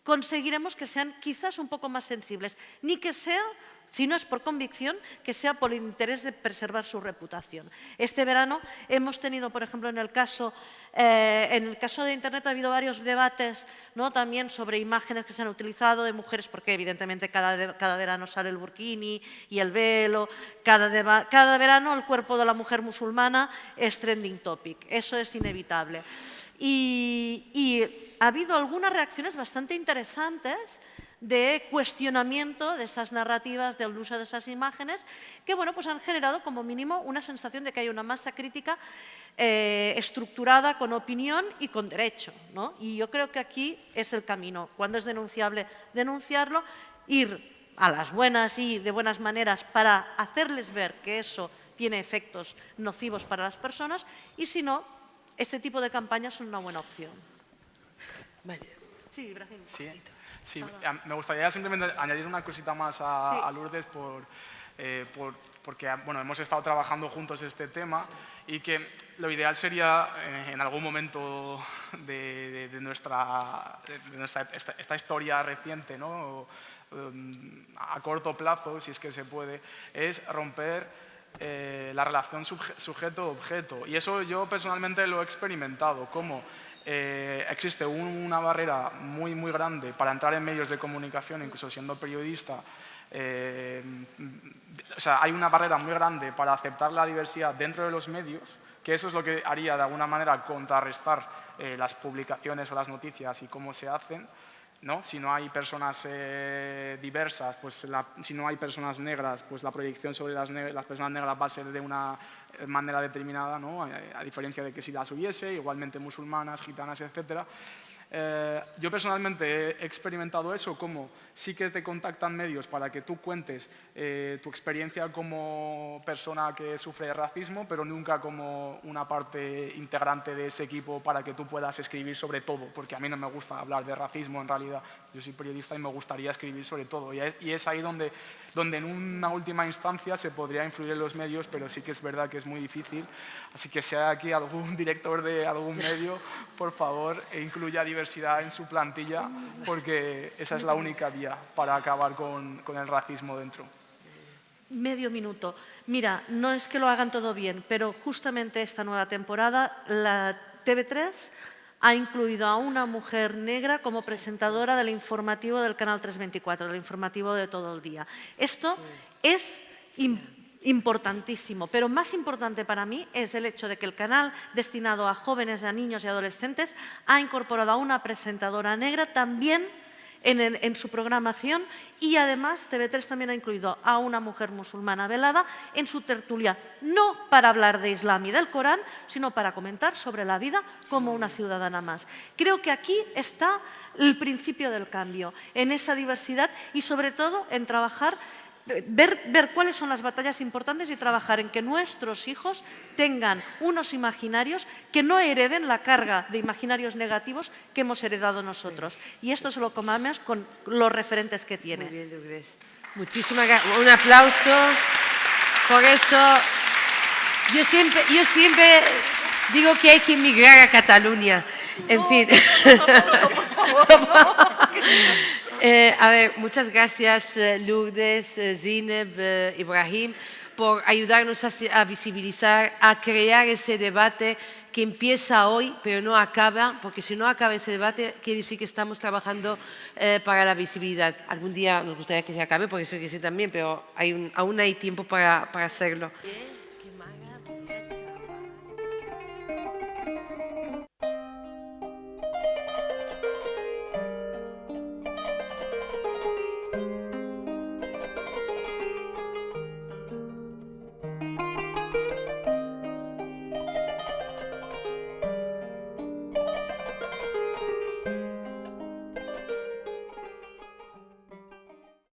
Speaker 2: conseguiremos que sean quizás un poco más sensibles, ni que sea, si no es por convicción, que sea por el interés de preservar su reputación. Este verano hemos tenido, por ejemplo, en el caso de Internet ha habido varios debates, ¿no?, también sobre imágenes que se han utilizado de mujeres, porque evidentemente cada verano sale el burkini y el velo, cada verano el cuerpo de la mujer musulmana es trending topic, eso es inevitable. Y ha habido algunas reacciones bastante interesantes de cuestionamiento de esas narrativas, del uso de esas imágenes, que bueno, pues han generado como mínimo una sensación de que hay una masa crítica estructurada con opinión y con derecho, ¿no? Y yo creo que aquí es el camino. Cuando es denunciable, denunciarlo, ir a las buenas y de buenas maneras para hacerles ver que eso tiene efectos nocivos para las personas, y si no, este tipo de campañas son una buena opción.
Speaker 1: Vale.
Speaker 2: Sí, Ibrahim.
Speaker 4: Sí, me gustaría simplemente añadir una cosita más a Lourdes porque bueno, hemos estado trabajando juntos este tema y que lo ideal sería en algún momento de esta historia reciente, ¿no?, a corto plazo, si es que se puede, es romper la relación sujeto-objeto. Y eso yo personalmente lo he experimentado, como existe una barrera muy, muy grande para entrar en medios de comunicación, incluso siendo periodista. O sea, hay una barrera muy grande para aceptar la diversidad dentro de los medios, que eso es lo que haría de alguna manera contrarrestar las publicaciones o las noticias y cómo se hacen, ¿no? Si no hay personas diversas, pues si no hay personas negras, pues la proyección sobre las personas negras va a ser de una manera determinada, ¿no?, a diferencia de que si las hubiese, igualmente musulmanas, gitanas, etc. Yo personalmente he experimentado eso, como sí que te contactan medios para que tú cuentes tu experiencia como persona que sufre racismo, pero nunca como una parte integrante de ese equipo para que tú puedas escribir sobre todo, porque a mí no me gusta hablar de racismo en realidad. Yo soy periodista y me gustaría escribir sobre todo, y es ahí donde en una última instancia se podría influir en los medios, pero sí que es verdad que es muy difícil. Así que si hay aquí algún director de algún medio, por favor, incluya diversidad en su plantilla, porque esa es la única vía para acabar con el racismo dentro.
Speaker 2: Medio minuto. Mira, no es que lo hagan todo bien, pero justamente esta nueva temporada la TV3 ha incluido a una mujer negra como presentadora del informativo del canal 324, del informativo de todo el día. Esto es importantísimo, pero más importante para mí es el hecho de que el canal destinado a jóvenes, a niños y adolescentes ha incorporado a una presentadora negra también en su programación, y además TV3 también ha incluido a una mujer musulmana velada en su tertulia, no para hablar de Islam y del Corán, sino para comentar sobre la vida como una ciudadana más. Creo que aquí está el principio del cambio, en esa diversidad y sobre todo en trabajar, ver cuáles son las batallas importantes y trabajar en que nuestros hijos tengan unos imaginarios que no hereden la carga de imaginarios negativos que hemos heredado nosotros. Y esto se lo comamos con los referentes que tiene.
Speaker 1: Muy bien, Lourdes. Muchísimas gracias. Un aplauso. Por eso, yo siempre digo que hay que emigrar a Cataluña. En fin. Por favor. A ver, muchas gracias Lourdes, Zineb, Ibrahim, por ayudarnos a visibilizar, a crear ese debate que empieza hoy, pero no acaba, porque si no acaba ese debate, quiere decir que estamos trabajando para la visibilidad. Algún día nos gustaría que se acabe, porque sé que sí también, pero aún hay tiempo para hacerlo.